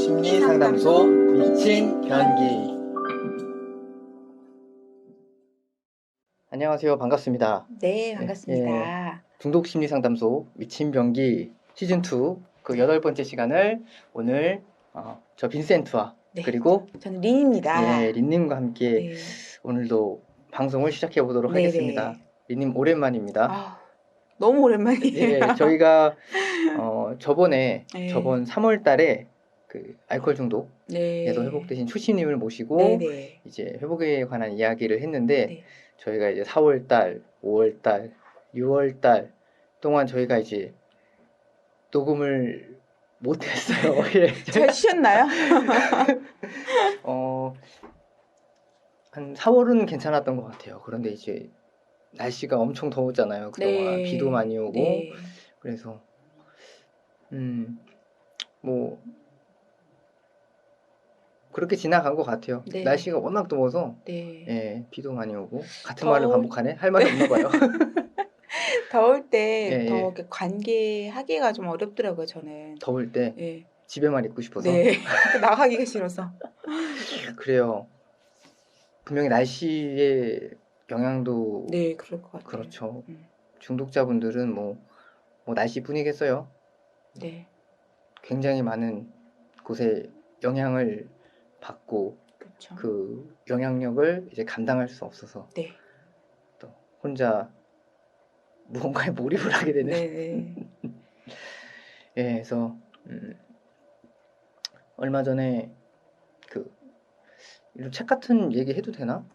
중독심리상담소 미친 변기. 안녕하세요. 반갑습니다. 네, 반갑습니다. 중독심리상담소 미친 변기 시즌2 그 8번째 시간을 오늘 저 빈센트와 네, 그리고 저는 린입니다. 린님과 함께 네. 오늘도 방송을 시작해 보도록 네네. 하겠습니다. 린님 오랜만입니다. 너무 오랜만이에요. 저희가 저번 네. 3월 달에 그 알코올 중독에서 네. 회복되신 초심님을 모시고 네네. 이제 회복에 관한 이야기를 했는데 네. 저희가 이제 4월 달, 5월 달, 6월 달 동안 저희가 이제 녹음을 못 했어요. 잘 쉬셨나요? 한 4월은 괜찮았던 것 같아요. 그런데 이제 날씨가 엄청 더웠잖아요. 그동안 네. 비도 많이 오고 네. 그래서 뭐 그렇게 지나간 것 같아요. 네. 날씨가 워낙 더워서 네. 비도 많이 오고 같은 말을 반복하네. 할 말이 없나 봐요. 더울 때 더 예. 이렇게 관계하기가 좀 어렵더라고요, 저는. 더울 때 네. 집에만 있고 싶어서. 네. 나가기가 싫어서. 그래요. 분명히 날씨의 영향도 네, 그럴 것 같아요. 그렇죠. 중독자분들은 뭐 날씨뿐이겠어요. 네. 굉장히 많은 곳에 영향을 받고 그렇죠. 그 영향력을 이제 감당할 수 없어서 네. 또 혼자 무언가에 몰입을 하게 되는. 네. 그래서 얼마 전에 이런 책 같은 얘기 해도 되나?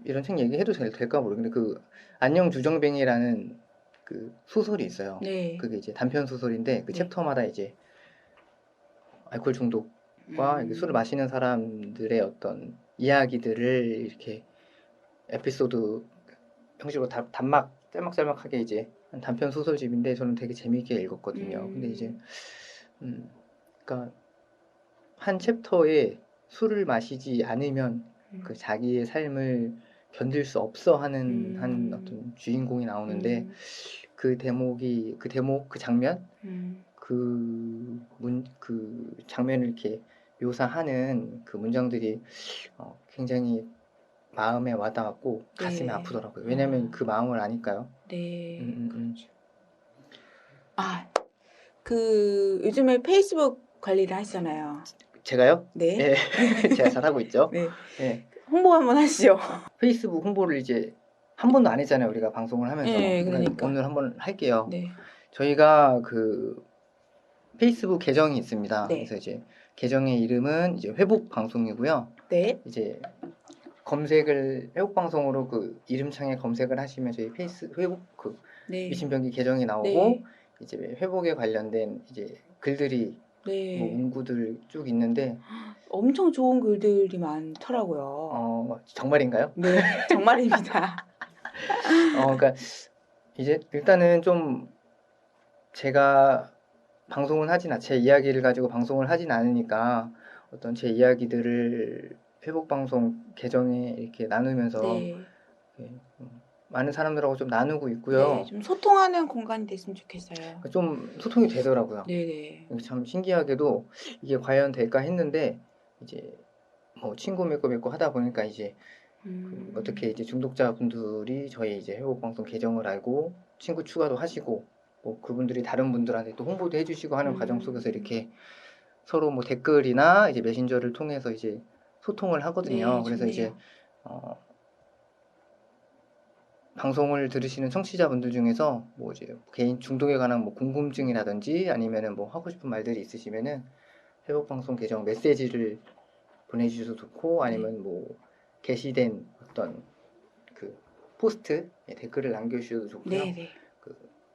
이런 책 얘기해도 될까 모르겠는데 그 안녕 주정뱅이라는 그 소설이 있어요. 네. 그게 이제 단편 소설인데 그 네. 챕터마다 이제 알코올 중독과 이렇게 술을 마시는 사람들의 어떤 이야기들을 이렇게 에피소드 형식으로 짤막짤막하게 이제 한 단편 소설집인데 저는 되게 재미있게 읽었거든요. 근데 이제 그러니까 한 챕터에 술을 마시지 않으면 그 자기의 삶을 견딜 수 없어 하는 한 어떤 주인공이 나오는데 그 장면 그 장면을 이렇게 묘사하는 그 문장들이 굉장히 마음에 와닿았고 가슴이 아프더라고요. 왜냐면 그 마음을 아니까요. 네. 그렇죠. 그 요즘에 페이스북 관리를 하시잖아요. 제가요? 네. 제가 잘하고 있죠. 네. 네. 홍보 한번 하시죠. 페이스북 홍보를 이제 한 번도 안 했잖아요. 우리가 방송을 하면서. 네, 그러니까. 오늘 한번 할게요. 네. 저희가 그 페이스북 계정이 있습니다. 네. 그래서 이제 계정의 이름은 이제 회복 방송이고요. 네. 이제 회복 방송으로 그 이름창에 검색을 하시면 저희 회복 미친 변기 계정이 나오고 이제 회복에 관련된 이제 글들이 뭐 문구들 쭉 있는데 엄청 좋은 글들이 많더라고요. 정말인가요? 네, 정말입니다. 그러니까 이제 일단은 좀 제가 제 이야기를 가지고 방송을 하진 않으니까 어떤 제 이야기들을 회복 방송 계정에 이렇게 나누면서 많은 사람들하고 좀 나누고 있고요. 네, 좀 소통하는 공간이 됐으면 좋겠어요. 좀 소통이 되더라고요. 네네. 참 신기하게도 이게 과연 될까 했는데 이제 뭐 친구 맺고 하다 보니까 이제 어떻게 이제 중독자분들이 저희 이제 회복 방송 계정을 알고 친구 추가도 하시고 뭐 그분들이 다른 분들한테 또 홍보도 해주시고 하는 과정 속에서 이렇게 서로 뭐 댓글이나 이제 메신저를 통해서 이제 소통을 하거든요. 그래서 이제 방송을 들으시는 청취자분들 중에서 뭐 이제 개인 중독에 관한 뭐 궁금증이라든지 아니면은 뭐 하고 싶은 말들이 있으시면은 회복 방송 계정 메시지를 보내주셔도 좋고 아니면 뭐 게시된 어떤 그 포스트 댓글을 남겨주셔도 좋고요.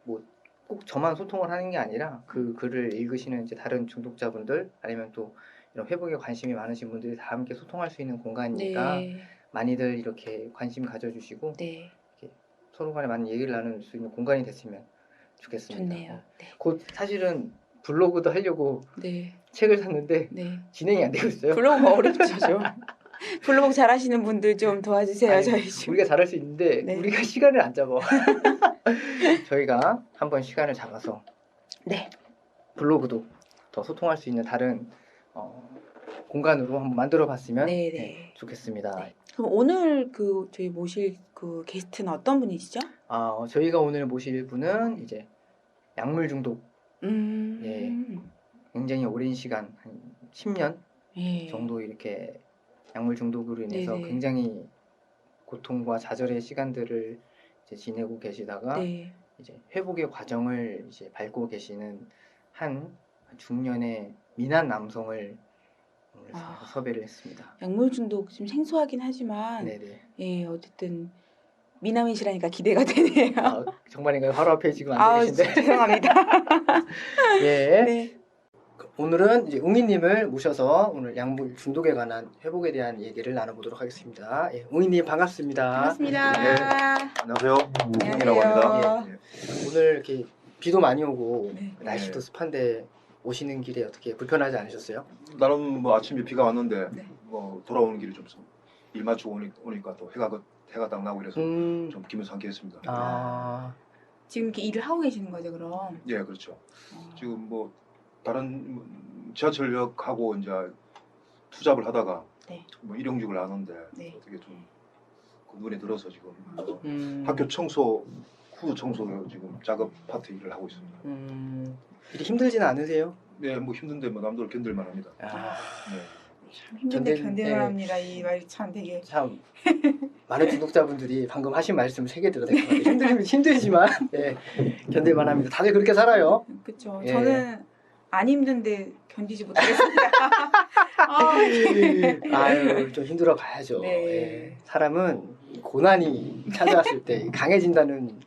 뭐 꼭 저만 소통을 하는 게 아니라 그 글을 읽으시는 이제 다른 중독자분들 아니면 또 이런 회복에 관심이 많으신 분들이 다 함께 소통할 수 있는 공간이니까 많이들 이렇게 관심 가져주시고 이렇게 서로 간에 많은 얘기를 나눌 수 있는 공간이 됐으면 좋겠습니다. 좋네요. 곧 사실은 블로그도 하려고 책을 샀는데 진행이 안 되고 있어요. 블로그가 어렵죠, 좀. 블로그 잘하시는 분들 좀 도와주세요. 저희 좀. 우리가 잘할 수 있는데 우리가 시간을 안 잡아. 저희가 한번 시간을 잡아서 블로그도 더 소통할 수 있는 다른 공간으로 한번 만들어봤으면 네네. 좋겠습니다. 네. 그럼 오늘 그 저희 모실 그 게스트는 어떤 분이시죠? 저희가 오늘 모실 분은 이제 약물 중독, 예, 굉장히 오랜 시간, 한 10년 예. 정도 이렇게 약물 중독으로 인해서 네네. 굉장히 고통과 좌절의 시간들을 이제 지내고 계시다가 네. 이제 회복의 과정을 이제 밟고 계시는 한 중년의 미남 남성을 오늘 섭외를 했습니다. 약물 중독 좀 생소하긴 하지만 네네. 예, 어쨌든 미남이시라니까 기대가 되네요. 정말인가요? 바로 앞에 지금 앉아 계신데. 죄송합니다. 예. 네. 오늘은 이제 웅이님을 모셔서 오늘 약물 중독에 관한 회복에 대한 얘기를 나눠보도록 하겠습니다. 예, 웅이님 반갑습니다. 반갑습니다. 네. 안녕하세요. 우경이라고 안녕하세요. 합니다. 예. 오늘 이렇게 비도 많이 오고 네. 날씨도 네. 습한데 오시는 길에 어떻게 불편하지 않으셨어요? 나름 뭐 아침에 비가 왔는데 네. 뭐 돌아오는 길이 좀 일 마치고 오니까 또 해가 딱 나고 이래서 좀 기분 상쾌했습니다. 지금 이렇게 일을 하고 계시는 거죠, 그럼? 예, 그렇죠. 지금 뭐 다른 지하철역하고 이제 투잡을 하다가 네. 뭐 일용직을 하는데 네. 어떻게 좀 그 눈에 들어서 지금 학교 학교 청소 후 청소 지금 작업 파트 일을 하고 있습니다. 일이 힘들지는 않으세요? 네, 뭐 힘든데 뭐 남들 견딜만 합니다. 네. 참 힘든데 견딜- 견딜만 네. 합니다. 이 말이 참 되게. 참 많은 구독자분들이 방금 하신 말씀 세개 들어야 될 것 같아요. 힘들지만 견딜만합니다. 다들 그렇게 살아요. 그렇죠. 예. 저는 안 힘든데 견디지 못하겠습니다. 아유 좀 힘들어 봐야죠. 네. 예. 사람은 고난이 찾아왔을 때 강해진다는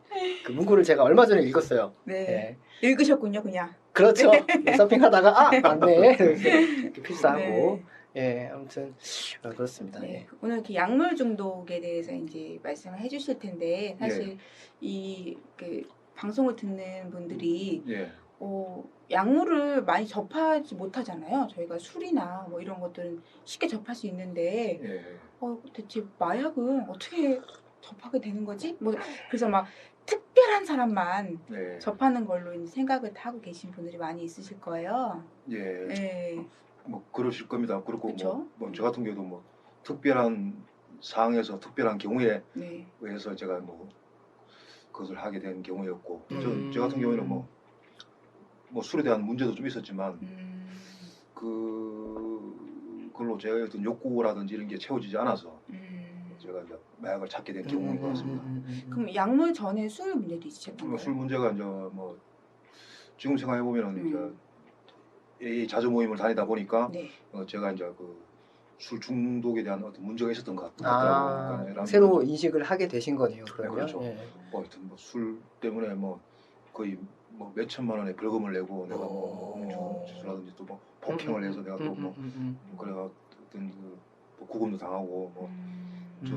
그 문구를 제가 얼마 전에 읽었어요. 네. 예. 읽으셨군요, 그냥. 그렇죠. 서핑하다가 맞네. 이렇게 필사하고. 네. 예, 아무튼 그렇습니다. 네. 예. 오늘 이렇게 약물 중독에 대해서 이제 말씀을 해주실 텐데 사실 이 그 방송을 듣는 분들이 예. 약물을 많이 접하지 못하잖아요. 저희가 술이나 뭐 이런 것들은 쉽게 접할 수 있는데 예. 대체 마약은 어떻게 접하게 되는 거지? 뭐 그래서 막 특별한 사람만 네. 접하는 걸로 이제 생각을 하고 계신 분들이 많이 있으실 거예요. 예. 네. 뭐 그러실 겁니다. 그렇고 그쵸? 뭐 저 같은 경우도 뭐 특별한 상황에서 특별한 경우에 네. 의해서 제가 뭐 그것을 하게 된 경우였고 저 같은 음. 경우에는 뭐 술에 대한 문제도 좀 있었지만 그걸로 제 어떤 욕구라든지 이런 게 채워지지 않아서 제가 이제 마약을 찾게 된 경우인 것 같습니다. 그럼 약물 전에 술 문제도 있으셨던 뭐 거예요? 술 문제가 이제 뭐 지금 생각해 보면은 이제 AA 자주 모임을 다니다 보니까 네. 제가 이제 그 술 중독에 대한 어떤 문제가 있었던 것 같더라고요. 그러니까 새로 인식을 하게 되신 거네요. 그러면. 그렇죠. 예. 뭐 하여튼 뭐 술 때문에 뭐 거의 뭐 몇 천만 원의 벌금을 내고 내가 뭐 음주라든지 또 뭐 폭행을 해서 내가 또 뭐 그래가 어떤 뭐 구금도 당하고 뭐 저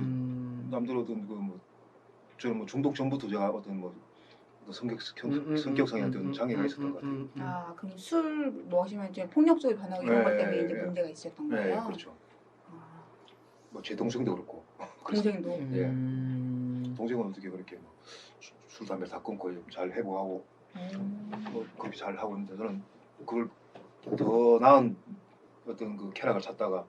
남들 어떤 그 뭐 저는 뭐 중독 전부터 제가 어떤 뭐 성격상의 어떤 장애가 있었던 것 같아요. 그럼 술 먹으시면 이제 폭력적으로 변하고 이런 것 때문에 이제 네. 문제가 있으셨던 네, 거예요? 그렇죠. 뭐 제 동생도 그렇고. 동생도? 예. 동생은 어떻게 그렇게 뭐 술 담배 다 끊고 잘 회복하고 뭐 그렇게 잘 하고 있는데 저는 그걸 더 나은 어떤 그 쾌락을 찾다가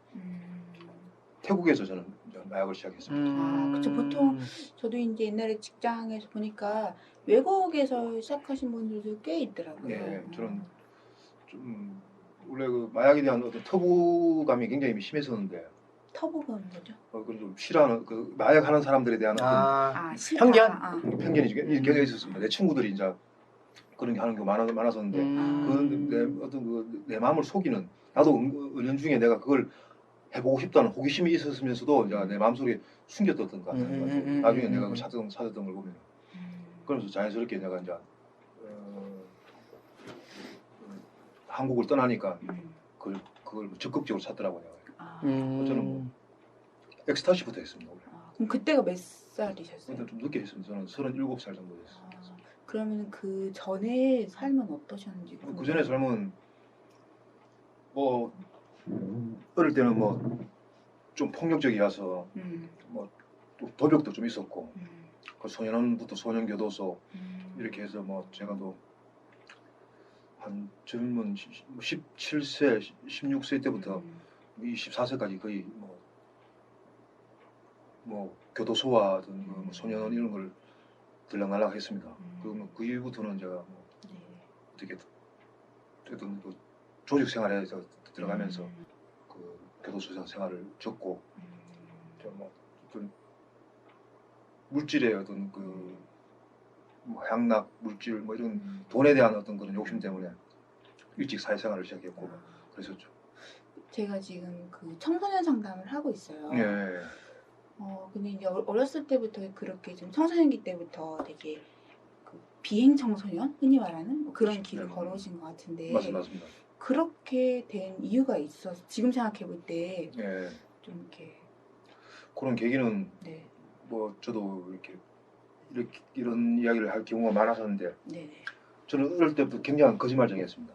태국에서 저는 이제 마약을 시작했습니다. 그쵸. 보통 저도 이제 옛날에 직장에서 보니까 외국에서 시작하신 분들도 꽤 있더라고요. 예, 저는 좀 원래 그 마약에 대한 어떤 터부감이 굉장히 심했었는데 터보가 뭐죠? 그런 좀 싫어하는 그 마약하는 사람들에 대한 어떤 싫다. 편견? 편견이 껴져 있었습니다. 내 친구들이 이제 그런 게 하는 게 많았었는데 그 내 마음을 속이는 나도 은연중에 내가 그걸 해보고 싶다는 호기심이 있었으면서도 이제 내 마음속에 숨겼던 것 같아요. 나중에 내가 그걸 찾았던 걸 보면 그러면서 자연스럽게 내가 이제 한국을 떠나니까 그걸 적극적으로 찾더라고요. 저는 뭐 엑스타시부터 했습니다. 그럼 그때가 몇 살이셨어요? 근데 좀 늦게 했습니다. 저는 37살 정도 됐어요. 그러면 그 전에 삶은 어떠셨는지 그 전에 삶은 뭐 어릴 때는 뭐 좀 폭력적이어서 뭐 또 도벽도 좀 있었고 그 소년원부터 소년교도소 이렇게 해서 뭐 제가 또 한 젊은 17세, 16세 때부터 24세까지 거의 뭐 교도소와 어떤 뭐 소년원 이런 걸 들락날락 했습니다. 그 이후부터는 제가 뭐 네. 어떻게 어떤 그 조직 생활에 들어가면서 그 교도소 생활을 적고 뭐 어떤 물질의 어떤 뭐 향락 물질 뭐 이런 돈에 대한 어떤 그런 욕심 때문에 일찍 사회생활을 시작했고 그랬었죠. 제가 지금 그 청소년 상담을 하고 있어요. 예. 근데 이제 어렸을 때부터 그렇게 좀 청소년기 때부터 되게 그 비행 청소년 흔히 말하는 뭐 그런 길을 걸어오신 것 같은데 맞습니다. 그렇게 된 이유가 있어서 지금 생각해 볼 때 좀 예. 이렇게 그런 계기는 네, 뭐 저도 이렇게 이런 이야기를 할 경우가 많았었는데 네네. 저는 어릴 때부터 굉장한 거짓말쟁이였습니다.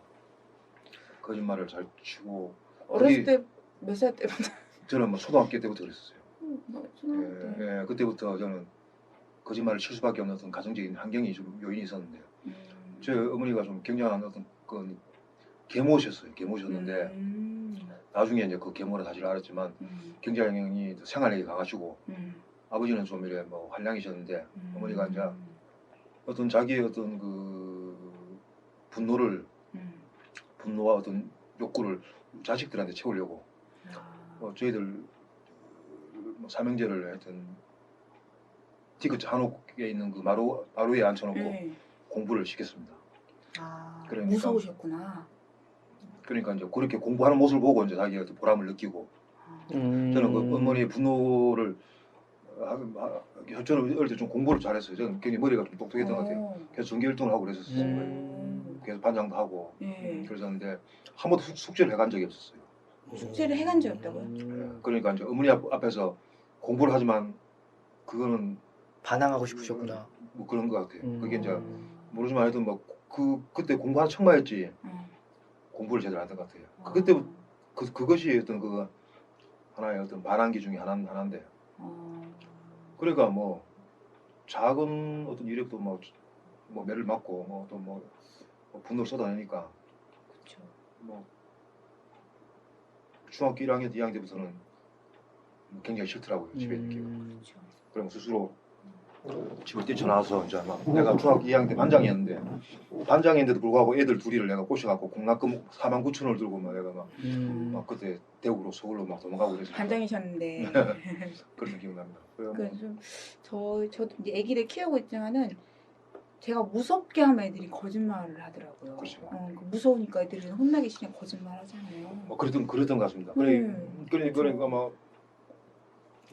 거짓말을 잘 치고 어렸을 때 몇 살 때부터? 저는 뭐 초등학교 때부터 그랬었어요. 뭐 초등학교 때. 예, 그때부터 저는 거짓말을 칠 수밖에 없는 어떤 가정적인 환경이 좀 요인이 있었는데요. 저희 어머니가 좀 굉장한 어떤 그 계모셨어요. 계모셨는데 나중에 이제 그 계모를 사실 알았지만 굉장히 생활력이 강하시고 아버지는 좀 이래 뭐 한량이셨는데 어머니가 이제 어떤 자기의 어떤 그 분노와 어떤 욕구를 자식들한테 채우려고 저희들 뭐 삼형제를 하여튼 티그트 한옥에 있는 그 마루에 앉혀놓고 공부를 시켰습니다. 그러니까, 무서우셨구나. 그러니까 이제 그렇게 공부하는 모습을 보고 이제 자기가 보람을 느끼고 저는 그 어머니의 분노를 저는 어릴 때 좀 공부를 잘했어요. 저는 굉장히 머리가 좀 똑똑했던 것 같아요. 그래서 전교 1등을 하고 그랬었어요. 그래서 반장도 하고 그랬었는데 한 번도 숙제를 해간 적이 없었어요. 숙제를 해간 적이 없다고요? 그러니까 이제 어머니 앞에서 공부를 하지만 그거는 반항하고 싶으셨구나. 뭐 그런 것 같아요. 그게 이제 모르지만 하여튼 뭐 그때 공부하는 척마였지 공부를 제대로 안 했던 것 같아요. 그때 그것이 어떤 그 하나의 어떤 반항기 중에 하나인데. 그러니까 뭐 작은 어떤 이력도 뭐 매를 맞고 뭐 또 뭐 분노를 쏟아내니까 그렇죠. 뭐 중학교 1학년, 2학년 때부터는 굉장히 싫더라고요. 집에 있는 게. 그렇죠. 그럼 스스로 집을 뛰쳐나와서 이제 막 내가 중학교 2학년 때 반장이었는데도 불구하고 애들 둘이를 내가 꼬셔갖고 공납금 49,000원을 들고 막 내가 막 그때 대구로 서울로 막 도망가고 그랬어요. 반장이셨는데. 그런 기억납니다. 저도 이제 아기를 키우고 있지만은 제가 무섭게 하면 애들이 거짓말을 하더라고요. 그렇죠. 무서우니까 애들은 혼나기 싫으면 거짓말 하잖아요. 뭐 그랬던 것 같습니다. 그러니까 뭐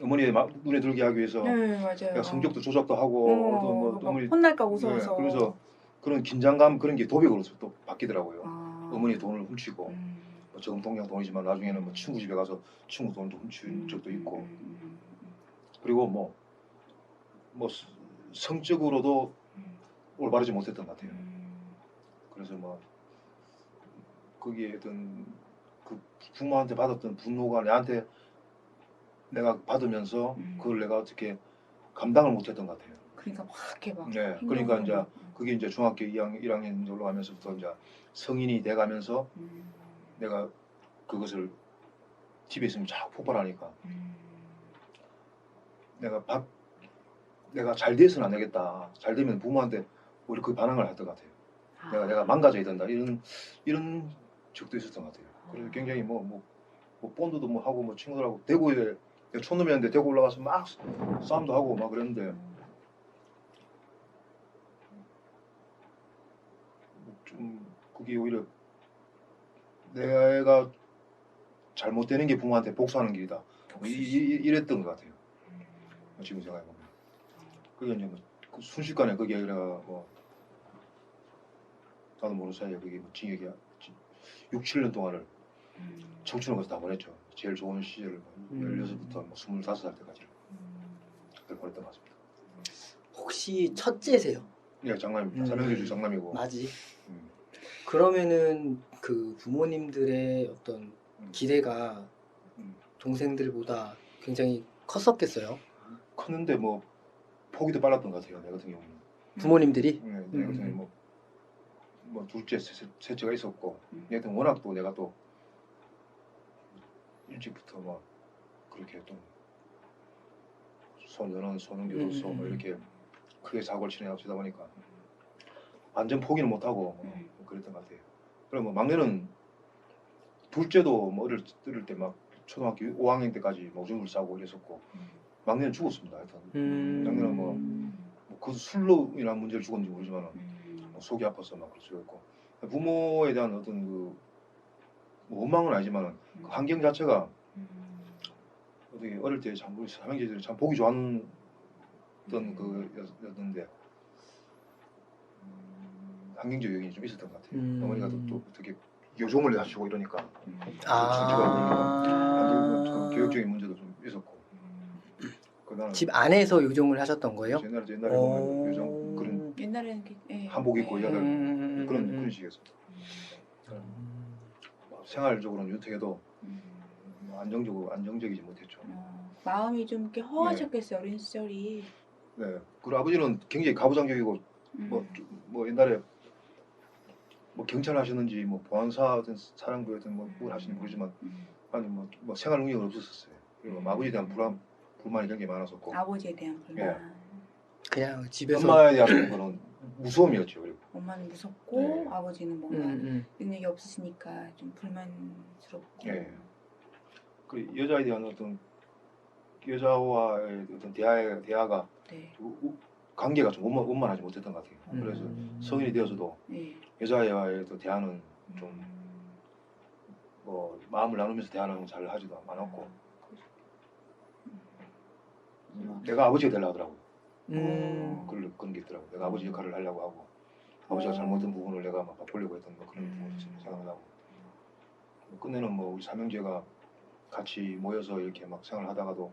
어머니의 눈에 들게 하기 위해서 네, 맞아요. 성적도 조작도 하고 또 어머니 혼날까 무서워서. 그래서 그런 긴장감 그런 게 도벽으로 또 바뀌더라고요. 어머니 돈을 훔치고 뭐 정통량 돈이지만 나중에는 뭐 친구 집에 가서 친구 돈도 훔친 적도 있고 그리고 뭐 성적으로도 올바르지 못했던 것 같아요. 그래서 뭐 거기에 어떤 그 부모한테 받았던 분노가 내가 받으면서 그걸 내가 어떻게 감당을 못했던 것 같아요. 그러니까 막 이렇게 막. 네, 그러니까 이제 그게 이제 중학교 1학년 올라가면서부터 이제 성인이 돼가면서 내가 그것을 집에 있으면 자꾸 폭발하니까 내가 잘 돼서는 안 되겠다. 잘 되면 부모한테 우리 그 반항을 했던 것 같아요. 내가 망가져야 된다. 이런 적도 있었던 것 같아요. 그래서 굉장히 뭐 본드도 뭐 하고 뭐 친구들하고 대구에 내가 촌놈이었는데 대구 올라가서 막 싸움도 하고 막 그랬는데 좀 그게 오히려 내가 잘못되는 게 부모한테 복수하는 길이다. 이랬던 것 같아요. 지금 생각해보면. 그게 이제 그 순식간에 그게 아니라 뭐 나도 모르는 사이에 그게 뭐 징역이 6, 7년 동안을 청춘을 거기서 다 보냈죠. 제일 좋은 시절을 16부터 뭐 25살 때까지 그걸 보냈던 것 같습니다. 혹시 첫째세요? 예, 장남입니다. 삼형제 중 장남이고. 맞지. 그러면은 그 부모님들의 어떤 기대가 동생들보다 굉장히 컸었겠어요? 컸는데 뭐 포기도 빨랐던 것 같아요. 내 같은 경우는. 부모님들이? 네, 내 같은 경우 뭐 둘째, 셋째가 있었고, 음. 하여튼 워낙 또 내가 또 일찍부터 막 그렇게 또 소년원, 소년교도소 뭐 이렇게 크게 사고를 치다 보니까 완전 포기는 못하고 뭐 그랬던 것 같아요. 그리고 뭐 막내는 둘째도 뭐 어릴 때 막 초등학교 5학년 때까지 뭐 오줌을 싸고 이랬었고 막내는 죽었습니다. 하여튼 막내는 뭐 그 술로 인한 문제를 죽었는지 모르지만 뭐 속이 아파서 막 그럴 수가 있고 부모에 대한 어떤 뭐 원망은 아니지만 그 환경 자체가 어떻게 어릴 때 참 우리 삼형제들이 참 보기 좋았던 그였는데 환경적 요인이 좀 있었던 것 같아요. 어머니가 또 어떻게 요종을 하시고 이러니까 아. 교육적인 문제도 좀 있었고. 그다음에 집 안에서 요정을 하셨던 거예요? 옛날에 보면 요즘 그런 옛날에는 한복 입고 여자들 그런 식이었어요. 생활적으로는 윤택해도 안정적이지 못했죠. 마음이 좀 이렇게 허하셨겠어요. 어린 시절이. 네. 그리고 아버지는 굉장히 가부장적이고 뭐 옛날에 뭐 경찰 하셨는지 뭐 보안사든 사령부였든 뭐 뭘 하시는지 모르지만 아니 뭐 생활 능력은 없었어요. 그리고 아버지에 대한 불만이 굉장히 많았었고. 아버지에 대한 불만. 예. 그냥 집에서 엄마에 대한 거는 무서움이었죠. 그리고. 엄마는 무섭고 네. 아버지는 뭔가 능력이 없으시니까 좀 불만스럽고. 예. 그 여자에 대한 어떤 여자와의 어떤 대화가 네. 관계가 좀 원만하지 못했던 것 같아요. 그래서 성인이 되어서도 네. 여자와의 또 대화는 좀 뭐 마음을 나누면서 대화는 잘 하지도 않았고 내가 아버지가 되려고 하더라고요. 그런 게 있더라고요. 내가 아버지 역할을 하려고 하고 아버지가 잘못한 부분을 내가 막 바꾸려고 했던 뭐 그런 부분을 생각나고 끝내는 뭐 우리 삼형제가 같이 모여서 이렇게 막 생활하다가도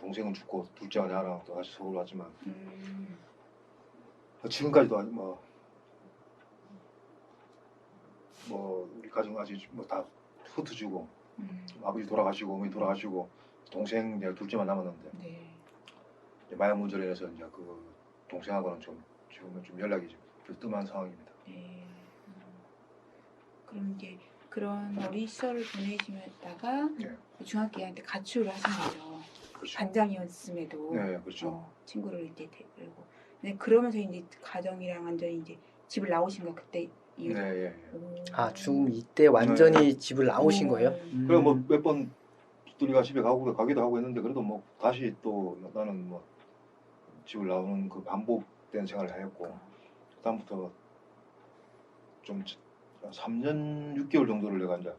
동생은 죽고 둘째가 나랑 또 다시 서울 왔지만 지금까지도 뭐 우리 가정 아직 뭐 다 흩어지고 아버지 돌아가시고 어머니 돌아가시고 동생 내가 둘째만 남았는데 네. 이제 마약 문제로 인해서 이제 그 동생하고는 지금은 좀 연락이 좀 뜸한 상황입니다. 네. 그럼 이제 그런 어린 시절을 보내시다가 네. 중학교 때 가출을 하신 거죠. 그렇죠. 반장이었음에도 네, 그렇죠. 친구를 이제 데리고. 네, 그러면서 이제 가정이랑 완전히 이제 집을 나오신 거 그때 이후로. 네, 예, 예. 아, 중 이때 완전히 집을 나오신 거예요? 그리고 뭐 몇 번 둘이가 집에 가기도 하고 했는데 그래도 뭐 다시 또 나는 뭐 집을 나오는 그 반복된 생활을 했고 그다음부터 좀 3년 6개월 정도를 내가 이제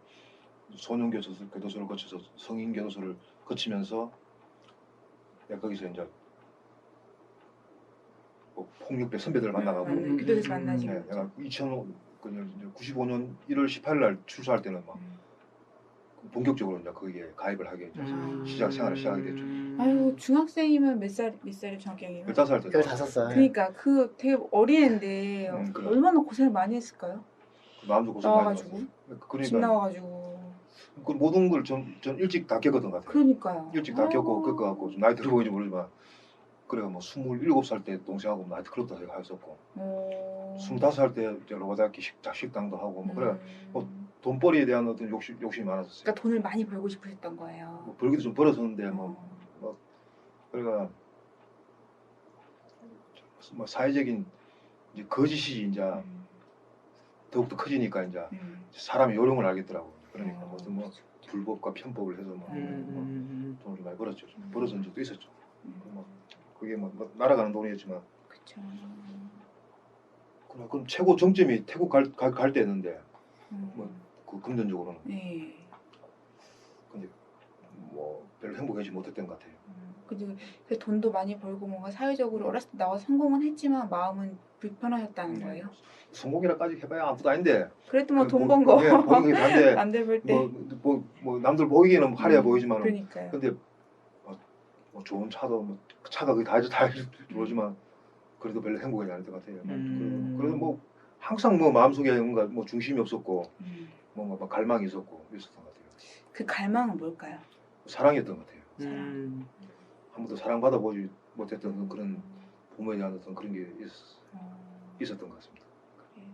소년교도소를 거쳐서 성인교도소를 거치면서 내가 거기서 이제 뭐 폭력배 선배들을 만나가고 교도소에서 만나신 네, 거죠. 내가 95년 1월 18일 날 출소할 때는 막 본격적으로 이제 거기에 가입을 하게 이제 생활을 시작하게 됐죠. 아유, 중학생이면 몇 살에 중학생이면? 15살 때. 15살. 그러니까 그 되게 어린애인데 그래. 얼마나 고생을 많이 했을까요? 마음도 고생 많이 나와가지고. 했어요. 집 그러니까 나와가지고. 그 모든 걸 전 일찍 다 겪었던 것 같아요. 그러니까요. 일찍 다 겪어갖고 좀 나이 들어 보이지 모르지만 그래가 뭐 27살 때 동생하고 나이트 클럽도 했었고 25살 때 이제 로바다키 식당도 하고 뭐 그래 뭐 돈벌이에 대한 어떤 욕심이 많았었어요. 그러니까 돈을 많이 벌고 싶으셨던 거예요. 뭐 벌기도 좀 벌었었는데 뭐 그래가 뭐 사회적인 이제 거짓이 이제 더욱더 커지니까 이제 사람의 요령을 알겠더라고. 그러니까 무슨 뭐 불법과 편법을 해서 뭐 돈을 좀 많이 벌었죠. 벌어진 적도 있었죠. 뭐 그게 뭐 날아가는 돈이었지만. 그렇죠. 그럼 최고 정점이 태국 갈 때였는데 뭐 그 금전적으로는. 네. 근데 뭐 별로 행복하지 못했던 것 같아요. 근데 그 돈도 많이 벌고 뭔가 사회적으로 어렸을 때 나와서 성공은 했지만 마음은 불편하셨다는 거예요. 성공이라까지 해봐야 아무것도 아닌데. 그래도 뭐 돈 번 거. 버는 게 다인데. 남들 볼 때. 뭐 남들 보기에는 화려해 보이지만. 그러니까요. 근데 뭐 좋은 차도 뭐 차가 거의 다 모르지만 그래도 별로 행복하지 않을 것 같아요. 그래도 뭐 항상 뭐 마음속에 뭔가 뭐 중심이 없었고 뭔가 막 갈망이 있었던 것 같아요. 그 갈망은 뭘까요? 사랑이었던 것 같아요. 사랑. 한 번도 사랑받아 보지 못했던 그런 부모에 대한 어떤 그런 게 있었던 것 같습니다. 그래요.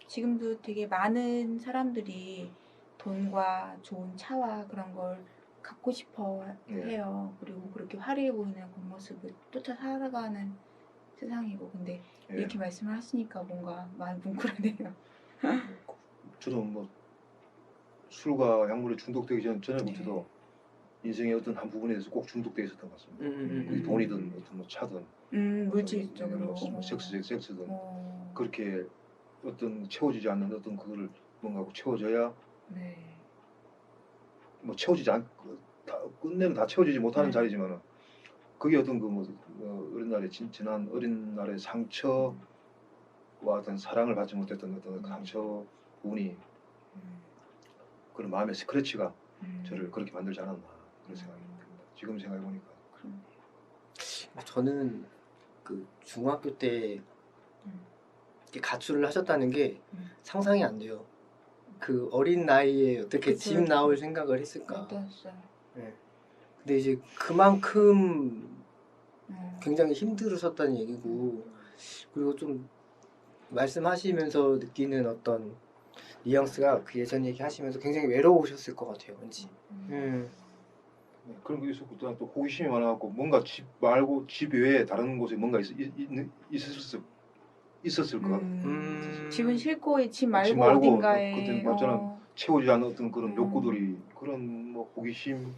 지금도 되게 많은 사람들이 돈과 좋은 차와 그런 걸 갖고 싶어 해요. 그리고 그렇게 화려해 보이는 겉모습을 쫓아 살아가는 세상이고, 근데 예. 이렇게 말씀을 하시니까 뭔가 마음 뭉클하네요. 저도 뭐 술과 약물에 중독되기 전에부터도 인생의 어떤 한 부분에 대해서 꼭 중독돼 있었던 것 같습니다. 그게 돈이든 어떤 뭐 차든 물질적으로. 뭐 섹스든 그렇게 어떤 채워지지 않는 어떤 그거를 뭔가 채워져야 네. 뭐 채워지지 않 다, 끝내는 다 채워지지 못하는 네. 자리지만은 그게 어떤 그 뭐 어린 날에 지난 어린 날의 상처와 어떤 사랑을 받지 못했던 어떤 상처 부분이 그런 마음의 스크래치가 저를 그렇게 만들지 않았나 그런 생각이 듭니다. 지금 생각해 보니까. 저는 그 중학교 때 이렇게 가출을 하셨다는 게 상상이 안 돼요. 그 어린 나이에 어떻게 그쵸, 집 그쵸. 나올 생각을 했을까. 어떠셨어요? 네. 근데 이제 그만큼 굉장히 힘들으셨다는 얘기고, 그리고 좀 말씀하시면서 느끼는 어떤 뉘앙스가 그 예전 얘기 하시면서 굉장히 외로우셨을 것 같아요, 왠지. 네, 그런 게 있었고 또 호기심이 많아갖고 뭔가 집 말고 집 외에 다른 곳에 뭔가 있었을 거. 집은 싫고 집 집 말고 말고 어딘가에 그때 맞잖아. 채워지지 않는 어떤 그런 욕구들이 그런 뭐 호기심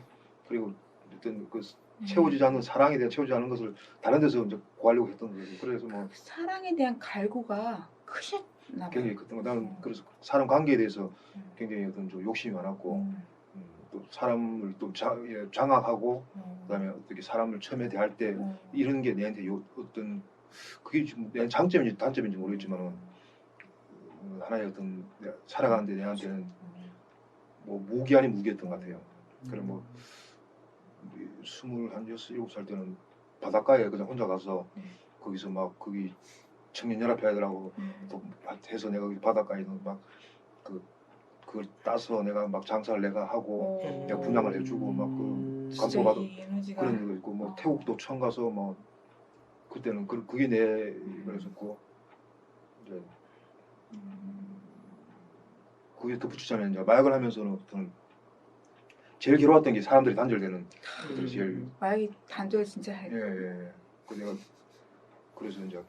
그리고 어떤 그 채워지지 않는 사랑에 대한 채워지지 않는 것을 다른 데서 이제 구하려고 했던 거죠. 그래서 뭐 사랑에 대한 갈구가 크셨나 봐요. 굉장히 컸던 거. 나는 그래서 사람 관계에 대해서 굉장히 어떤 좀 욕심이 많았고 또 사람을 또 장악하고 그다음에 어떻게 사람을 처음에 대할 때 이런 게 내한테 어떤 그게 지금 내 장점인지 단점인지 모르겠지만은 하나의 어떤 살아가는데 내한테는 뭐 무기 아닌 무기였던 것 같아요. 그럼 뭐 27살 때는 바닷가에 그냥 혼자 가서 거기서 막 거기 청년연합회들하고 또 해서 내가 바닷가에 막 그걸 따서 내가 막 장사를 내가 하고 내가 분양을 해주고 막 그 감소받은 그런 거 있고 뭐 태국도 처음 가서 뭐 그때는 그게 내 그랬었고 이제 그게 덧붙이자면 이제 마약을 하면서는 저는 제일 괴로웠던 게 사람들이 단절되는 것들이 제일 마약이 단절 진짜 잘. 예. 그 내가 그래서 이제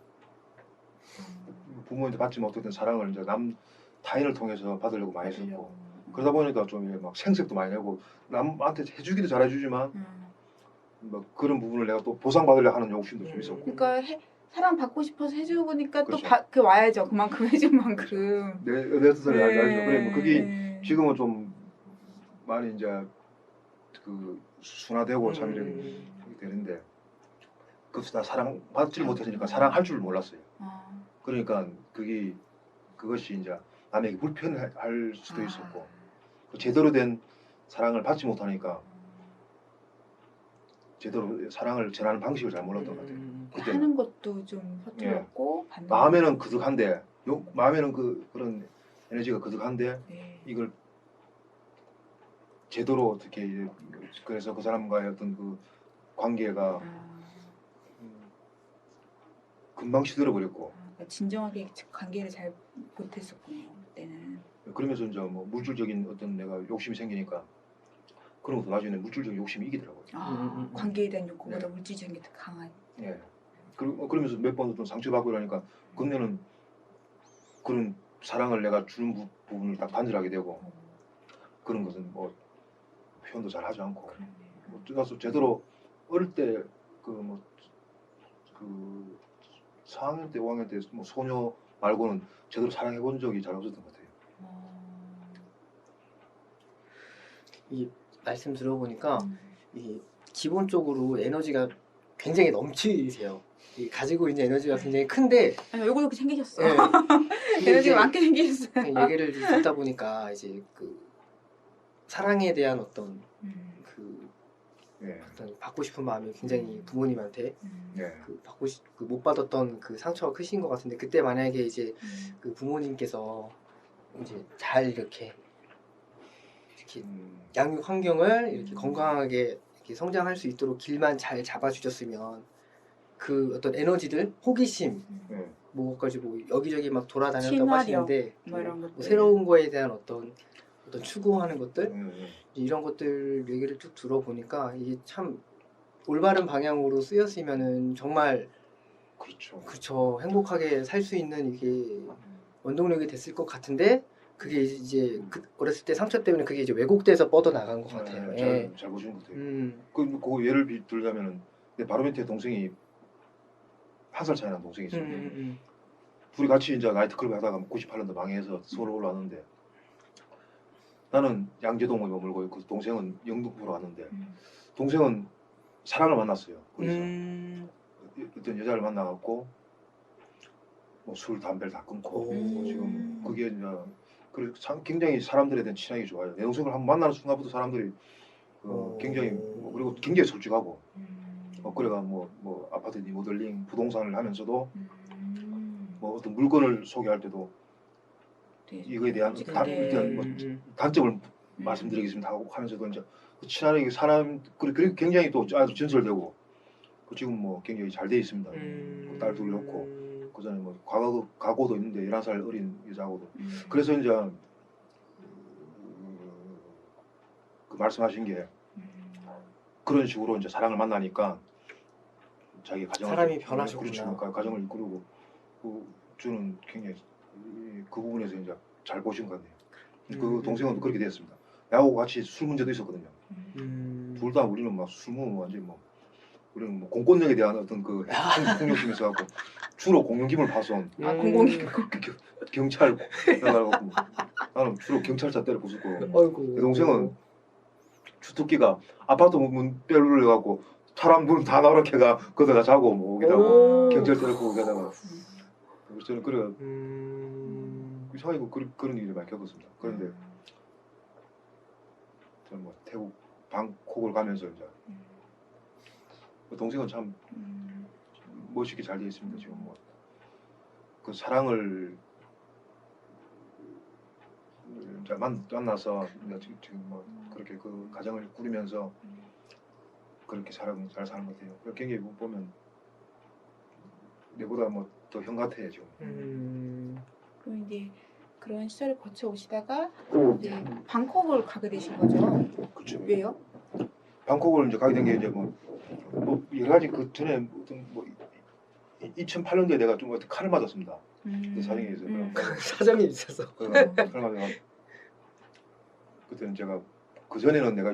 부모님한테 받지 못했던 사랑을 이제 타인을 통해서 받으려고 많이 했었고 그러다 보니까 좀 막 생색도 많이 내고 남한테 해주기도 잘해주지만 뭐 그런 부분을 내가 또 보상받으려고 하는 욕심도 좀 있었고. 그러니까 사랑 받고 싶어서 해주고 보니까 그렇죠. 또 와야죠. 그만큼 해준 만큼. 내 뜻을 알죠. 그래 뭐 그게 네. 지금은 좀 많이 이제 그 순화되고 참 이렇게 되는데 그것도 다 사랑 받지를 못했으니까 사랑할 줄 몰랐어요. 그러니까 그것이 이제 남에게 불편할 수도 있었고 제대로 된 사랑을 받지 못하니까 제대로 사랑을 전하는 방식을 잘 몰랐던 것 같아요. 그때는. 하는 것도 좀 서툴렀고 받는 마음에는 그득한데 마음에는 그런 에너지가 그득한데 이걸 제대로 어떻게 그래서 그 사람과의 어떤 그 관계가 금방 시들어 버렸고 진정하게 관계를 잘 못했었군요. 그때는. 그러면서 이제 뭐 물질적인 어떤 내가 욕심이 생기니까 그런 것도 나중에 물질적인 욕심이 이기더라고요. 관계에 대한 욕구보다 물질적인 게 더 강한. 예. 그러면서 몇 번 어떤 상처받고 이러니까 그러면은 그런 사랑을 내가 주는 부분을 딱 단절하게 되고 그런 것은 뭐 표현도 잘 하지 않고 뭐 가서 제대로 어릴 때 그 4학년 때 5학년 때 뭐 소녀 말고는 제대로 사랑해 본 적이 잘 없었던 것 같아요. 이 말씀 들어보니까 이 기본적으로 에너지가 굉장히 넘치세요. 이 가지고 있는 에너지가 굉장히 큰데 얼굴 이렇게 생기셨어요. 예, 에너지가 많게 생기셨어요. 얘기를 듣다 보니까 이제 그 사랑에 대한 어떤 그 어떤 받고 싶은 마음이 굉장히 부모님한테 못 받았던 그 상처가 크신 것 같은데 그때 만약에 이제 그 부모님께서 이제 잘 이렇게 양육 환경을 이렇게 건강하게 이렇게 성장할 수 있도록 길만 잘 잡아주셨으면 그 어떤 에너지들, 호기심 뭐까지 뭐 여기저기 막 돌아다녔다고 친화력, 하시는데 뭐 이런 뭐 것들. 새로운 거에 대한 어떤 추구하는 것들 음. 이런 것들 얘기를 쭉 들어보니까 이게 참 올바른 방향으로 쓰였으면은 정말 그렇죠. 그쵸 행복하게 살 수 있는 이게 원동력이 됐을 것 같은데 그게 이제 그 어렸을 때 상처 때문에 그게 이제 왜곡돼서 뻗어 나간 것 같아요. 예. 잘 보신 것 같아요. 음. 그 예를 들자면은 내 바로 밑에 동생이 1살 차이 나는 동생이 있어요. 둘이 같이 이제 나이트클럽 하다가 98년도 망해서 서울 올라왔는데 나는 양재동에 머물고 그 동생은 영등포로 왔는데 동생은 사랑을 만났어요. 거기서 어떤 여자를 만나갖고 뭐 술 담배를 다 끊고 지금 그게 이제 그리고 굉장히 사람들에 대한 친하기 좋아요. 내 동생을 한번 만나는 순간부터 사람들이 굉장히 그리고 굉장히 솔직하고 그래가 뭐 아파트 리모델링 부동산을 하면서도 뭐 어떤 물건을 소개할 때도 이거에 대한 일단 뭐 단점을 말씀드리겠습니다 하고 하면서도 이제 친하게 사람 그리고 굉장히 또 아주 진솔되고 지금 뭐 굉장히 잘 돼 있습니다. 딸 둘 놓고 그 전에 뭐 과거도 있는데 11살 어린 여자하고도 그래서 이제 그 말씀하신 게 그런 식으로 이제 사랑을 만나니까 자기 가정을 사람이 변하셨구나. 그렇죠. 가정을 이끌고 저는 굉장히 그 부분에서 이제 잘 보신 것 같네요. 그 동생은 그렇게 됐습니다. 나하고 같이 술 문제도 있었거든요. 둘 다 우리는 막 술 먹으면 완전 뭐 우리는 뭐 공권력에 대한 어떤 그 폭력심이 있어갖고 주로 공용기물 파손, 공공기물 경찰 그래가지고 나는 주로 경찰차 때려 부수고 어이구. 내 동생은 주특기가 아파트 문 빼르려갖고 사람 문 다 나오게 해가 거기다가 자고 뭐 거기다가 경찰 때려고 거기다가 저는 그래 이상하게 그런 일이 많이 겪었습니다. 그런데 저는 뭐 태국 방콕을 가면서 이제 동생은 참 멋있게 잘 되어 있습니다. 지금 뭐 그 사랑을 이제 만나서 지금 뭐 그렇게 그 가정을 꾸리면서 그렇게 잘 사는 것 같아요. 굉장히 보면 내보다 뭐 더 형 같아요 지금. 그럼 이제 그런 시절을 거쳐 오시다가 이제 방콕을 가게 되신 거죠? 그렇죠. 왜요? 방콕을 이제 가게 된 게 이제 뭐 여러 가지 그 전에 어떤 뭐 2008년도에 내가 좀 칼을 맞았습니다. 그 사정이 있어요. 사정이 있어서. 칼을 맞아가 그때는 제가 그 전에는 내가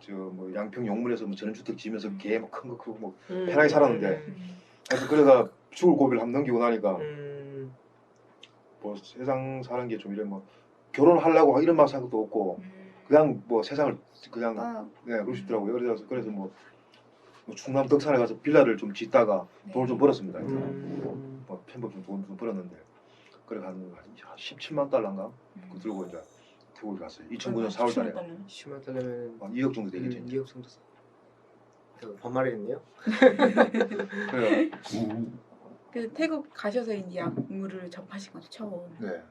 뭐 양평 용문에서 뭐 전원주택 지면서 개 막 큰 거 크고 뭐 편하게 살았는데 그래가 죽을 고비를 한번 넘기고 나니까 뭐 세상 사는 게 좀 이래 뭐 결혼하려고 이런 막 생각도 없고 그냥 뭐 세상을 그냥 그러고 싶더라고요. 그래서 뭐 충남 덕산에 가서 빌라를 좀 짓다가 돈을 좀 벌었습니다. 뭐 편법 좀 벌었는데 그래 한 17만 달러인가 그 들고 이제 태국에 갔어요. 2009년 4월달에 10만 달러면 한 2억 정도 되겠지. 2억 정도. 반말했네요. 그래. 그 태국 가셔서 이제 약물을 접하신 거죠 처음. 네.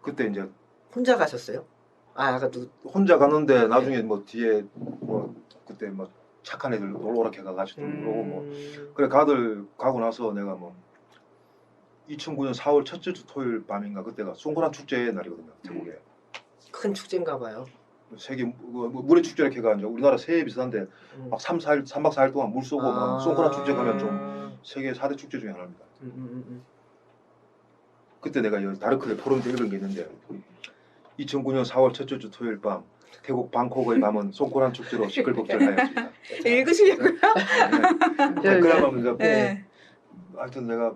그때 이제 혼자 가셨어요? 아까 혼자 갔는데 나중에 뭐 뒤에 뭐 그때 뭐 착한 애들 놀러 오라 해가 같이 그러고 뭐 그래 가고 나서 내가 뭐 2009년 4월 첫째 주 토요일 밤인가 그때가 송크란 축제의 날이거든요. 태국에 큰 축제인가 봐요. 세계 물의 축제 이렇게 가 이제 우리나라 새해 비슷한데 막 3박 4일 동안 물 쏘고 막 송크란 축제 가면 좀 세계 4대 축제 중에 하나입니다. 그때 내가 다르크의 포럼 때 읽은 게 있는데 2009년 4월 첫째 주 토요일 밤 태국 방콕의 밤은 송크란 축제로 시끌벅적하였습니다. 읽으시려고요? 그러면 네. 하여튼 내가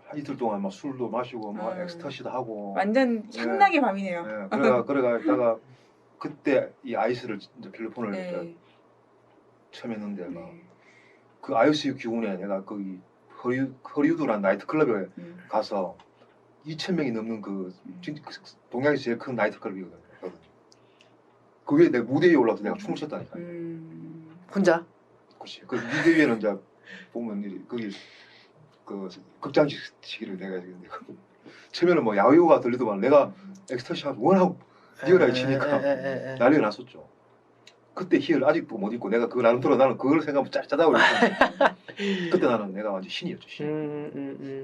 한 이틀 동안 막 술도 마시고 막 엑스터시도 하고 완전 향락의 밤이네요. 네, 그래가 있다가 그때 이 아이스를 이제 필로폰을 처음 했는데 그 아이스 기운에 내가 거기 허리우드라는 나이트클럽에 가서 2,000명이 넘는 그 동양에서 제일 큰 나이트클럽이거든요. 그게 내 무대 위에 올라서 내가 춤을 췄다니까. 혼자? 그렇지. 그 무대 위에는 이제 보면 거기 그 극장식으로 내가 처음에는 뭐 야유가 들리더만 내가 엑스터시하고 워낙 리얼하게 치니까 난리가 났었죠. 그때 희열 아직도 못 잊고 내가 그거 나름대로 나는 그걸 생각하면 짜다고 그때 나는 내가 완전 신이었죠. 신.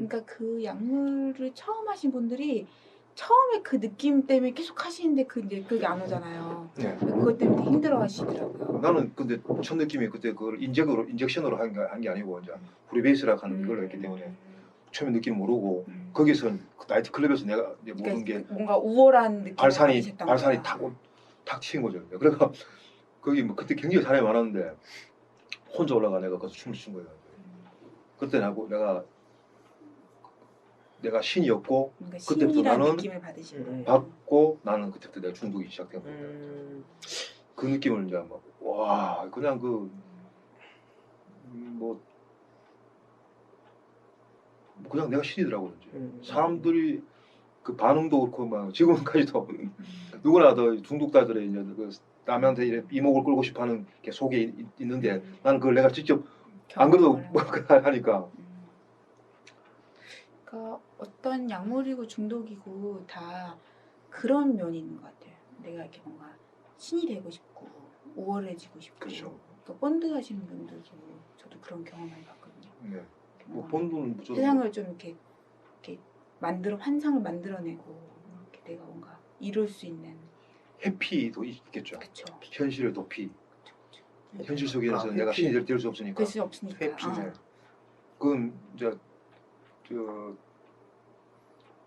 그러니까 그 약물을 처음 하신 분들이 처음에 그 느낌 때문에 계속 하시는데 이제 그게 안 오잖아요. 네. 그것 때문에 되게 힘들어 하시더라고요. 나는 근데 첫 느낌이 그때 그걸 인젝션으로 한 게 아니고 이제 프리베이스라 하는 이걸로 했기 때문에 처음에 느낌 모르고 거기서 그 나이트 클럽에서 내가 이제 모든 게 뭔가 우월한 느낌을 발산이 받으셨던 탁 튀는 거죠. 그래서 거기 뭐 그때 굉장히 사람이 많았는데 혼자 올라가 내가 거기서 춤을 춘 거예요. 그때 내가 신이었고 뭔가 그때부터 신이라는 나는 느낌을 받으신 거예요. 받고 나는 그때부터 내가 중독이 시작된 거예요. 그 느낌을 이제 막 와 그냥 뭐 그냥 내가 신이더라고요. 이제. 사람들이 그 반응도 그렇고 막 지금까지도 누구나 더 중독자들의 이제 그 남한테 이래 이목을 끌고 싶어하는 게 속에 있는데 나는 그걸 내가 직접 안 그래도 뭐 하니까 그러니까 어떤 약물이고 중독이고 다 그런 면이 있는 것 같아요. 내가 이렇게 뭔가 신이 되고 싶고 우월해지고 싶고. 그렇죠. 그러니까 본드 하시는 분들도 저도 그런 경험 많이 봤거든요. 네. 뭐 본드는 세상을 좀 이렇게 환상을 만들어내고 이렇게 내가 뭔가 이룰 수 있는 해피도 있겠죠. 그쵸. 현실의 도피. 현실 속에서 아, 내가 회피. 신이 될 수 없으니까. 될 수 없으니까. 회피. 네. 그건 이제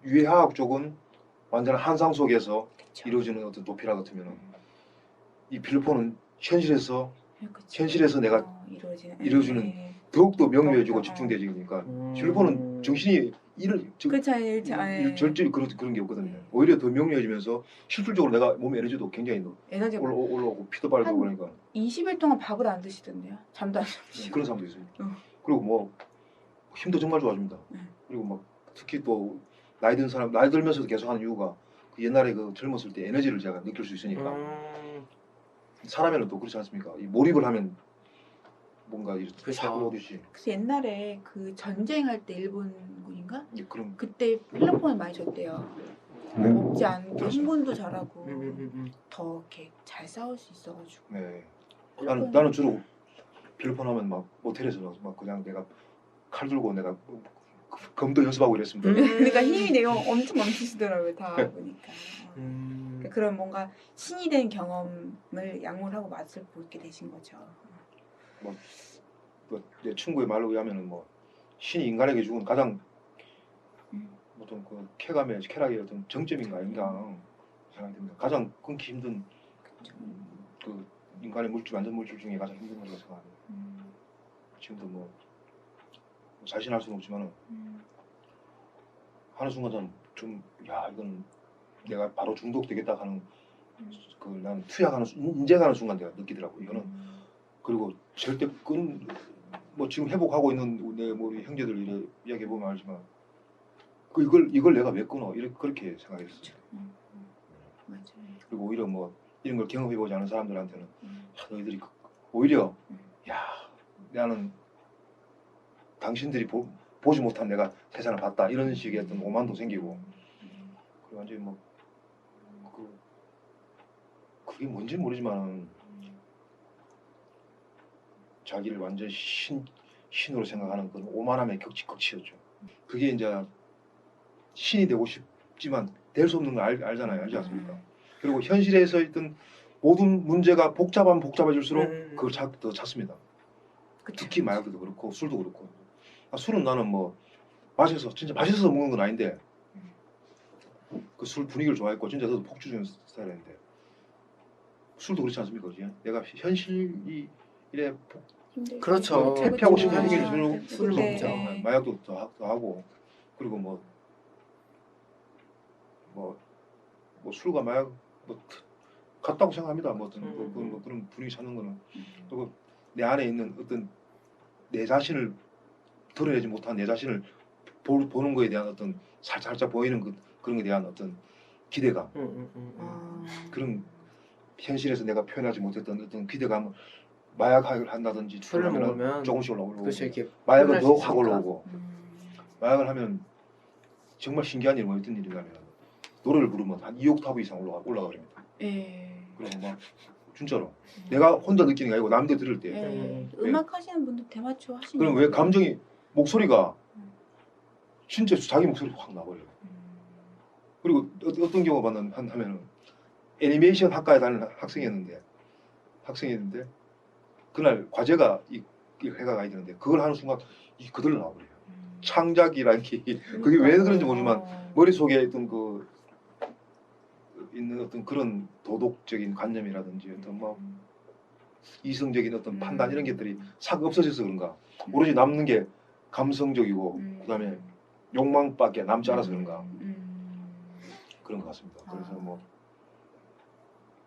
유해화학 쪽은 완전 환상 속에서 그쵸. 이루어지는 어떤 도피라 같으면은 이 필로폰은 현실에서 그쵸. 현실에서 내가 이루어지는 네. 더욱더 명료해지고 어. 집중되지니까 필로폰은 정신이 그렇죠. 절제 그런 게 없거든요. 네. 오히려 더 명료해지면서 실질적으로 내가 몸 에너지도 굉장히 에너지가 올라오고 피도 빨고 한- 그러니까 20일 동안 밥을 안 드시던데요. 잠도 안 주무시고. 그런 사람도 있습니다. 어. 그리고 뭐 힘도 정말 좋아집니다. 네. 그리고 막 특히 또 나이 든 사람 나이 들면서도 계속 하는 이유가 그 옛날에 그 젊었을 때 에너지를 제가 느낄 수 있으니까 사람에는 또 그렇지 않습니까? 이 몰입을 하면 뭔가 이렇게 그쵸. 싹 올라오듯이 그래서 옛날에 그 전쟁할 때 일본군인가? 이제 그런 그때 필로폰을 많이 줬대요. 먹지 않고 그렇습니다. 흥분도 잘하고 더 이렇게 잘 싸울 수 있어가지고. 네. 필로폰- 나는 주로 필로폰 하면 막 모텔에서 막 그냥 내가 칼 들고 내가 검도 연습하고 이랬습니다. 그러니까 힘이 내가 엄청 넘치시더라고요. 다 보니까. 그러니까 그런 뭔가 신이 된 경험을 약물하고 맛을 보게 되신 거죠. 내 친구의 말로 의하면은 뭐 신이 인간에게 주은 가장 어떤 그 쾌락의 어떤 정점인가 아닌가 생각이 듭니다. 가장 끊기 힘든 그 인간의 완전 물질 중에 가장 힘든 거라고 생각합니다. 지금도 뭐 자신할 수는 없지만은 하는 순간 저는 좀 이건 내가 바로 중독되겠다 하는 난 투약하는 인정하는 순간 내가 느끼더라고. 이거는 그리고 절대 뭐 지금 회복하고 있는 내 뭐 형제들 이래 이야기해 보면 알지만 이걸 내가 왜 끊어 그렇게 생각했어요. 맞아요. 그리고 오히려 뭐 이런 걸 경험해 보지 않은 사람들한테는 너희들이 오히려 나는 당신들이 보지 못한 내가 세상을 봤다 이런 식의 어떤 오만도 생기고 그리고 완전히 뭐 그게 뭔지 모르지만 자기를 완전 신으로 생각하는 그런 오만함의 극치였죠. 그게 이제 신이 되고 싶지만 될 수 없는 걸 알잖아요. 알지 않습니까? 그리고 현실에서 있던 모든 문제가 복잡하면 복잡해질수록 그걸 더 찾습니다. 그쵸. 특히 마약도 그렇고 술도 그렇고. 술은 나는 뭐 진짜 맛있어서 먹는 건 아닌데 그 술 분위기를 좋아했고 진짜 저도 폭주적인 스타일인데 술도 그렇지 않습니까? 그지? 내가 현실이 이래 그렇죠. 회피하고 싶은 그렇죠. 분위기를 술을 네, 먹죠. 네. 마약도 더 하고 그리고 뭐 술과 마약 같다고 생각합니다. 뭐 그런 분위기 찾는 거는 그리고 내 안에 있는 어떤 내 자신을 드러내지 못한 내 자신을 보는 거에 대한 어떤 살짝 보이는 그런 거에 대한 어떤 기대감 그런 현실에서 내가 표현하지 못했던 어떤 기대감을 마약을 한다든지 술을 먹으면 조금씩 올라오고 그렇죠. 이렇게 마약은 표현할 더 수 확 있으니까. 올라오고 마약을 하면 정말 신기한 일이 어떤 일이냐면 노래를 부르면 한 2옥타브 이상 올라가 버립니다. 예. 그리고 막 진짜로. 내가 혼자 느끼는 게 아니고 남들 들을 때. 네. 음악 하시는 분들 대마초 하시는 그럼 왜 감정이 목소리가 진짜 자기 목소리 확 나버려요. 그리고 어떤 경우 하면은 애니메이션 학과에 다니는 학생이었는데 그날 과제가 이 회가 가야 되는데 그걸 하는 순간 그들로 나와버려요. 창작이라는 게 그게 왜 그런지 모르지만 머릿속에 있던 그 있는 어떤 그런 도덕적인 관념이라든지 어떤 뭐 이성적인 어떤 판단 이런 것들이 싹 없어져서 그런가 오로지 남는 게 감성적이고 그다음에 욕망밖에 남지 않아서 그런가 그런 것 같습니다. 그래서 뭐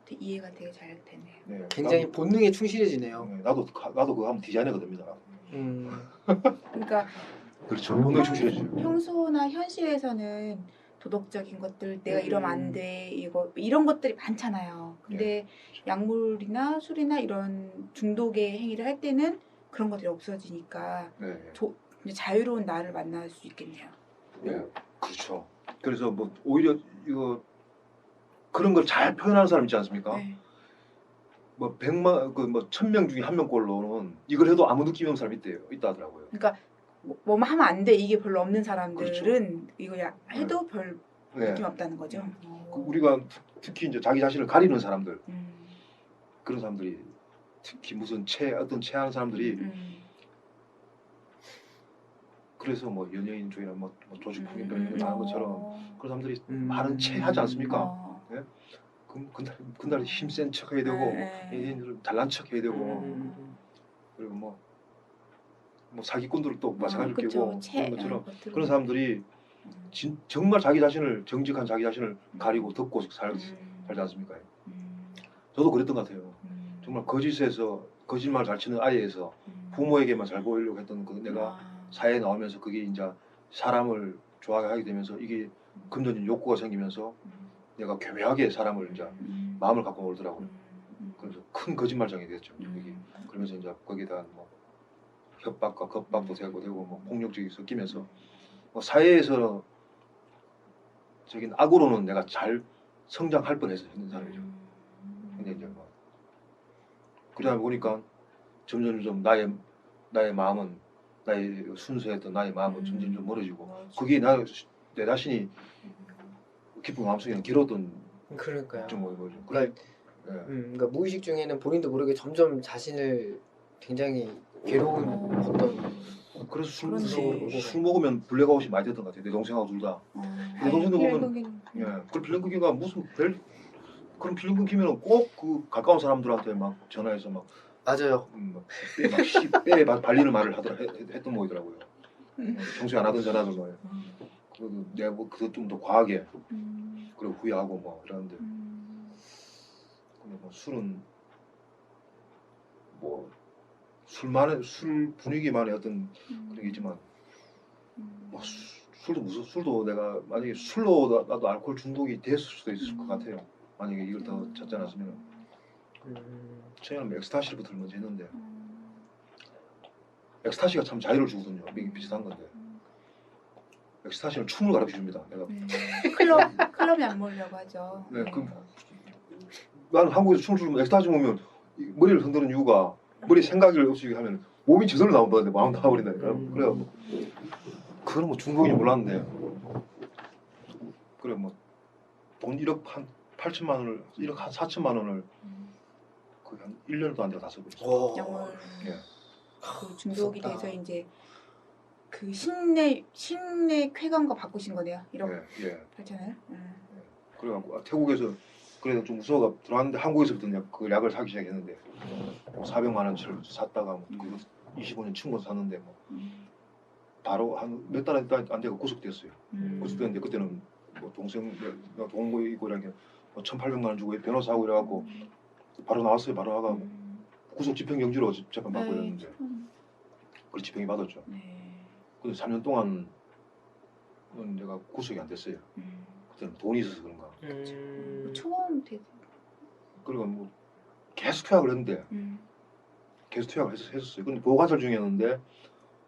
이해가 되게 잘 되네요. 네, 굉장히 본능에 충실해지네요. 나도 그거 한번 디자인해가 됩니다. 그러니까 그렇죠. 본능에 충실해지죠. 평소나 현실에서는 도덕적인 것들 내가 이러면 안 돼 이런 것들이 많잖아요. 근데 약물이나 술이나 이런 중독의 행위를 할 때는 그런 것들이 없어지니까 이제 자유로운 나를 만날 수 있겠네요. 네, 그렇죠. 그래서 뭐 오히려 이거 그런 걸 잘 표현하는 사람 있지 않습니까? 네. 뭐 100만 그 뭐 1000명 중에 한 명꼴로는 이걸 해도 아무 느낌이 없는 사람이 있다 하더라고요. 그러니까 뭐 하면 안 돼 이게 별로 없는 사람들은 그렇죠. 이거 해도 별 느낌 없다는 거죠. 우리가 특히 이제 자기 자신을 가리는 사람들 그런 사람들이 특히 무슨 어떤 체하는 사람들이 그래서 뭐 연예인 쪽이나 뭐 조직폭력배나 하는 것처럼 그런 사람들이 말은 체하지 않습니까? 예? 그날 힘센 척 해야 되고 연예인들은 잘난 척 해야 되고 그리고 뭐 사기꾼들을 또 마찬가지로 끼고 그런 것처럼 그런 사람들이 정말 정직한 자기 자신을 가리고 덮고 살지 않습니까? 저도 그랬던 것 같아요. 정말 거짓말 잘 치는 아이에서 부모에게만 잘 보이려고 했던 그 내가 사회에 나오면서 그게 이제 사람을 좋아하게 되면서 이게 금전적인 욕구가 생기면서 내가 교묘하게 사람을 이제 마음을 갖고 놀더라고요. 그래서 큰 거짓말장이 됐죠. 그러면서 이제 거기다 뭐 협박과 겁박도 되고 뭐 폭력적이 섞이면서 뭐 사회에서 적인 악으로는 내가 잘 성장할 뻔해서 있는 사람이죠. 근데 이제 뭐 그러다 보니까 점점 나의 마음은 나의 순수했던 나의 마음은 점점 멀어지고 그게 내 자신이 깊은 마음속에 길었던 그러니까요. 좀 뭐죠. 그러니까 무의식 중에는 본인도 모르게 점점 자신을 굉장히 괴로운 어떤 그래서 술 먹으면 블랙아웃이 많이 됐던 것 같아요. 내 동생하고 둘 다. 내 동생도 보면 그 필름 끊기가 무슨 그런 필름 끊기면 꼭 그 가까운 사람들한테 막 전화해서 막 맞아요. 뼈에 발리는 말을 했던 모이더라고요. 평소에 안 하던 전화들 뭐예요. 그리고 내가 뭐 그것 좀 더 과하게 그리고 후회하고 뭐 이러는데 근데 뭐 술은 뭐 술 분위기만의 어떤 그런 게 있지만 뭐 술도 내가 만약에 술로 나도 알코올 중독이 됐을 수도 있을 것 같아요. 만약에 이걸 더 찾지 않았으면 처음에는 엑스타시부터 먼저 했는데 엑스타시가 참 자유를 주거든요. 이게 비슷한 건데 엑스타시는 춤을 가르쳐 줍니다. 내가 클럽에 안 모으려고 하죠. 네, 나는 한국에서 춤을 추면 엑스타시 보면 머리를 흔드는 이유가 머리 생각을 없이 하면 몸이 저절로 나온다는데 마음 나와버린다니까. 그래 뭐 그건 뭐 중독인지 몰랐는데 그래 뭐 돈 1억 한 8천만 원을 1억 한 4천만 원을 거의 한 1년도 안 돼서 다 써버렸어요. 약물 예. 그 중독이 무섭다. 돼서 이제 그 신내 쾌감과 바꾸신 거네요. 이렇게 그렇잖아요. 그래갖고 태국에서 그래도 좀 무서워가 들어왔는데 한국에서부터 그 약을 사기 시작했는데 400만 원치를 샀다가 뭐 그거 25년 친구 샀는데 뭐 바로 한 몇 달 안 되고 구속됐어요. 구속됐는데 그때는 뭐 동거 있고 이렇게 뭐 1,800만 원 주고 변호사하고 이래갖고 바로 나왔어요. 바로 나가고 구속 집행정지로 재판 받고 이랬는데 그 집행이 받았죠. 근데 3년 동안은 내가 구속이 안 됐어요. 그때는 돈이 있어서 그런가. 처음 되게 그리고 뭐 계속 투약을 했는데 계속 투약을 했었어요. 근데 보호관찰 중이었는데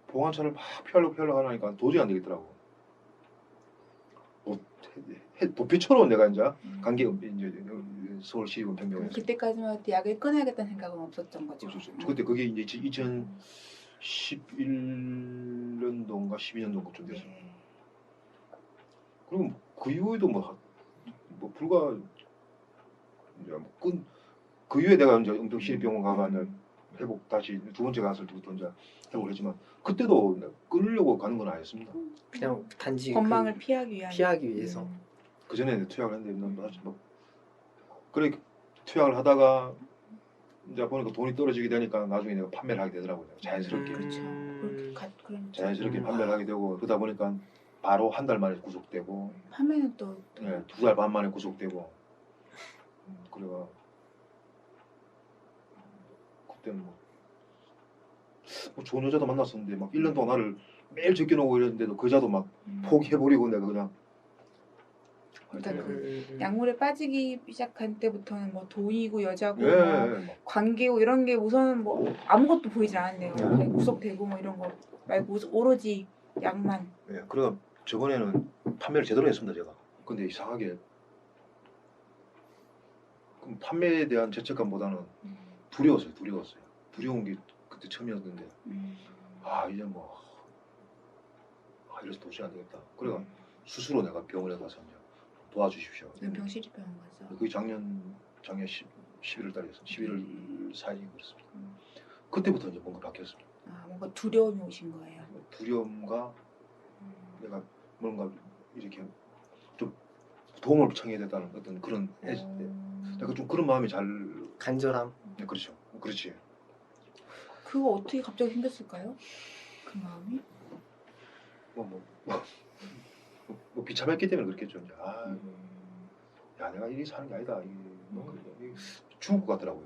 보호관찰을 막 피하려고 하니까 도저히 안 되겠더라고. 도피처럼 내가 이제 관계 이제 서울시의원병병에서 그때까지만 해도 약을 끊어야겠다는 생각은 없었던 거죠. 그때 그게 이제 2011년도인가 12년도쯤 됐어요. 네. 그리고 그 이후에도 뭐 불과 이제 그 이후에 내가 이제 응급시립병원 가가 이제 회복 다시 두 번째 갔을 때부터 이제 회복을 했지만 그때도 끊으려고 가는 건 아니었습니다. 그냥 단지 건망을 피하기 위한. 피하기 위해서. 그 전에 투약을 했는데 사실 뭐 그래 투약을 하다가 이제 보니까 돈이 떨어지게 되니까 나중에 내가 판매를 하게 되더라고요. 자연스럽게 그렇죠. 그런 자연스럽게 판매를 하게 되고 그러다 보니까 바로 한 달 만에 구속되고 판매는 또 예, 2달 반 만에 구속되고 그래가 그때는 뭐 좋은 여자도 만났었는데 막 1년 동안 나를 매일 제껴놓고 이랬는데도 그 여자도 막 포기해버리고 내가 그냥 그러니까 음. 약물에 빠지기 시작한 때부터는 뭐 돈이고 여자고 예, 뭐 예, 막 관계고 이런 게 우선은 뭐 아무것도 보이질 않았네요. 그냥 구속되고 뭐 이런 거 말고 오로지 약만. 예, 그래가 저번에는 판매를 제대로 했습니다 제가. 근데 이상하게 판매에 대한 죄책감보다는 두려웠어요. 두려운 게 그때 처음이었는데 이제 뭐 이래서 도저히 안 되겠다. 그래가 스스로 내가 병원에 가서 이제 도와주십시오. 연평시립병원 가서. 그게 작년 11월 달이었어요. 11월 4일이 그렇습니다. 그때부터 이제 뭔가 바뀌었습니다. 뭔가 두려움이 오신 거예요. 두려움과 내가 뭔가 이렇게 좀 도움을 청해야 된다는 어떤 그런 내가 좀 그런 마음이 잘 간절함. 네, 그렇죠. 그렇지. 그거 어떻게 갑자기 생겼을까요? 그 마음이? 뭐 비참했기 때문에 그렇겠죠. 이제 야 내가 이리 사는 게 아니다. 이게 죽을 것 같더라고요.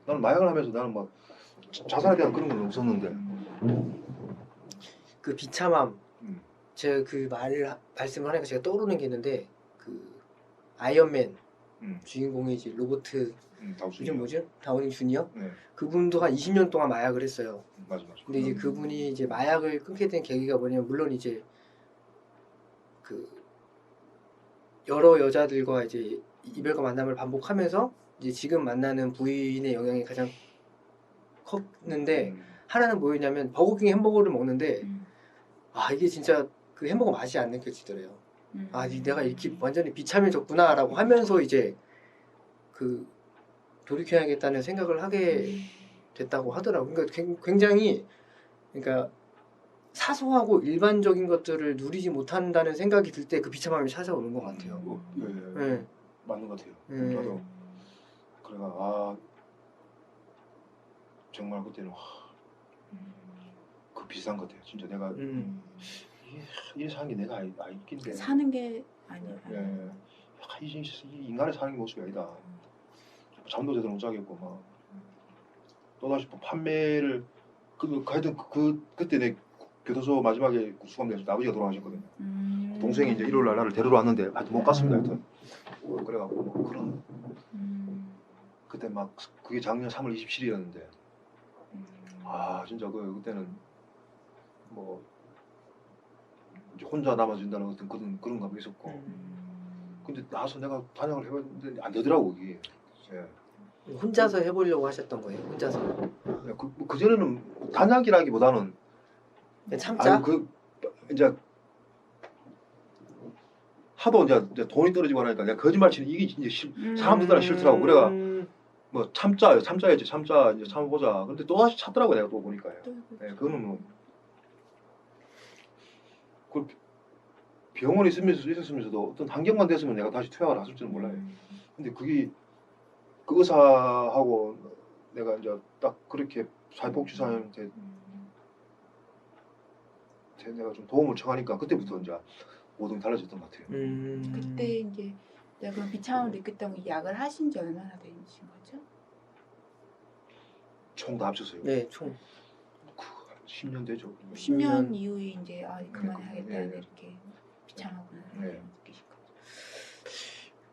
나는 마약을 하면서 나는 막 자살에 대한 그런 건 없었는데. 그 비참함. 음. 제가 그 말씀을 하니까 제가 떠오르는 게 있는데 그 아이언맨 주인공이 이제 로버트 이름 뭐죠? 다우니 주니어? 네. 그분도 한 20년 동안 마약을 했어요. 맞아. 근데 이제 그분이 이제 마약을 끊게 된 계기가 뭐냐면 물론 이제 그 여러 여자들과 이제 이별과 만남을 반복하면서 이제 지금 만나는 부인의 영향이 가장 컸는데 하나는 뭐였냐면 버거킹 햄버거를 먹는데 이게 진짜 그 햄버거 맛이 안 느껴지더래요. 내가 이렇게 완전히 비참해졌구나라고 하면서 이제 그 돌이켜야겠다는 생각을 하게 됐다고 하더라고요. 그러니까 굉장히 그러니까 사소하고 일반적인 것들을 누리지 못한다는 생각이 들 때 그 비참함이 찾아오는 것 같아요. 네. 맞는 것 같아요. 저도 그래가 정말 그때는 그 비슷한 것 같아요. 진짜 내가 이게 사는 게 내가 아니긴데 사는 게 아니에요. 이 인간의 사는 게 모습이 아니다. 잠도 제대로 못 자겠고 막 또다시 판매를 하여튼 그때 내 교도소 마지막에 수감돼서 아버지가 돌아가셨거든요. 동생이 이제 일요일 날 나를 데리러 왔는데 하여튼 못 갔습니다. 하여튼 그래갖고 뭐 그런 그때 막 그게 작년 3월 27일이었는데 진짜 그때는 뭐 이제 혼자 남아준다는 어떤 그런 감이 있었고 근데 나와서 내가 단약을 해봤는데 안 되더라고 이게. 혼자서 해보려고 하셨던 거예요? 혼자서? 그 전에는 단약이라기보다는 참자? 이제 하도 이제 돈이 떨어지고 하니까 내가 거짓말 치는 이게 이제 사람들한테 싫더라고. 그래가 뭐 참자였지. 이제 참아보자. 근데 또 다시 찾더라고 내가 또 보니까요. 그거는 뭐 그 병원에 있었으면서도 어떤 환경만 됐으면 내가 다시 투약을 했을 줄은 몰라요. 근데 그게 그 의사하고 내가 이제 딱 그렇게 사회복지사한테 내가 좀 도움을 청하니까 그때부터 이제 모든 게 달라졌던 것 같아요. 그때 이제 내가 그런 비참함을 느꼈다고 약을 하신 지 얼마나 되신 거죠? 총 다 합쳤어요. 네, 총. 10년 되죠. 10년 이후에 이제 그만해야겠다 이렇게 비참하구나 느끼신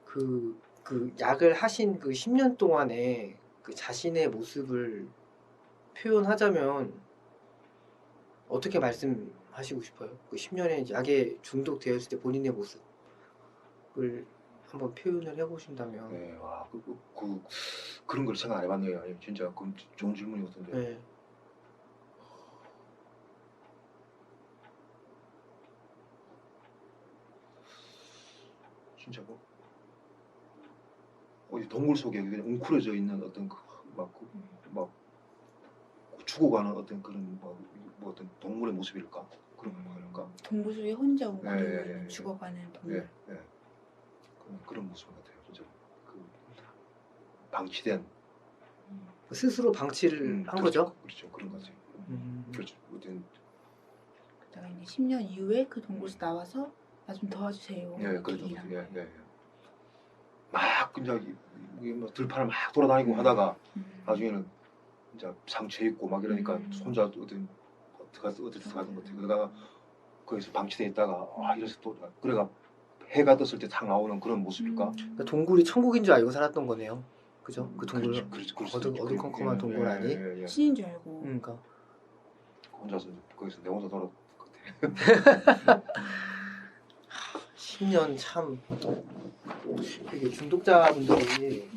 거죠. 그 약을 하신 그 10년 동안에 그 자신의 모습을 표현하자면 어떻게 말씀하시고 싶어요? 그 10년에 약에 중독되었을 때 본인의 모습. 한번 표현을 해보신다면. 네, 와, 그런 걸 생각 안 해봤네요. 아니, 진짜 그 좋은 질문이었던데. 네. 진짜 뭐 어디 동굴 속에 그냥 웅크려져 있는 어떤 막 죽어가는 어떤 그런 뭐 어떤 동물의 모습일까 그런 건가? 동굴 속에 혼자 오고 예. 죽어가는 동물. 예. 그런 모습 같아요. 진짜 그 방치된 스스로 방치를 한 거죠? 그렇죠. 그런 거지. 그렇죠. 어떤 그다가 이제 10년 이후에 그 동굴에서 나와서 나 좀 도와주세요. 예, 그렇죠. 이런 예. 거예요. 막 그냥 이게 뭐 들판을 막 돌아다니고 하다가 나중에는 이제 상처 입고 막 이러니까 혼자 어디 가는 것 같아요. 그러다가 거기서 방치돼 있다가 이래서 또 그래가 해가 떴을 때 탁 나오는 그런 모습일까? 그러니까 동굴이 천국인 줄 알고 살았던 거네요. 그죠? 그 동굴 그렇죠. 어두컴컴한 동굴 아니? 예. 신인 줄 알고. 그러니까 혼자서 거기서 내 혼자 돌아 같아. 10년 참 되게 중독자분들이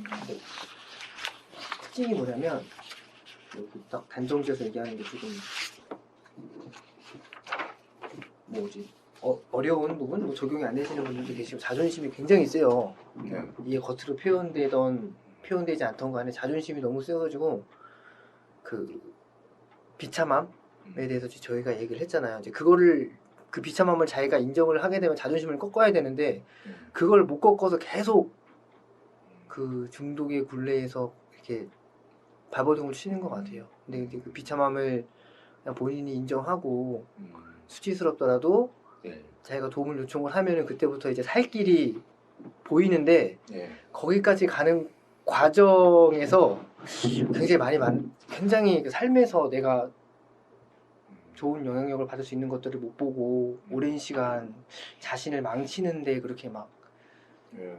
특징이 뭐냐면 여기 딱 단정지어서 얘기하는 게 조금 뭐지 어려운 부분 뭐 적용이 안 되시는 분들도 계시고 자존심이 굉장히 세요. 네. 이게 겉으로 표현되지 않던 간에 자존심이 너무 세가지고 그 비참함에 대해서 저희가 얘기를 했잖아요. 이제 그거를 그 비참함을 자기가 인정을 하게 되면 자존심을 꺾어야 되는데 그걸 못 꺾어서 계속 그 중독의 굴레에서 이렇게 발버둥을 치는 것 같아요. 근데 이제 그 비참함을 그냥 본인이 인정하고 수치스럽더라도 네. 자기가 도움을 요청을 하면은 그때부터 이제 살 길이 보이는데 네. 거기까지 가는 과정에서 굉장히 그 삶에서 내가 좋은 영향력을 받을 수 있는 것들을 못 보고 오랜 시간 자신을 망치는데 그렇게 막 예.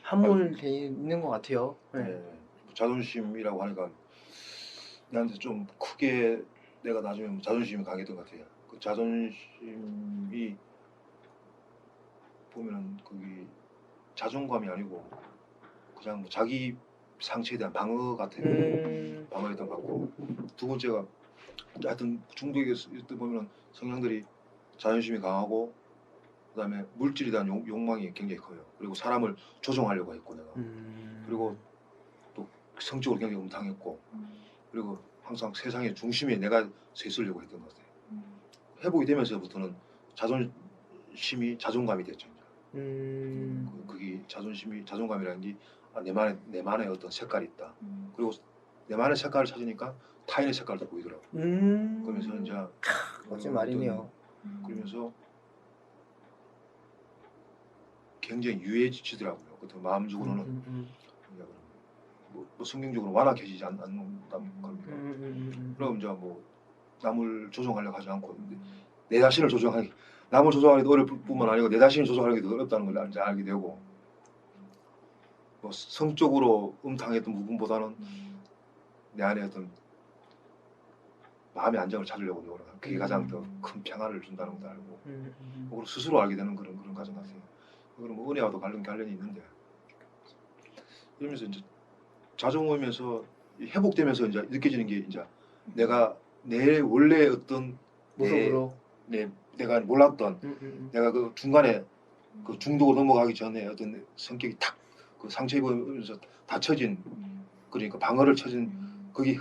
함몰돼 있는 것 같아요. 네. 네. 자존심이라고 하니까 나한테 좀 크게 내가 나중에 자존심이 강했던 것 같아요. 그 자존심이 보면은 그게 자존감이 아니고 그냥 뭐 자기 상처에 대한 방어 같아요. 방어였던 것 같고 두 번째가 하여튼 중독에 보면은 성향들이 자존심이 강하고 그다음에 물질에 대한 욕망이 굉장히 커요. 그리고 사람을 조종하려고 했고 내가 그리고 또 성적으로 굉장히 음탕했고 그리고 항상 세상의 중심에 내가 서 있으려고 했던 것 같아요. 회복이 되면서부터는 자존심이 자존감이 됐죠. 그게 자존감이라는 게 내만의 어떤 색깔이 있다. 그리고 내만의 색깔을 찾으니까 타인의 색깔도 보이더라고. 그러면서 이제 멋진 말이네요. 그러면서 굉장히 유해지더라고요. 그 마음적으로는 뭐 성경적으로 완악해지지 않는다는 겁니까? 그럼 이제 뭐 남을 조종하려고 하지 않고 내 자신을 조종하기 남을 조종하기도 어려울 뿐만 아니고 내 자신을 조종하기도 어렵다는 걸 이제 알게 되고 뭐 성적으로 음탕했던 부분보다는 내 안에 어떤 마음의 안정을 찾으려고 노력하는 그게 가장 더 큰 평화를 준다는 것도 알고 그걸 스스로 알게 되는 그런 과정 같아요. 그럼 뭐 은혜와도 관련이 있는데 이러면서 이제 자정오면서 회복되면서 이제 느껴지는 게 이제 내가 내 원래 어떤 모습으로 내가 몰랐던 내가 그 중간에 그 중독으로 넘어가기 전에 어떤 성격이 탁 그 상처 입으면서 다쳐진 그러니까 방어를 쳐진 그게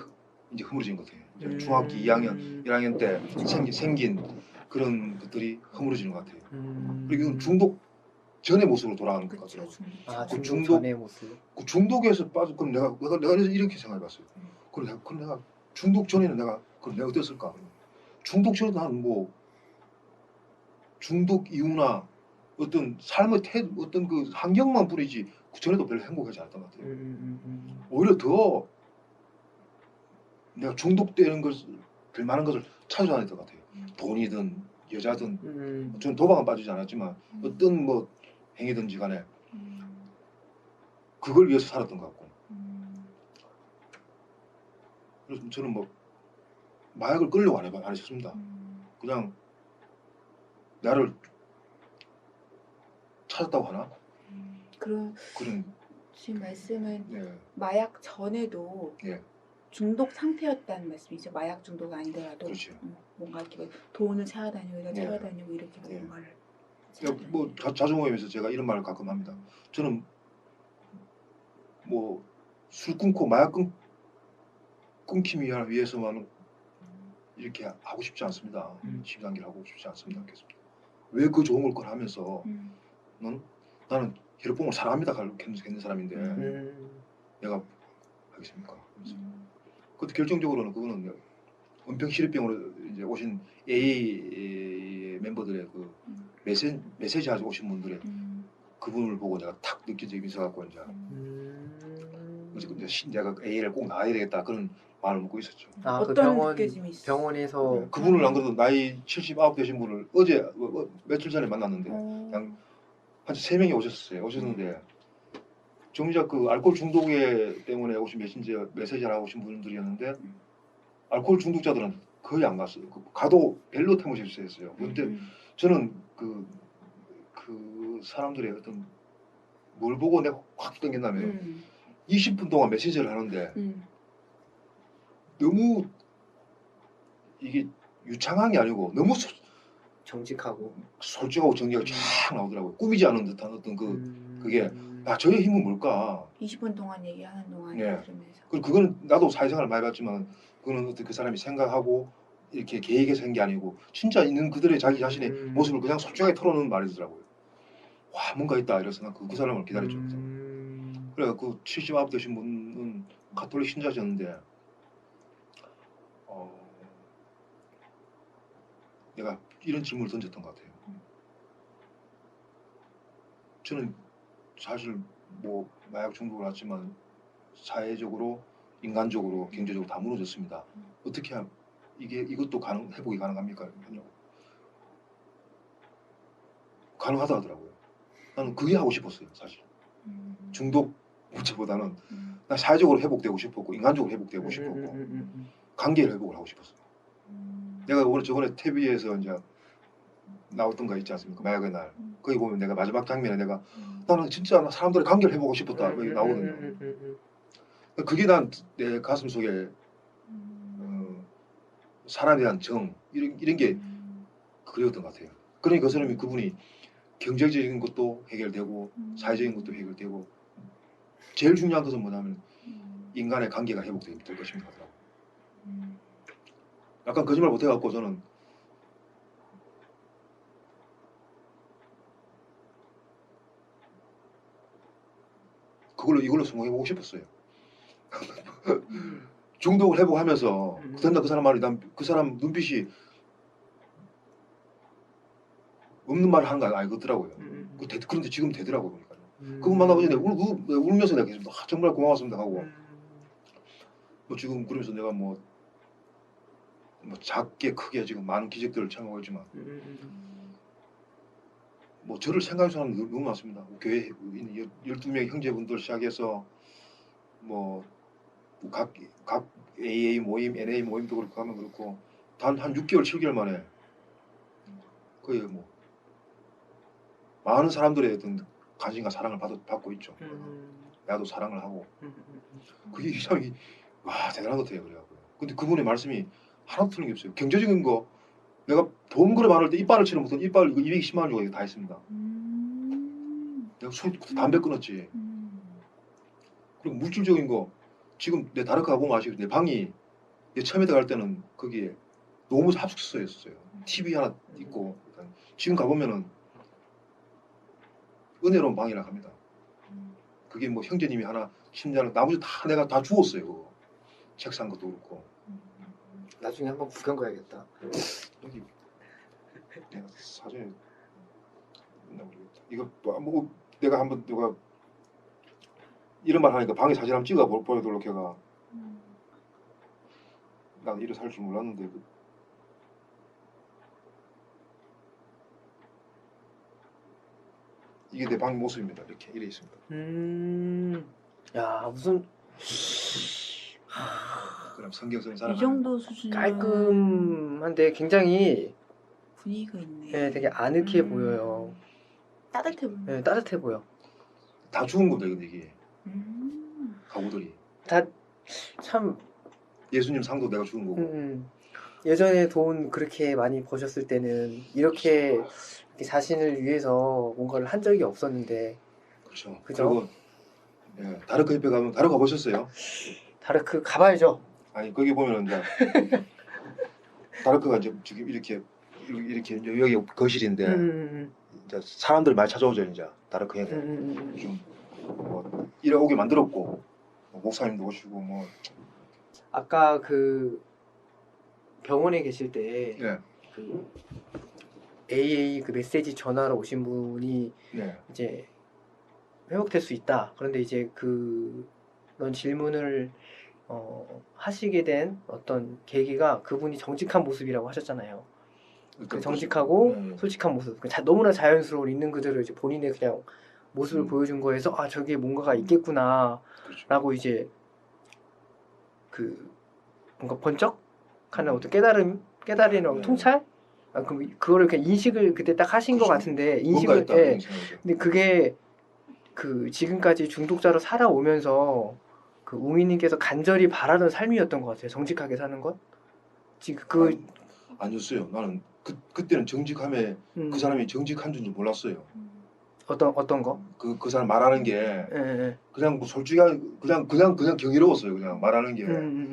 이제 흐물어진 것 같아요. 중학교 2학년, 1학년 때 생긴 그런 것들이 흐물어지는 것 같아요. 그리고 이건 중독 전의 모습으로 돌아가는 것 같아요. 그 중독 전의 모습. 그 중독에서 빠져 그럼 내가 이렇게 생각해봤어요. 그럼 내가 중독 전에는 내가 어땠을까? 중독 전에 나는 뭐 중독 이후나 어떤 삶의 어떤 그 환경만 뿐이지 그 전에도 별로 행복하지 않았던 것 같아요. 오히려 더 내가 중독되는 것을 될 만한 것을 찾아다녔던 것 같아요. 돈이든 여자든 저는 도박은 빠지지 않았지만 어떤 뭐 행위든지 간에 그걸 위해서 살았던 것 같고 그래서 저는 뭐 마약을 끌려고 안 했습니다. 그냥 나를 찾았다고 하나 그런 그런 지금 말씀은 예, 마약 전에도 예. 중독 상태였다는 말씀이죠. 마약 중독 아니더라도 그렇죠. 뭔가 이렇게 돈을 찾아다니고 예. 찾아다니고 이렇게 예. 뭔가를 뭐 자주 모임에서 제가 이런 말을 가끔 합니다. 저는 뭐 술 끊고 마약 끊기 위해서만 이렇게 하고 싶지 않습니다. 심상기를 하고 싶지 않습니다. 왜 그 좋은 걸 하면서 나는 혈액봉을 사랑합니다. 겪는 사람인데 내가 하겠습니까? 그것도 결정적으로는 그거는 은평시립병으로 이제 오신 AA 멤버들의 그 메시지 하고 오신 분들의 그분을 보고 내가 탁 느껴지게 있어갖고 이제 그래서 이제 내가 A를 꼭 나와야 되겠다 그런 마음을 먹고 있었죠. 아, 그 어떤 느껴짐이 있어요? 병원에서 그분을 안 그래도 나이 79 되신 분을 어제 며칠 전에 만났는데 그냥 한 3명이 오셨어요. 오셨는데 정작 그 알코올 중독에 때문에 오신 메시지를 하고 오신 분들이었는데 알코올 중독자들은 거의 안 갔어요. 가도 벨로 태우셨어요. 그런데 저는 그 사람들의 어떤 뭘 보고 내가 확 땡겼냐면 20분 동안 메시지를 하는데 너무 이게 유창한 게 아니고 너무 정직하고 솔직하고 정리가 쫙 나오더라고요. 꾸미지 않은 듯한 어떤 그게 저의 힘은 뭘까? 20분 동안 얘기하는 동안 예. 들으면서 그리고 그거는 나도 사회생활을 많이 봤지만 그거는 어떤 그 사람이 생각하고 이렇게 계획해서 한 게 아니고 진짜 있는 그들의 자기 자신의 모습을 그냥 솔직하게 털어놓는 말이더라고요. 와 뭔가 있다 이래서 난 그 사람을 기다렸죠. 그래 그 79 되신 분은 가톨릭 신자셨는데 내가 이런 질문을 던졌던 것 같아요. 저는 사실 뭐 마약 중독을 했지만 사회적으로, 인간적으로, 경제적으로 다 무너졌습니다. 어떻게 하면 이것도 회복이 가능합니까? 했냐고. 가능하다 하더라고요. 나는 그게 하고 싶었어요, 사실. 중독 문제보다는 나 사회적으로 회복되고 싶었고 인간적으로 회복되고 싶었고 관계 회복을 하고 싶었어요. 내가 저번에 TV에서 이제 나왔던 거 있지 않습니까? 마약의 날. 거기 보면 내가 마지막 장면에 나는 진짜 사람들의 관계를 회복하고 싶었다. 여기 나오거든요. 그게 난 내 가슴 속에 사람에 대한 정 이런 게 그리웠던 것 같아요. 그러니까 그분이 경제적인 것도 해결되고 사회적인 것도 해결되고 제일 중요한 것은 뭐냐면 인간의 관계가 회복될 것입니다. 약간 거짓말 못해갖고 저는 이걸로 성공해보고 싶었어요. 중독을 회복하면서 그다음 그 사람 말이 그 사람 눈빛이 없는 말을 하는 거 아니더라고요. 그런데 지금 되더라고요. 보니까. 그분 만나고 전에 울면서 내가 계속 정말 고마웠습니다 하고 뭐 지금 그러면서 내가 뭐 작게 크게 지금 많은 기적들을 체험하고 있지만 뭐 저를 생각하는 사람이 너무 많습니다. 교회 12명의 형제분들 시작해서 뭐 각 AA 모임, NA 모임도 그렇고 하면 그렇고 단 한 6개월, 7개월 만에 거의 뭐 많은 사람들의 어떤 관심과 사랑을 받고 있죠. 나도 사랑을 하고 그게 참 와 대단한 것 같아요. 그래갖고요. 근데 그분의 말씀이 하나도 틀린 게 없어요. 경제적인 거 내가 돈 그래 많을 때 이빨을 치는 무슨 이빨 220만 원 주고 다 했습니다. 내가 담배 끊었지. 그리고 물질적인 거 지금 내 다르카 가보면 아시고 내 방이 처음에 들어갈 때는 거기에 너무 합숙소였어요. TV 하나 있고 지금 가보면은 은혜로운 방이라 합니다. 그게 뭐 형제님이 하나 침대하는 나머지 다 내가 다 주웠어요. 그거. 책상 것도 그렇고. 나중에 한번 구경 가야겠다. 여기 내가 사전에 모르겠다. 이거 뭐 내가 한번 내가 이런 말 하니까 방에 사진 한번 찍어 보여달라고 걔가 난 이래 살 줄 몰랐는데 이게 내 방 모습입니다. 이렇게 이래 있습니다. 야 무슨 그럼 성경 쓰는 사람 이 정도 수준 깔끔한데 굉장히 분위기가 있네. 되게 아늑해 보여요. 따뜻해 보여. 따뜻해 보여. 다 죽은 겁니다. 이게 음. 가구들이. 다 참 예수님 상도 내가 죽은 거고. 예전에 돈 그렇게 많이 버셨을 때는 이렇게 자신을 위해서 뭔가를 한 적이 없었는데 그렇죠. 그죠? 그리고 예, 다르크 협회 가면 다르크 가보셨어요? 다르크 가봐야죠. 아니 거기 보면 이제 다르크가 이제 지금 이렇게 이제 여기 거실인데 이제 사람들 많이 찾아오죠 이제 다르크 협회. 좀뭐 이래 오게 만들었고 뭐 목사님도 오시고 뭐 아까 그 병원에 계실 때 예, 그 AA 그 메시지 전화로 오신 분이 네, 이제 회복될 수 있다. 그런데 이제 그런 질문을 하시게 된 어떤 계기가 그분이 정직한 모습이라고 하셨잖아요. 그 정직하고 네, 솔직한 모습, 너무나 자연스러운 있는 그대로 이제 본인의 그냥 모습을 보여준 거에서 아 저게 뭔가가 있겠구나라고 그렇죠. 이제 그 뭔가 번쩍하는 어떤 깨달이는 네. 통찰? 아, 그럼 그거를 그냥 인식을 그때 딱 하신 것 그렇죠. 같은데 뭔가 인식을 있다 예. 그런 생각이죠. 근데 그게 그 지금까지 중독자로 살아오면서 그 우미님께서 간절히 바라던 삶이었던 것 같아요. 정직하게 사는 것. 지금 그 아니었어요. 나는 그때는 정직함에 그 사람이 정직한 줄 몰랐어요. 어떤 거? 그 사람 말하는 게 예, 예. 그냥 뭐 솔직하게 그냥 경이로웠어요. 그냥 말하는 게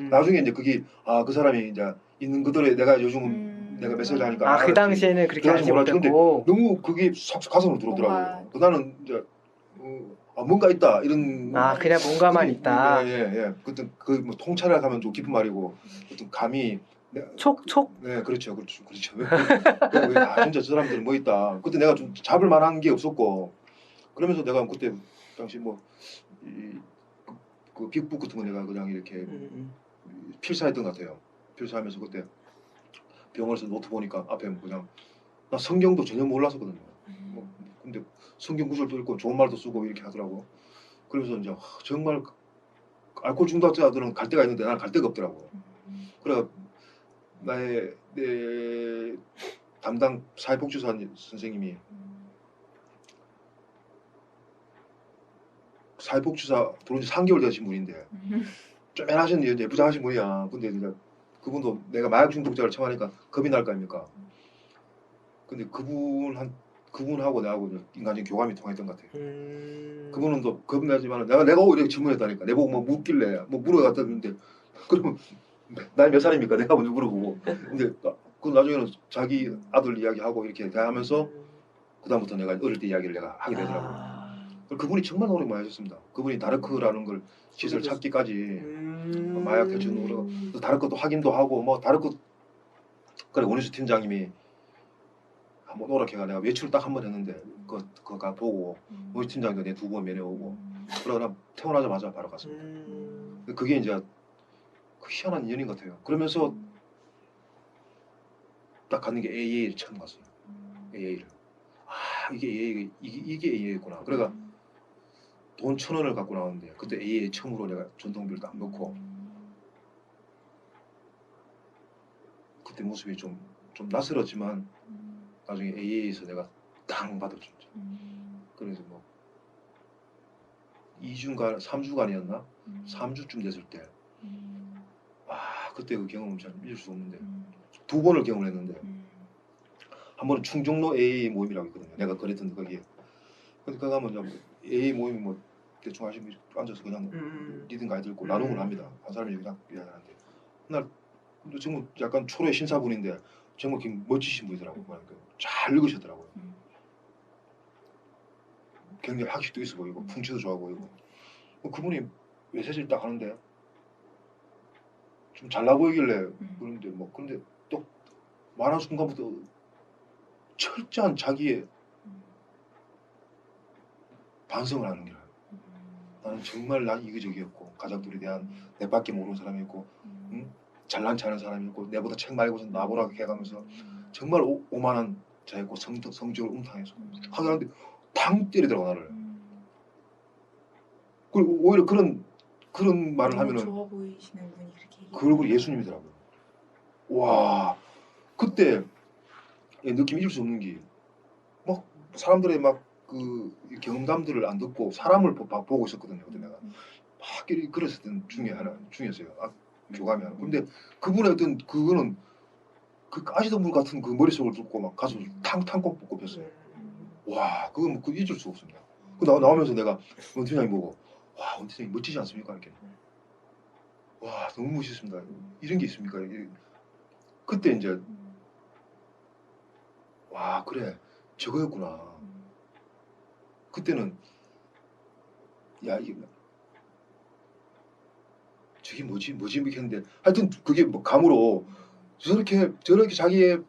나중에 이제 그게 그 사람이 이제 있는 그대로 내가 요즘 내가 메시지 하니까 아, 그 알았지. 당시에는 그렇게 그 당시 알지 몰랐지. 근데 못했고. 너무 그게 싹 가슴으로 들어오더라고요. 나는 이제 뭔가 있다 이런 아, 그냥 뭔가만 그게, 있다. 예. 그때 그뭐 통찰을 하면 좀 깊은 말이고 어떤 감이 촉. 네, 그렇죠. 진짜 저 사람들은 뭐 있다. 그때 내가 좀 잡을 만한 게 없었고, 그러면서 내가 그때 당시 그 빅북 같은 거 내가 그냥 이렇게 필사했던 것 같아요. 필사하면서 그때 병원에서 노트 보니까 앞에 그냥 나 성경도 전혀 몰랐었거든요. 근데 성경 구절도 읽고 좋은 말도 쓰고 이렇게 하더라고. 그러면서 이제 정말 알코올 중독자들은 갈 데가 있는데 나는 갈 데가 없더라고. 그래 내 담당 사회복지사 선생님이 사회복지사 들어온 지 3개월 되신 분인데 쪼맨하신 예부장하신 분이야. 근데 이제 그분도 내가 마약 중독자를 처음 하니까 겁이 날 거 아닙니까? 근데 그분하고 나하고 인간적인 교감이 통했던 것 같아요. 그분은 또 겁이 나지만 내가 오히려 질문했다니까. 내보고 뭐 묻길래 뭐 물어갔다는데 그러면 나이 몇 살입니까? 내가 먼저 물어보고. 근데 그 나중에는 자기 아들 이야기하고 이렇게 대하면서 그다음부터 내가 어릴 때 이야기를 내가 하게 되더라고요. 그분이 정말 노력 많이 하셨습니다. 그분이 다르크라는 걸 시설 찾기까지 마약 해주는 거, 다르크도 확인도 하고 뭐 다르크 그래 원희수 팀장님이 한번 오락해가 내가 외출을 딱 한 번 했는데 그거 보고 원희수 팀장도 내 2번 면회오고 그러고 나 태어나자마자 바로 갔습니다. 그게 이제 그 희한한 인연인 것 같아요. 그러면서 딱 가는 게 AA를 처음 갔어요. AA를. 이게 AA구나. 그래가 돈 1,000원을 갖고 나왔는데 그때 AA 처음으로 내가 전동비를 딱 넣고 그때 모습이 좀 낯설었지만 나중에 AA에서 내가 땅 받았죠. 그래서 뭐 2주간 3주간이었나 3주쯤 됐을 때 그때 그 경험은 참 잊을 수 없는데 2번을 경험을 했는데 한 번은 충정로 AA 모임이라고 있거든요. 내가 그랬던 거기에. 근데 거기 가면 AA 모임 뭐 대충 하시면 앉아서 그냥 리듬 가이드 읽고 나눔을 합니다. 한 사람이 그냥 이야기하는데 그날 정말 약간 초로의 신사분인데 정말 멋지신 분이더라고요. 잘 읽으셨더라고요. 굉장히 학식도 있어 보이고 풍치도 좋아 보이고 그분이 메시지를 딱 하는데 좀 잘나 보이길래 그런데 뭐 근데 또 말하는 순간부터 철저한 자기의 반성을 하는 거야. 나는 정말 난 이기적이었고 가족들에 대한 내밖에 모르는 사람이었고 잘난 체 하는 사람이었고 내보다 책 많이 읽어서 나보라 해가면서 정말 오만한 자였고 성적으로 음탕해서 하는데 탕 때리더라고 나를. 그리고 오히려 그런 말을 하면은 좋아 보이시는 분이 그렇게 그 얼굴이 예수님이더라고요. 와 그때 느낌 잊을 수 없는 게 막 사람들의 막 이 경험담들을 안 듣고 사람을 보고 있었거든요. 그때 내가 막 그랬었던 중이었어요. 교감이 하나. 근데 그분의 어떤 그거는 그 까지도 물 같은 그 머릿속을 듣고 막 가슴을 탕탕 꼽혔어요. 와, 그건 그 잊을 수가 없습니다. 그 나오면서 내가 원 팀장님 보고 와, 원 팀장님 멋지지 않습니까? 이렇게. 와, 너무 멋있습니다. 이런 게 있습니까? 그때 이제 와, 그래, 저거였구나. 그때는 야, 이게 저게 뭐지 이렇게 했는데 하여튼 그게 뭐 감으로 저렇게 자기의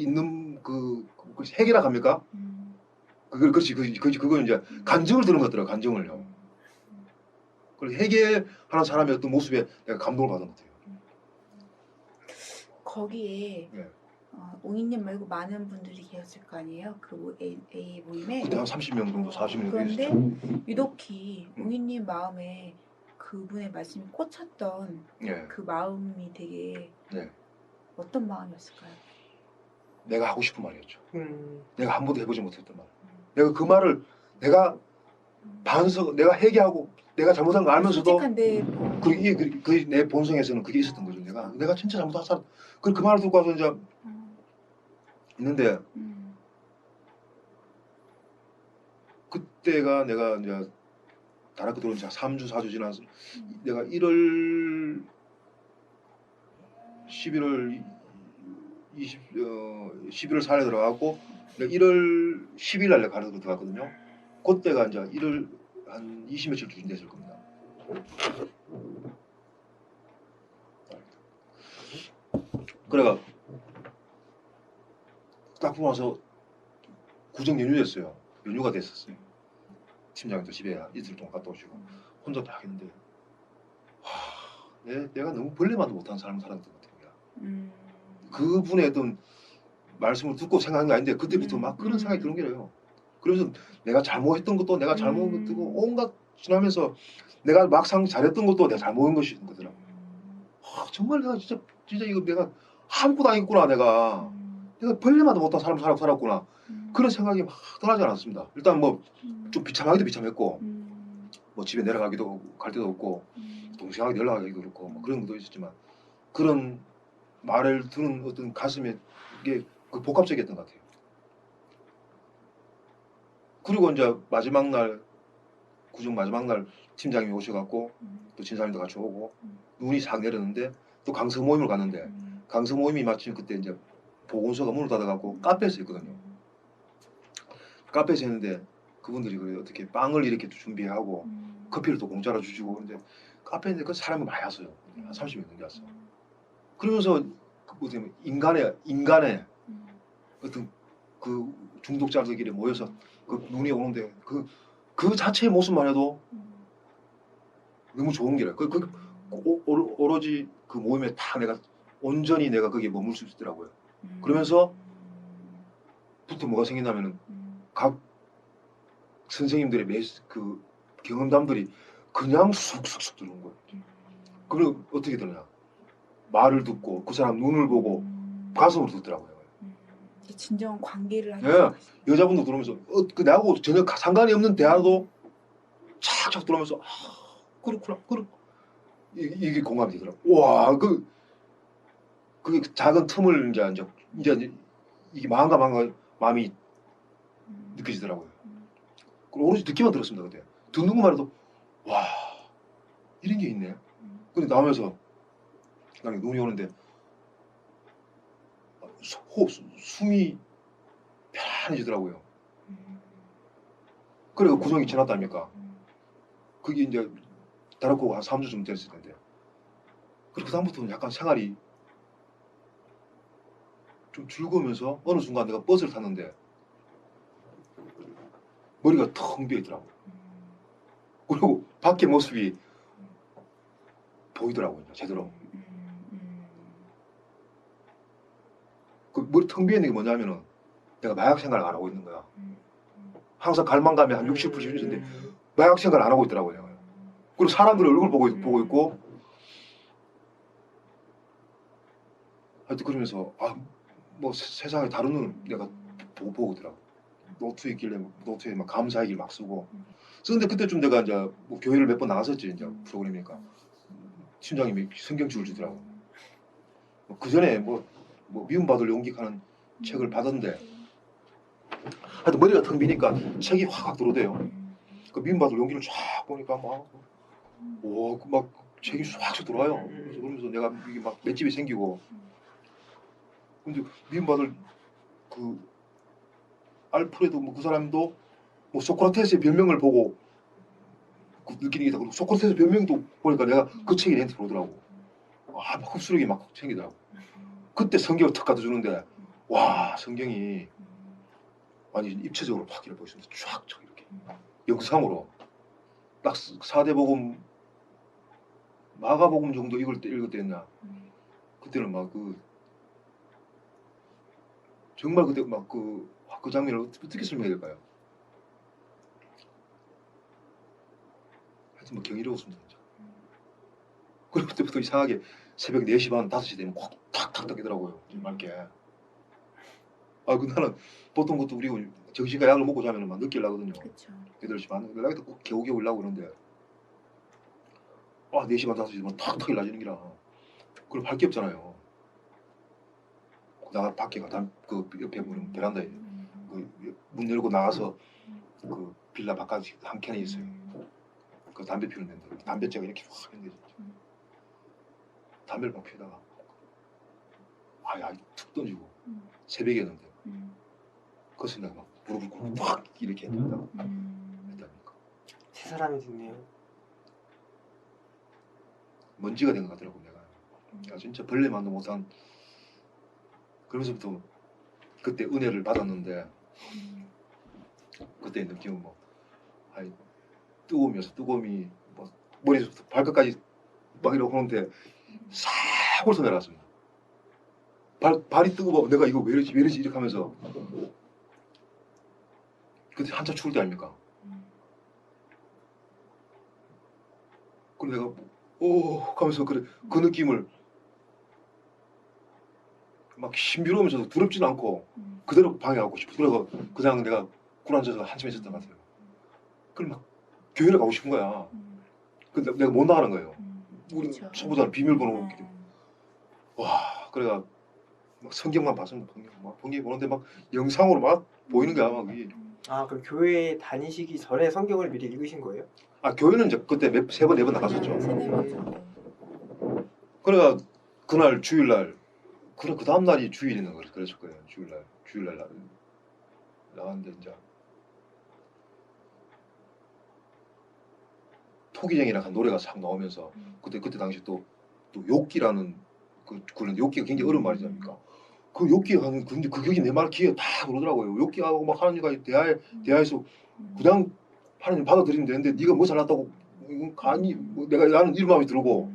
있는 그 핵이라 합니까? 그걸 그렇지 그건 이제 간증을 들은 것 같더라고. 간증을요. 그리고 회개하는 사람의 어떤 모습에 내가 감동을 받은 것 같아요. 거기에 네. 옹이님 말고 많은 분들이 계셨을 거 아니에요? 그 A 모임에. 그때 한 30명 정도 40명 그런데 있었죠. 유독히 옹이님 마음에 그분의 말씀이 꽂혔던 예. 그 마음이 되게 네. 어떤 마음이었을까요? 내가 하고 싶은 말이었죠. 내가 한 번도 해보지 못했던 말. 내가 그 말을 내가 내가 회개하고 내가 잘못한 거 알면서도 솔직한데 내 본성에서는 그게 있었던 거죠. 내가 진짜 잘못한 사람. 그 말을 듣고 와서 이제 있는데 그때가 내가 이제 다락교 들어온 지 3주 4주 지나서 내가 11월 4일에 들어가고 내가 1월 10일 날 가르쳐 들어갔거든요. 그때가 이제 1월 한 20 며칠 주 됐을 겁니다. 그래가 딱 보고 나서 구정 연휴였어요. 연휴가 됐었어요. 팀장도 집에 이틀 동안 갔다 오시고 혼자 딱 했는데 내가 너무 벌레만도 못한 사람을 살았던 것 같아요. 그분의 어떤 말씀을 듣고 생각한 게 아닌데 그때부터 막 그런 생각이 드는 거예요. 그래서 내가 잘못했던 것도 내가 잘못했고 온갖 지나면서 내가 막상 잘했던 것도 내가 잘못한 것인 거더라고. 정말 내가 진짜 이거 내가 아무것도 아니겠구나. 내가 벌레만도 못한 사람 살았구나. 그런 생각이 막 떠나지 않았습니다. 일단 뭐 좀 비참하기도 비참했고 뭐 집에 내려가기도 갈 데도 없고 동생하고 연락하기도 그렇고 뭐 그런 것도 있었지만 그런 말을 들은 어떤 가슴에 이게 그 복합적이었던 것 같아요. 그리고 이제 마지막 날 구정 마지막 날 팀장님이 오셔갖고 또 진사님도 같이 오고 눈이 싹 내렸는데 또 강서 모임을 갔는데 강서 모임이 마침 그때 이제 보건소가 문을 닫아갖고 카페에서 있거든요. 카페에서 했는데 그분들이 그래 어떻게 빵을 이렇게 준비하고 커피를 또 공짜로 주시고 그런데 카페인데 그 사람이 많이 왔어요. 한 30명 넘게 왔어. 그러면서 그 인간의 어떤 그 중독자들끼리 모여서 그 눈이 오는데 그 자체의 모습만 해도 너무 좋은 게라. 오로지 그 모임에 다 내가 온전히 내가 거기에 머물 수 있더라고요. 그러면서 부터 뭐가 생긴다면은 각 선생님들의 그 경험담들이 그냥 쑥쑥쑥 들어온 거예요. 그럼 어떻게 되느냐? 말을 듣고 그 사람 눈을 보고 가슴으로 듣더라고요. 진정한 관계를 하는 예, 여자분도 들어오면서 그 나하고 전혀 상관이 없는 대화도 착착 들어오면서 그렇구나, 이게 공감이 되더라고. 와, 그게 작은 틈을 이제 이게 마음이 느껴지더라고요. 오로지 듣기만 들었습니다. 그때 듣는 것만 해도 와 이런 게 있네. 근데 나오면서 눈이 오는데 숨이 편안해지더라고요. 그래 구정이 지났다니까. 그게 이제 다락고 한 3주쯤 됐을 텐데. 그 다음부터는 약간 생활이 좀 즐거우면서 어느 순간 내가 버스를 탔는데 머리가 텅 비어 있더라고요. 그리고 밖에 모습이 보이더라고요. 제대로. 그 머리 텅 비어 있는 게 뭐냐면은 내가 마약 생활을 안 하고 있는 거야. 항상 갈망감이 한 60%, 70%인데 마약 생활을 안 하고 있더라고요. 그리고 사람들의 얼굴 보고 있고 하여튼 그러면서 뭐 세상에 다른 눈을 내가 보고 있더라고. 노트에 있길래 노트에 막 감사의 길 막 쓰고 쓰는데 그때쯤 내가 이제 뭐 교회를 몇 번 나갔었지 이제 프로그램이니까 팀장님이 성경책을 주더라고. 그 전에 뭐 미움받을 용기 하는 책을 받았는데 하여튼 머리가 텅 비니까 책이 확 들어오대요. 그 미움받을 용기를 쫙 보니까 막 책이 쫙 들어와요. 그래서 그러면서 내가 이게 막 맷집이 생기고 근데 미움받을 그 알프레드 뭐 그 사람도 뭐 소크라테스의 변명을 보고 그 느끼는 게 있다. 소크라테스 변명도 보니까 내가 그 책이 내한테 들어오더라고. 막 흡수력이 막 생기더라고. 그때 성경을 탁 갖다 주는데 와 성경이 완전 입체적으로 확 이렇게 보이면서 쫙 이렇게 영상으로 딱 4대 복음 마가복음 정도 읽을 때 했나 그때는 막 정말 그때 막 그 장면을 어떻게 설명해야 될까요? 하여튼 뭐 경이로웠습니다 진짜. 그리고 그때부터 이상하게 새벽 4시 반 5시 되면 콕 탁탁 뜨더라고요 맑게. 그 나는 보통 그것도 우리 정신과 약을 먹고 자면 막 늦게 나거든요. 그쵸. 8시 반 연락이 꼭 겨우겨우 일하고 그러는데 4시 반 5시 되면 탁탁 일어나지는 기라. 그럼 밝게 없잖아요. 나가 밖에가 그 옆에 보면 베란다에 문 열고 나가서 그 빌라 바깥 한 켠에 있어요. 그 담배 피우는 데인데 담배째가 이렇게 확 있는데 담배를 막 피우다가 툭 던지고 새벽이었는데 그것을 내가 막 무릎을 꿇고 확 이렇게 했다니까. 세 사람이 됐네요. 먼지가 된 것 같더라고 내가. 진짜 벌레만도 못한. 그러면서부터 그때 은혜를 받았는데 그때 느낌은 뜨거움이 뭐 머리부터 발끝까지 막 이러고 하는데 싹 홀서 내려왔습니다. 발이 뜨거워. 내가 이거 왜 이러지 이렇게 하면서 그때 한참 추울 때 아닙니까? 그래 내가 하면서 그 느낌을 막 신비로우면서도 두렵지는 않고 그대로 방에 가고 싶어. 그래서 그냥 내가 굴 앉아서 한참 있었던 것 같아요. 그럼 막 교회를 가고 싶은 거야. 근데 내가 못 나가는 거예요. 우리 초보자는 비밀번호 와 그래가 막 성경만 봤습니다. 성경 보는데 막 영상으로 막 보이는 거야 막 이게. 그럼 교회 다니시기 전에 성경을 미리 읽으신 거예요? 교회는 이제 그때 3번 4번 나갔었죠. 세네 번 정도. 그래가 그날 주일날 그 다음 날이 주일이는 그랬을 거예요. 주일날 나갔는데 이제 토기쟁이랑 한 노래가 싹 나오면서 그때 당시 또 욕기라는 그런 욕기가 굉장히 어려운 말이지 않습니까? 그 욕기가 하는 근데 그 격이 내 말 귀에 다 들어오더라고요. 욕기하고 막 하나님과 대화해서 그냥 하나님 받아들이면 되는데 네가 뭐 잘났다고 아니 나는 이런 마음이 들고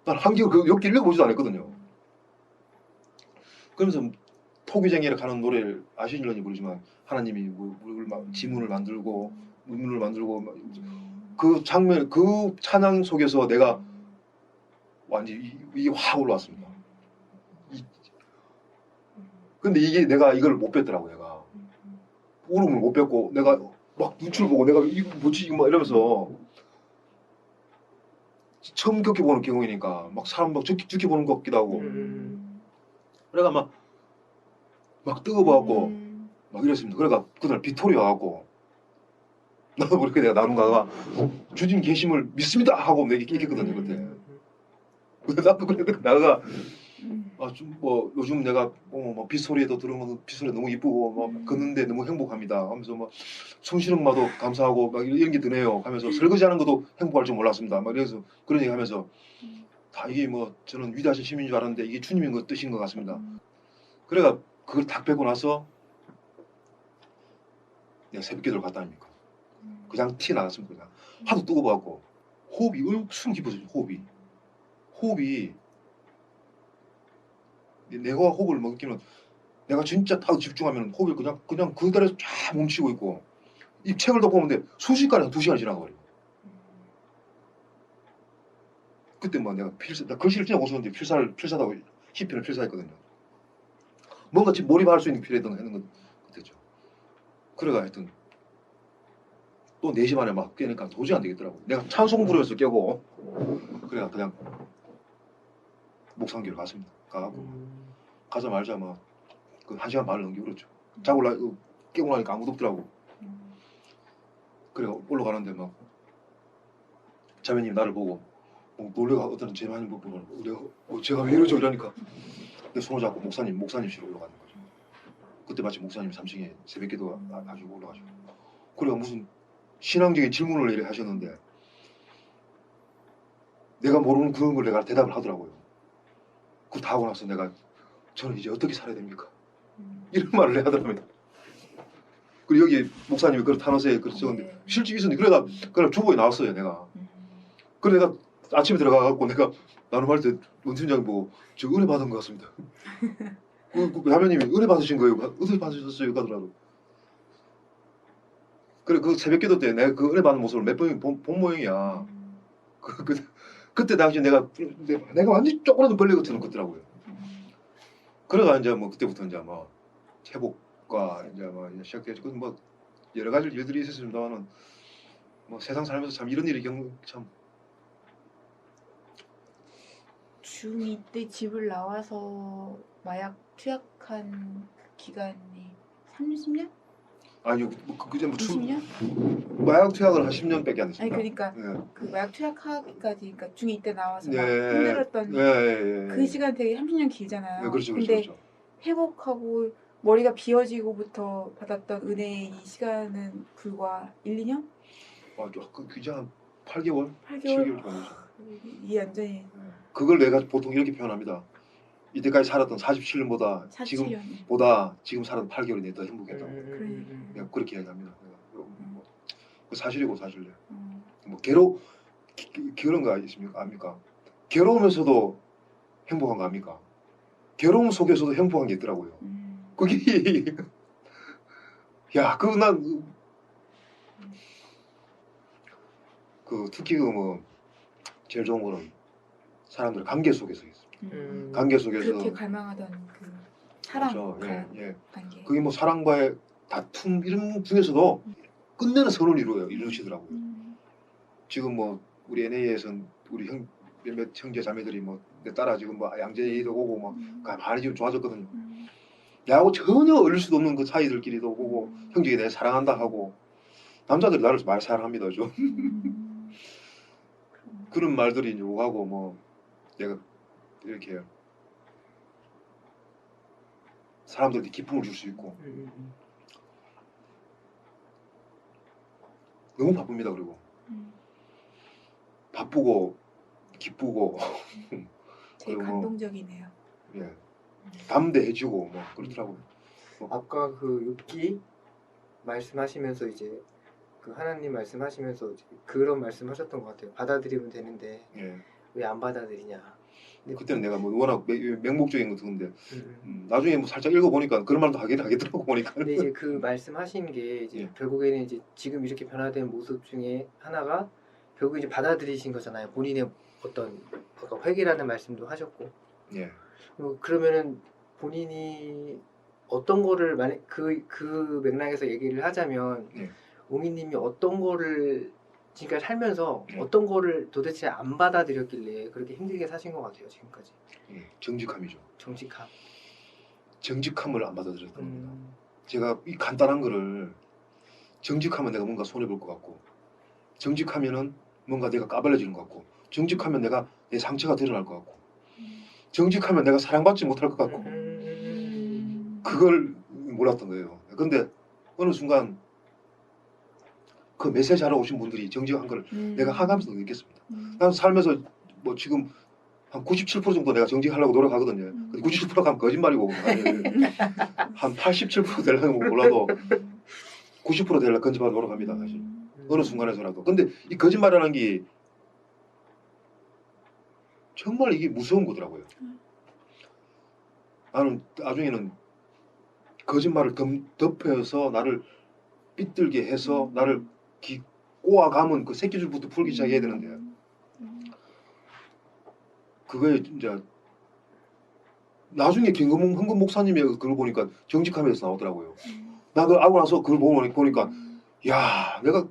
난 한결 그 욕기를 읽어보지도 않았거든요. 그러면서 토기쟁이라 가는 노래를 아시는지 모르지만 하나님이 지문을 만들고 문문을 만들고 그 장면 그 찬양 속에서 내가 완전히 이게 확 올라왔습니다. 근데 이게 내가 이걸 못 뺐더라고 내가 울음을 못 뺐고 내가 막 눈치를 보고 내가 이거 뭐지 이거 막 이러면서 처음 겪어보는 경우이니까 막 사람 막 지켜보는 것 같기도 하고 그래가 막 뜨거워갖고 막 이랬습니다. 그래가 그날 비토리 와갖고 나도 모르게 내가 나누다가 주님 계심을 믿습니다 하고 내가 얘기했거든요 그때. 나도 그래 나가 요즘 내가 빗소리에도 들으면 빗소리 너무 이쁘고 막 걷는데 너무 행복합니다 하면서 막 숨쉬는 것도 감사하고 막 이런 게 드네요 하면서 설거지하는 것도 행복할 줄 몰랐습니다 막 그래서 그런 얘기 하면서 다 이게 저는 위대하신 시민인 줄 알았는데 이게 주님인 뜻인 것 같습니다. 그래가 그걸 딱 뵙고 나서 내가 새벽기도를 갔다 아닙니까? 그냥 티 나갔습니다. 그냥 하도 뜨거워갖고 호흡이 숨 깊어져요. 호흡이 내가 호흡을 느끼면 내가 진짜 딱 집중하면 호흡이 그냥 그 자리에서 쫙 멈추고 있고 이 책을 덮어보는데 순식간에 2시간 지나가버려. 그때 내가 나 글씨를 진짜 못 썼는데 필사다고 히피를 필사했거든요. 뭔가 지금 몰입할 수 있는 필요했던 거 하는 건 그때죠. 그래가 하여튼 또 4시 반에 막 깨니까 도저히 안 되겠더라고. 내가 찬송 부르면서 깨고 그래가 그냥 목상기로 갔습니다. 가갖고 가자마자 막그 1시간 반을 넘기고 그랬죠. 자고 깨고 나니까 아무도 없더라고. 그래 올라가는데 막 자매님 나를 보고 놀래가 어떤 제만님 보고 내가 제가 왜 이러죠 이러니까 내 손을 잡고 목사님실로 올라가는 거죠. 그때 마침 목사님 3층에 새벽기도 가지고 올라가지고 그래가 무슨 신앙적인 질문을 이렇게 하셨는데 내가 모르는 그런 걸 내가 대답을 하더라고요. 그거 다 하고 나서 내가 저는 이제 어떻게 살아야 됩니까? 이런 말을 하더랍니다. 그리고 여기 목사님이 그걸 탄원서에 그걸 적었는데 네. 실제 있었는데 그래 주보에 나왔어요 내가. 그래 내가 아침에 들어가갖고 내가 나눔할 때 원팀장이 보고 저 은혜 받은 것 같습니다. 그 자매님이 은혜 받으신 거예요? 은혜 받으셨어요? 하더라고. 그래 그 새벽기도 때 내가 그 은혜 받는 모습을 몇 번 본 모양이야. 그때 당시 내가 완전 쪼그라든 벌레 같은 것더라고요. 그래가 이제 뭐 그때부터 이제 뭐 회복과 이제 뭐 시작됐죠. 뭐 여러 가지 일들이 있었습니다만은 뭐 세상 살면서 참 이런 일이 참 중2 때 집을 나와서 마약 투약한 기간이 30년? 아니요 그제 뭐 20년? 마약 투약을 한 10년밖에 안 아니 됐습니다. 그러니까 예. 그 마약 투약하기까지 그러니까 중2 때 나와서 막 예. 힘들었던 예. 그 시간 되게 30년 길잖아요. 네, 그렇죠, 근데 그렇죠. 회복하고 머리가 비어지고부터 받았던 은혜의 이 시간은 불과 1, 2년? 그게 한 8개월, 8개월? 7개월 정도죠. 이 완전히 그걸 내가 보통 이렇게 표현합니다. 이때까지 살았던 47년보다 47년. 지금 살았던 8개월이 내가 더 행복했다고. 그러니까. 내가 그렇게 이야기합니다. 그 사실이고 사실래. 음. 뭐 괴로운 거 아닙니까? 괴로우면서도 행복한 거 아닙니까? 괴로움 속에서도 행복한 게 있더라고요. 그게 야, 특히 뭐 제일 좋은 거는 사람들 관계 속에서 있어요. 관계 속에서 그렇게 갈망하던 그 사랑 그렇죠. 예. 관계. 그게 뭐 사랑과의 다툼 이런 중에서도 끝내는 선을 이루시더라고요. 지금 뭐 우리 NA에서는 우리 몇몇 형제 자매들이 뭐 내 따라 지금 뭐 양재에도 오고 뭐 많이 지금 좋아졌거든요. 나하고 전혀 어울릴 수도 없는 그 사이들끼리도 오고 형제가 내 사랑한다 하고 남자들이 나를 많이 사랑합니다. 좀 그런 말들이 이제 오가고 뭐 내가 이렇게 사람들한테 기쁨을 줄 수 있고 너무 바쁩니다. 그리고 바쁘고 기쁘고 되게 그리고 뭐, 감동적이네요. 예, 담대해지고 뭐 그렇더라고요. 아까 그 6기 말씀하시면서 이제 그 하나님 말씀하시면서 그런 말씀하셨던 것 같아요. 받아들이면 되는데 예. 왜 안 받아들이냐. 근데 그때는 내가 뭐 워낙 맹목적인 거 듣는데 나중에 뭐 살짝 읽어보니까 그런 말도 하겠더라고 보니까. 근데 이제 그 말씀하신 게 이제 예. 결국에는 이제 지금 이렇게 변화된 모습 중에 하나가 결국 이제 받아들이신 거잖아요. 본인의 어떤 아까 회개라는 말씀도 하셨고. 예. 그러면은 본인이 어떤 거를 만약 그 맥락에서 얘기를 하자면 예. 옹이님이 어떤 거를 지금까지 살면서 예. 어떤 거를 도대체 안 받아들였길래 그렇게 힘들게 사신 것 같아요 지금까지. 예. 정직함이죠. 정직함. 정직함을 안 받아들였던 겁니다. 제가 이 간단한 거를 정직하면 내가 뭔가 손해볼 것 같고 정직하면은 뭔가 내가 까발려지는 것 같고 정직하면 내가 내 상처가 드러날 것 같고 정직하면 내가 사랑받지 못할 것 같고 그걸 몰랐던 거예요. 근데 어느 순간 그 메시지하러 오신 분들이 정직한 걸 내가 하면서 느꼈습니다. 난 살면서 뭐 지금 한 97% 정도 내가 정직하려고 노력하거든요. 97%가 하면 거짓말이고 한 87% 되려면 몰라도 90% 되려고 건집하려 노력합니다. 사실 어느 순간에서라도. 근데 이 거짓말이라는 게 정말 이게 무서운 거더라고요. 나는 나중에는 거짓말을 덮여서 나를 삐뚤게 해서 나를 꼬아가면 그 새끼줄부터 풀기 시작해야 되는데 그거에 이제 나중에 흥금 목사님의 그걸 보니까 정직함에서 나오더라고요. 나 그걸 알고 나서 그걸 보니까 야 내가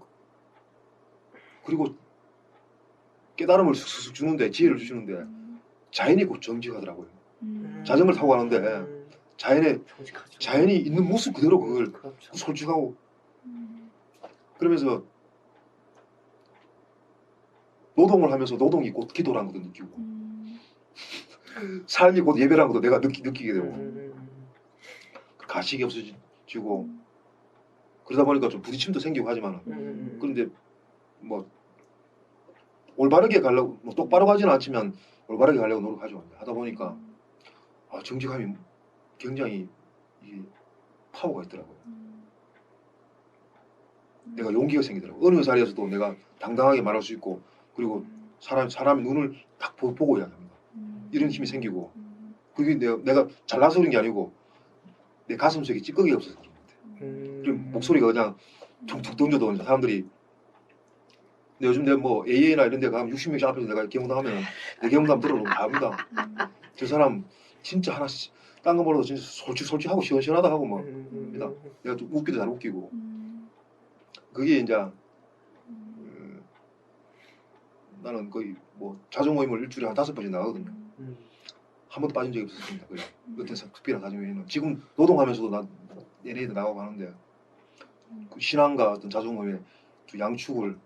그리고 깨달음을 쑥쑥 주는데 지혜를 주시는데 자연이 곧 정직하더라고요. 자전거를 타고 가는데 정직하죠. 자연이 있는 모습 그대로 그걸 그렇죠. 솔직하고 그러면서 노동을 하면서 노동이 곧 기도라는 것도 느끼고 삶이 곧 예배라는 것도 내가 느끼게 되고 가식이 없어지고 그러다 보니까 좀 부딪힘도 생기고 하지만은 그런데 뭐 올바르게 가려고 뭐 똑바로 가지는 않지만 올바르게 가려고 노력하죠. 하다 보니까 정직함이 굉장히 이게 파워가 있더라고요. 내가 용기가 생기더라고요. 어느 자리에서도 내가 당당하게 말할 수 있고 그리고 사람의 눈을 딱 보고 해야 합니다. 이런 힘이 생기고 그게 내가 잘나서 그런 게 아니고 내 가슴속에 찌꺼기가 없어서 그런 것 같아요. 그리고 목소리가 그냥 툭툭 던져도 사람들이 근데 요즘 내가 뭐 AA나 이런 데 가면 60명씩 앞에서 내가 경험하면 내 경험담 들어보면 다 압니다. 저 사람 진짜 하나씩 딴 거 몰라도 진짜 솔직하고 시원시원하다 하고 뭐 합니다. 내가 좀 웃기도 잘 웃기고 그게 이제 나는 거의 뭐 자주 모임을 일주일에 한 5번씩 나가거든요. 한 번도 빠진 적이 없었습니다. 거의 어떤 특별한 사정에는 지금 노동하면서도 나 LA도 나가고 하는데 그 신앙과 어떤 자주 모임의 두 양축을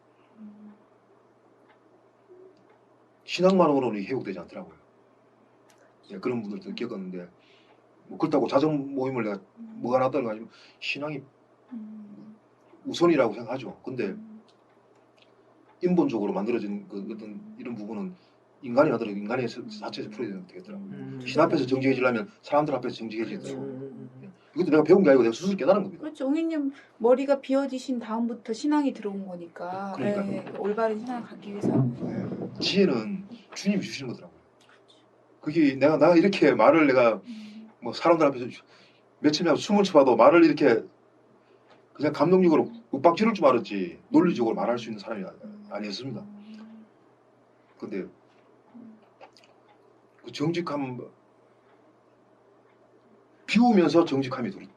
신앙만으로는 회복되지 않더라고요. 예, 그런 분들도 느꼈는데 뭐 그렇다고 자정 모임을 내가 뭐가 낫다는 거 아니면 신앙이 우선이라고 생각하죠. 근데 인본적으로 만들어진 그 어떤 이런 부분은 인간이 하더라도 인간의 자체에서 풀어야 되겠더라고요. 신 앞에서 정직해지려면 사람들 앞에서 정직해져야 돼요. 이것도 내가 배운 게 아니고 내가 스스로 깨달은 겁니다. 그렇죠. 옹이님 머리가 비워지신 다음부터 신앙이 들어온 거니까. 그러니까요. 예, 올바른 신앙을 갖기 위해서는. 네. 지혜는 주님이 주시는 거더라고요. 그게 내가 이렇게 말을 내가 뭐 사람들 앞에서 며칠 면 숨을 쳐봐도 말을 이렇게 그냥 감동적으로 윽박 지를 줄 알았지 논리적으로 말할 수 있는 사람이 아니었습니다. 근데 그 정직함 비우면서 정직함이 그러니까.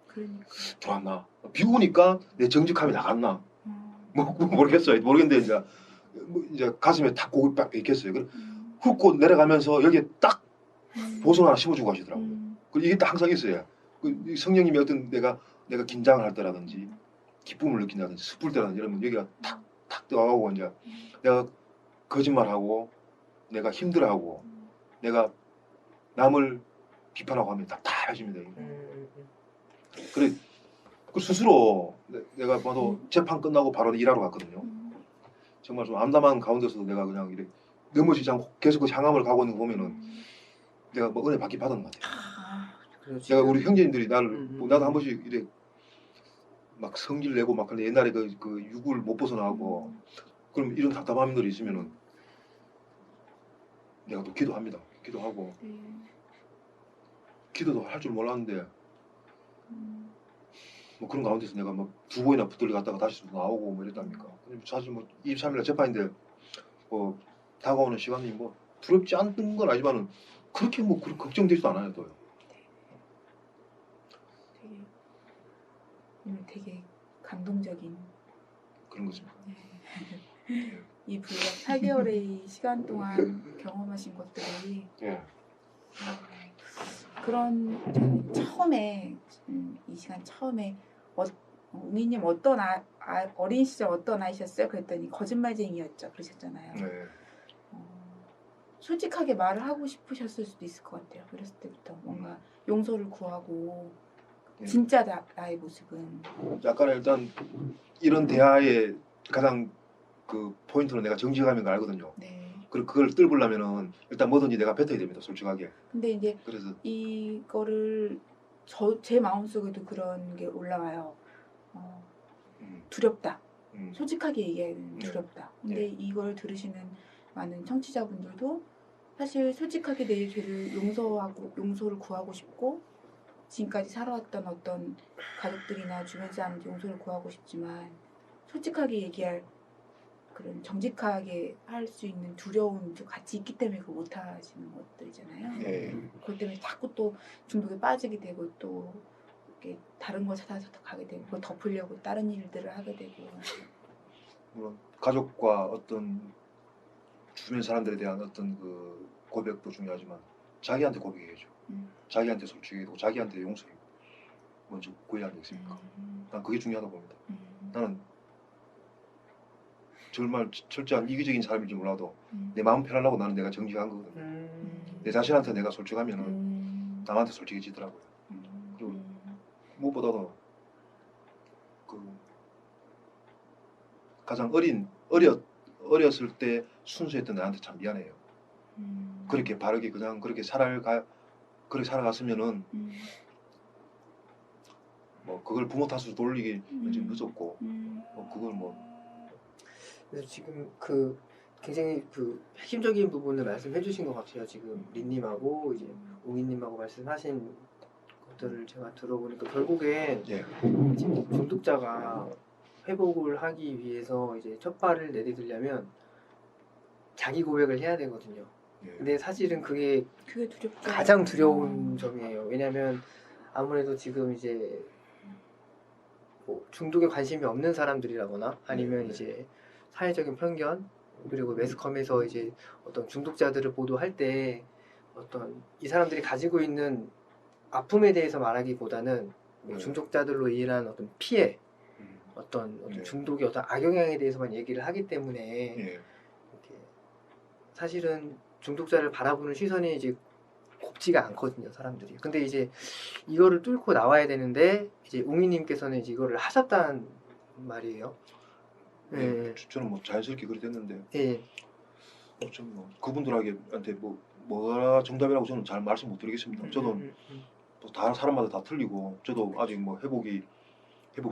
들어왔나? 비우니까 내 정직함이 나갔나? 뭐 모르겠어요. 모르겠는데 이제 가슴에 탁 고기 딱 베꼈어요. 훑고 내려가면서 여기에 딱 보석 하나 심어주고 가시더라고요. 그리고 이게 딱 항상 있어요. 그 성령님이 어떤 내가 긴장을 할 때라든지 기쁨을 느낀다든지 슬플 때라든지 이러면 여기가 탁탁 들어가고 이제 내가 거짓말하고 내가 힘들어하고 내가 남을 비판하고 하면 답답해집니다. 그래 그 스스로 내가 봐도 재판 끝나고 바로 일하러 갔거든요. 정말 좀 암담한 가운데서도 내가 그냥 이렇게 넘어지지 않고 계속 그 향함을 가고 있는 거 보면은 내가 뭐 은혜 받기 받은 것 같아요. 그렇죠. 내가 우리 형제님들이 나도 한 번씩 이래 막 성질 내고 막 근데 옛날에 그 육을 못 벗어나고 그럼 이런 답답함들이 있으면은 내가 또 기도합니다. 기도하고 기도도 할 줄 몰랐는데 뭐 그런 가운데서 내가 막 2번이나 붙들려 갔다가 다시 나오고 뭐 이랬답니까. 사실 뭐 23일날 재판인데 뭐 다가오는 시간이 뭐 두렵지 않은 건 아니지만은 그렇게 뭐 걱정되지도 않아요 또요. 되게 감동적인 그런 거죠. 이 불과 8개월의 시간 동안 경험하신 것들이 예. 그런 저는 처음에 이 시간 처음에 웅이님 어떤 어린 시절 어떤 아이셨어요? 그랬더니 거짓말쟁이였죠. 그러셨잖아요. 네. 솔직하게 말을 하고 싶으셨을 수도 있을 것 같아요. 어렸을 때부터 뭔가 용서를 구하고 예. 진짜 나의 모습은 약간 일단 이런 대화의 가장 그 포인트는 내가 정직함인 걸 알거든요. 네. 그리고 그걸 뚫으려면은 일단 뭐든지 내가 뱉어야 됩니다. 솔직하게. 근데 이제 그래서 이거를 제 마음속에도 그런 게 올라와요. 두렵다. 솔직하게 얘기하는 두렵다. 근데 이걸 들으시는 많은 청취자분들도 사실 솔직하게 내 죄를 용서를 구하고 싶고 지금까지 살아왔던 어떤 가족들이나 주변 사람한테 용서를 구하고 싶지만 솔직하게 얘기할 그런 정직하게 할 수 있는 두려움도 같이 있기 때문에 그걸 못 하시는 것들이잖아요. 예. 그것 때문에 자꾸 또 중독에 빠지게 되고 또 이렇게 다른 걸 찾아서 더 가게 되고 그걸 덮으려고 다른 일들을 하게 되고. 물론 가족과 어떤 주변 사람들에 대한 어떤 그 고백도 중요하지만 자기한테 고백해야죠. 자기한테 솔직히고 자기한테 용서 먼저 구해야 하지 않겠습니까? 난 그게 중요하다고 봅니다. 나는 정말 철저한 이기적인 사람인지 몰라도 내 마음 편하려고 나는 내가 정직한 거거든요. 내 자신한테 내가 솔직하면은 남한테 솔직해지더라고요. 그리고 무엇보다도 그 가장 어렸을 때 순수했던 나한테 참 미안해요. 그렇게 바르게 그냥 그렇게 그렇게 살아갔으면은 뭐 그걸 부모 탓으로 돌리기 이제 늦었고 뭐 그걸 뭐 그래서 지금 그 굉장히 그 핵심적인 부분을 말씀해 주신 것 같아요. 지금 린님하고 이제 웅이님하고 말씀하신 것들을 제가 들어보니까 결국엔 예. 이제 중독자가 회복을 하기 위해서 이제 첫 발을 내디디려면 자기 고백을 해야 되거든요. 예. 근데 사실은 그게 두렵죠. 가장 두려운 점이에요. 왜냐하면 아무래도 지금 이제 뭐 중독에 관심이 없는 사람들이라거나 아니면 네. 이제 사회적인 편견 그리고 매스컴에서 이제 어떤 중독자들을 보도할 때 어떤 이 사람들이 가지고 있는 아픔에 대해서 말하기보다는 뭐 네. 중독자들로 인한 어떤 피해, 음. 어떤 네. 중독의 어떤 악영향에 대해서만 얘기를 하기 때문에 예. 이렇게 사실은 중독자를 바라보는 시선이 이제 곱지가 않거든요, 사람들이. 근데 이제 이거를 뚫고 나와야 되는데 이제 웅이님께서는 이제 이거를 하셨단 말이에요. 예. 저는 뭐 자연스럽게 그렇게 됐는데 예. 좀 뭐 그분들한테 뭐가 정답이라고 저는 잘 말씀 못 드리겠습니다. 저도 또 다 사람마다 다 틀리고 저도 아직 뭐 회복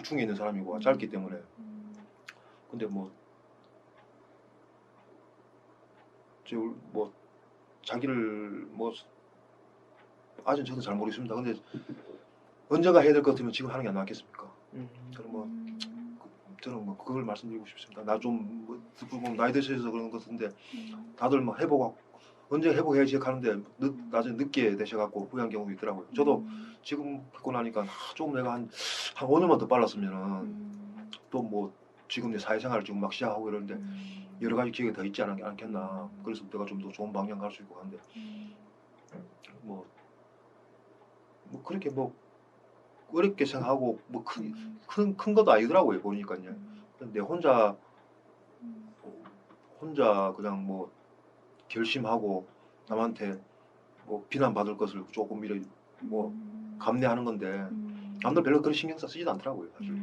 중에 있는 사람이고 짧기 때문에 근데 뭐 자기를 뭐 아직 저도 잘 모르겠습니다. 근데 언젠가 해야 될 것 같으면 지금 하는 게 안 낫겠습니까? 저는 뭐 그걸 말씀드리고 싶습니다. 나 좀 뭐 듣고 보면 나이 드셔서 그런 것 같은데 다들 막 언제 회복해야지 하는데 나중에 늦게 되셔갖고 후회한 경우도 있더라고요. 저도 지금 듣고 나니까 조금 내가 한 5년만 더 빨랐으면은 또 뭐 지금 내 사회생활을 지금 막 시작하고 이러는데 여러 가지 기회가 더 있지 않겠나. 그래서 내가 좀 더 좋은 방향 갈 수 있고 한데 뭐 그렇게 뭐 어렵게 생각하고 뭐 큰 것도 아니더라고요. 보니까요. 내 혼자 그냥 뭐 결심하고 남한테 뭐 비난받을 것을 조금 이래 뭐 감내하는 건데 남들 별로 그런 신경 쓰지도 않더라고요. 사실.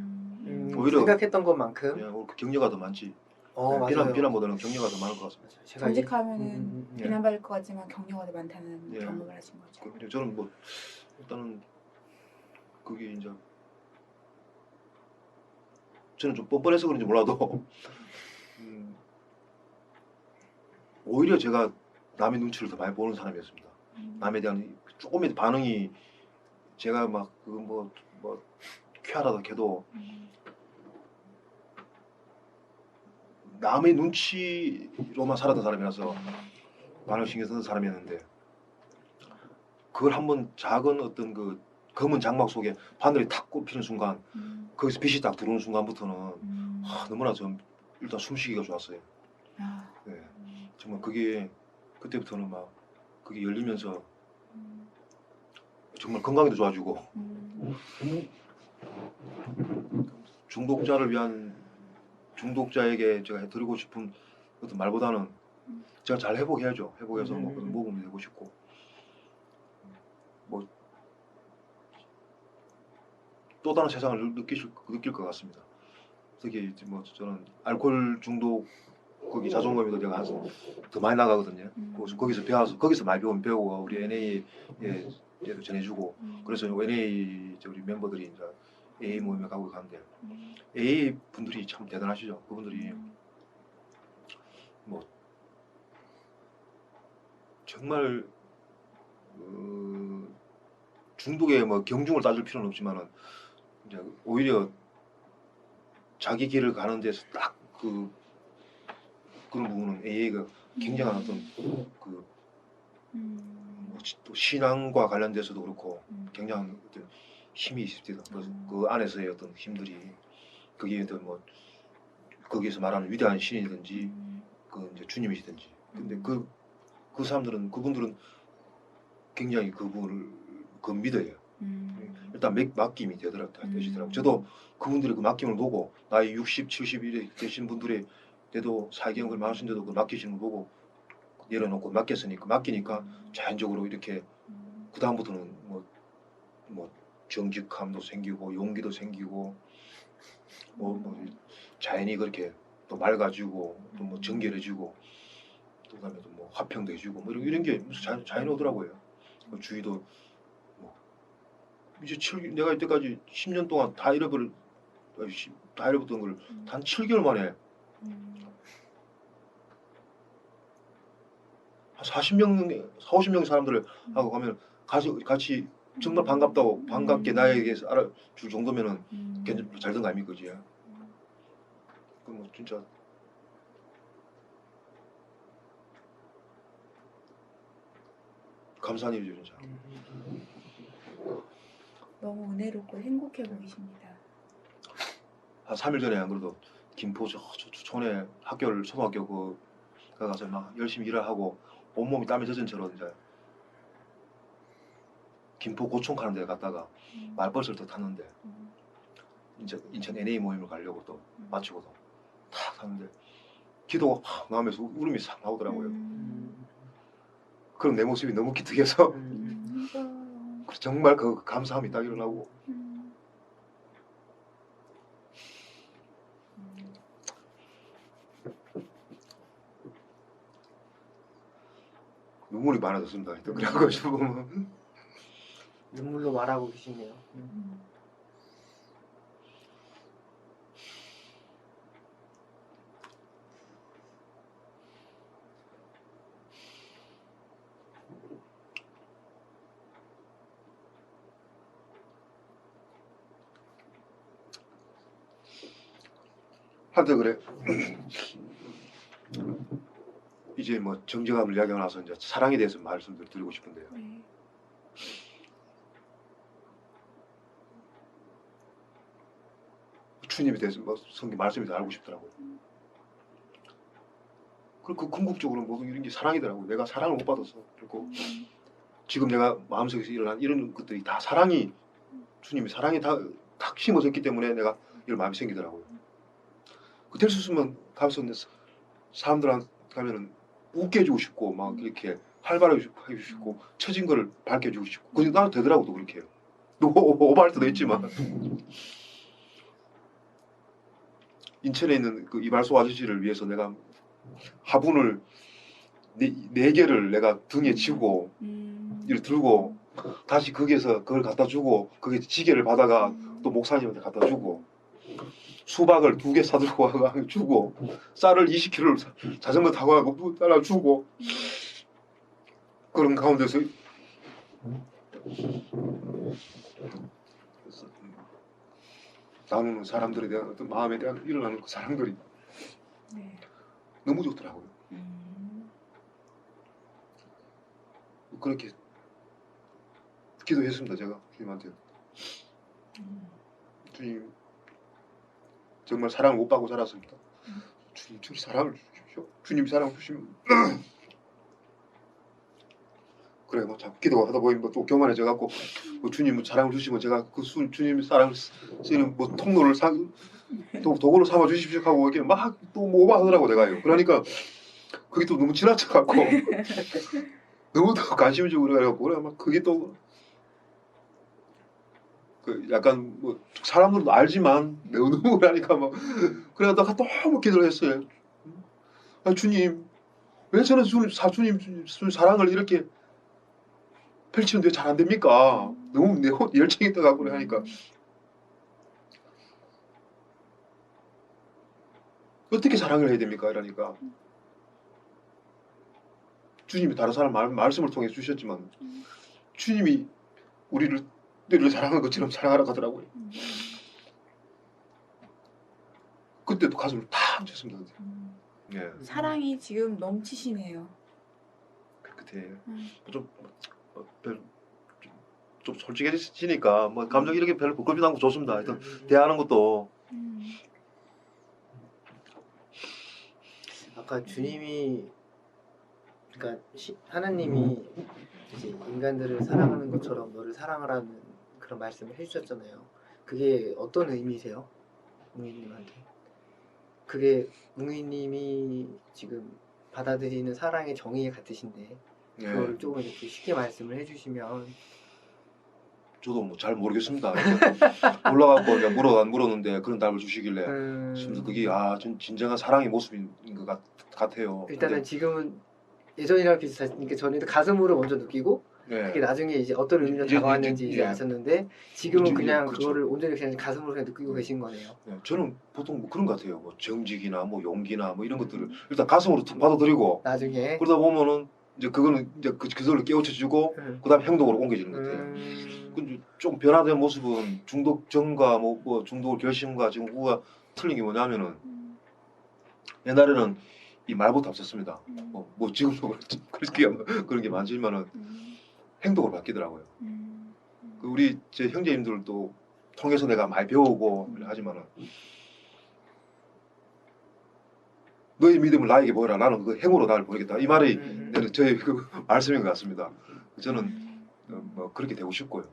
오히려 생각했던 것만큼 그냥 격려가 더 많지. 맞아요. 비난보다는 격려가 더 많은 것 같습니다. 제가 정직하면은 예. 비난받을 것 같지만 격려가 더 많다는 예. 경험을 하신 거죠. 저는 뭐 일단은 그게 이제 저는 좀 뻔뻔해서 그런지 몰라도 오히려 제가 남의 눈치를 더 많이 보는 사람이었습니다. 남에 대한 조금의 반응이 제가 막 그 뭐 쾌하다고 해도 남의 눈치로만 살았던 사람이라서 반응 신경 쓰는 사람이었는데 그걸 한번 작은 어떤 그 검은 장막 속에 바늘이 탁 꼽히는 순간 거기서 빛이 딱 들어오는 순간부터는 너무나 좀 일단 숨쉬기가 좋았어요. 네. 정말 그때부터는 막 그게 열리면서 정말 건강에도 좋아지고 중독자에게 제가 해드리고 싶은 어떤 말보다는 제가 잘 회복해야죠. 회복해서 뭐 그런 모범이 되고 싶고 뭐 또 다른 세상을 느낄 것 같습니다. 특히 뭐 저는 알코올 중독 거기 자존감에도 내가 더 많이 나가거든요. 거기서 배워서 거기서 많이 배우고 우리 NA에도 전해주고 그래서 NA 우리 멤버들이 이제 AA 모임에 가고 가는데 AA 분들이 참 대단하시죠. 그분들이 뭐 정말 중독에 뭐 경중을 따질 필요는 없지만은 이제 오히려 자기 길을 가는 데서 딱 그런 부분은 AA가 굉장한 어떤 또 신앙과 관련돼서도 그렇고 굉장한 어떤 힘이 있습니다. 그 안에서의 어떤 힘들이 그게 뭐 거기에서 말하는 위대한 신이든지 그 이제 주님이시든지 근데 그 사람들은 그분들은 굉장히 그분을 믿어요. 일단 맡김이 되시더라고요. 저도 그분들의 그 맡김을 보고 나이 60, 70 이래 되신 분들의 때도 사경을 많으신데도 그 맡기시는 거 보고 내려놓고 맡기니까 자연적으로 이렇게 그 다음부터는 뭐 정직함도 생기고 용기도 생기고 뭐 자연이 그렇게 또 맑아지고 또 뭐 정결해지고 또 그다음에 또 뭐 화평도 해주고 뭐 이런 게 무슨 자연이 오더라고요. 그 주위도 뭐 이제 내가 이때까지 10년 동안 다 잃어버렸던 걸 단 7개월 만에 한 40명, 50명 사람들을 하고 가면 같이 정말 반갑게 나에게 알아줄 정도면은 잘 된 거 아닙니까, 그지? 뭐 진짜 감사한 일이죠, 진짜. 너무 은혜롭고 행복해 보이십니다. 한 3일 전에 안 그래도 김포 저 촌에 초등학교 그 가서 막 열심히 일을 하고 온몸이 땀에 젖은 채로 이제 김포 고촌 가는 데 갔다가 말버스를 또 탔는데 이제 인천 NA 모임을 가려고 또 마치고도 탁 탔는데 기도가 확 나오면서 울음이 싹 나오더라고요. 그럼 내 모습이 너무 기특해서 정말 그 감사함이 딱 일어나고 눈물이 많아졌습니다. 그래가지고 눈물로 말하고 계시네요. 한때 그래. 이제 뭐 정직함을 이야기하고 나서 이제 사랑에 대해서 말씀을 드리고 싶은데요. 네. 주님에 대해서 뭐 성경 말씀이 더 알고 싶더라고요. 그리고 궁극적으로 모든 이런 게 사랑이더라고요. 내가 사랑을 못 받아서 그리고 지금 내가 마음속에서 일어난 이런 것들이 다 사랑이 주님이 사랑이 탁 심어졌기 때문에 내가 이런 마음이 생기더라고요. 그 될 수 있으면 가서 사람들한테 가면은 웃게 해주고 싶고 막 이렇게 활발하게 해주고 싶고 처진 거를 밝게 해주고 싶고 그래서 나도 되더라고 또 그렇게 해요. 오버할 때도 있지만 인천에 있는 그 이발소 아저씨를 위해서 내가 화분을 네 개를 내가 등에 지고 이를 들고 다시 거기에서 그걸 갖다 주고 거기 지게를 받아가 또 목사님한테 갖다 주고 수박을 2개 사들고 와가 주고 쌀을 20kg를 자전거 타고 가고 따라 주고 그런 가운데서 나누는 사람들에 대한 어떤 마음에 대한 일어나는 그 사랑들이 네. 너무 좋더라고요. 그렇게 기도했습니다. 제가 주님한테 주님 정말 사랑을 못 받고 자랐습니다. 주님 저를 사랑을 주십시오. 주님 사랑을 주시면 그래 뭐 자꾸 기도하다 보니 뭐 또 교만해져 갖고 뭐 주님 사랑을 주시면 제가 그 주님 사랑을 쓰는 뭐 통로를 도구를 삼아 주십시오 하고 이렇게 막 또 뭐 오버하더라고 내가요. 그러니까 그게 또 너무 지나쳐 갖고 너무 더 관심을 주고 그래갖고 그래 막 그게 또 그 약간 뭐 사람들도 알지만 너무 그러니까 막 그러다가 너무 기도를 했어요. 아, 주님 왜 저는 주님 사랑을 이렇게 펼치는데 잘 안 됩니까? 너무 열정이 떠갖고 그래 하니까 어떻게 사랑을 해야 됩니까? 이러니까 주님이 다른 사람 말씀을 통해 주셨지만 주님이 우리를 사랑하는 것처럼 사랑하라고 하더라고요. 그때도 가슴을 탁 쳤습니다. 예. 사랑이 지금 넘치시네요. 그때 좀 좀 솔직해지니까 뭐 감정 이렇게 별로 부끄럽지 않고 좋습니다. 하여튼 대하는 것도 아까 주님이 그러니까 하나님이 이제 인간들을 사랑하는 것처럼 너를 사랑하라는 그런 말씀을 해주셨잖아요. 그게 어떤 의미세요? 뭉이님한테. 그게 뭉이님이 지금 받아들이는 사랑의 정의 같으신데 예. 그걸 조금 이렇게 쉽게 말씀을 해주시면. 저도 뭐 잘 모르겠습니다. 올라가고 그냥 물었는데 그런 답을 주시길래 심지어 그게 진정한 사랑의 모습인 것 같아요. 일단은 근데, 지금은 예전이랑 비슷하니까 전에도 가슴으로 먼저 느끼고 예. 그게 나중에 이제 어떤 의미로 이제- 다가왔는지 이제 예. 아셨는데 지금은 이제- 그냥 그렇죠. 그거를 온전히 그냥 가슴으로 그냥 느끼고 계신 거네요. 예, 저는 보통 뭐 그런 것 같아요. 뭐 정직이나 뭐 용기나 뭐 이런 것들을 일단 가슴으로 툭 받아들이고 나중에 그러다 보면은 이제 그거는 이제 그걸로 깨우쳐주고 그다음 행동으로 옮겨지는 것 같아요. 근데 좀 변화된 모습은 중독 전과 뭐 중독 결심과 지금 후가 틀린 게 뭐냐면은 옛날에는 이 말부터 없었습니다. 뭐 지금도 그런 게 많지만은 행동으로 바뀌더라고요. 그 우리 제 형제님들도 통해서 내가 많이 배우고 하지만은 너의 믿음을 나에게 보여라. 나는 그 행으로 나를 보이겠다. 이 말이 저의 그 말씀인 것 같습니다. 저는 뭐 그렇게 되고 싶고요.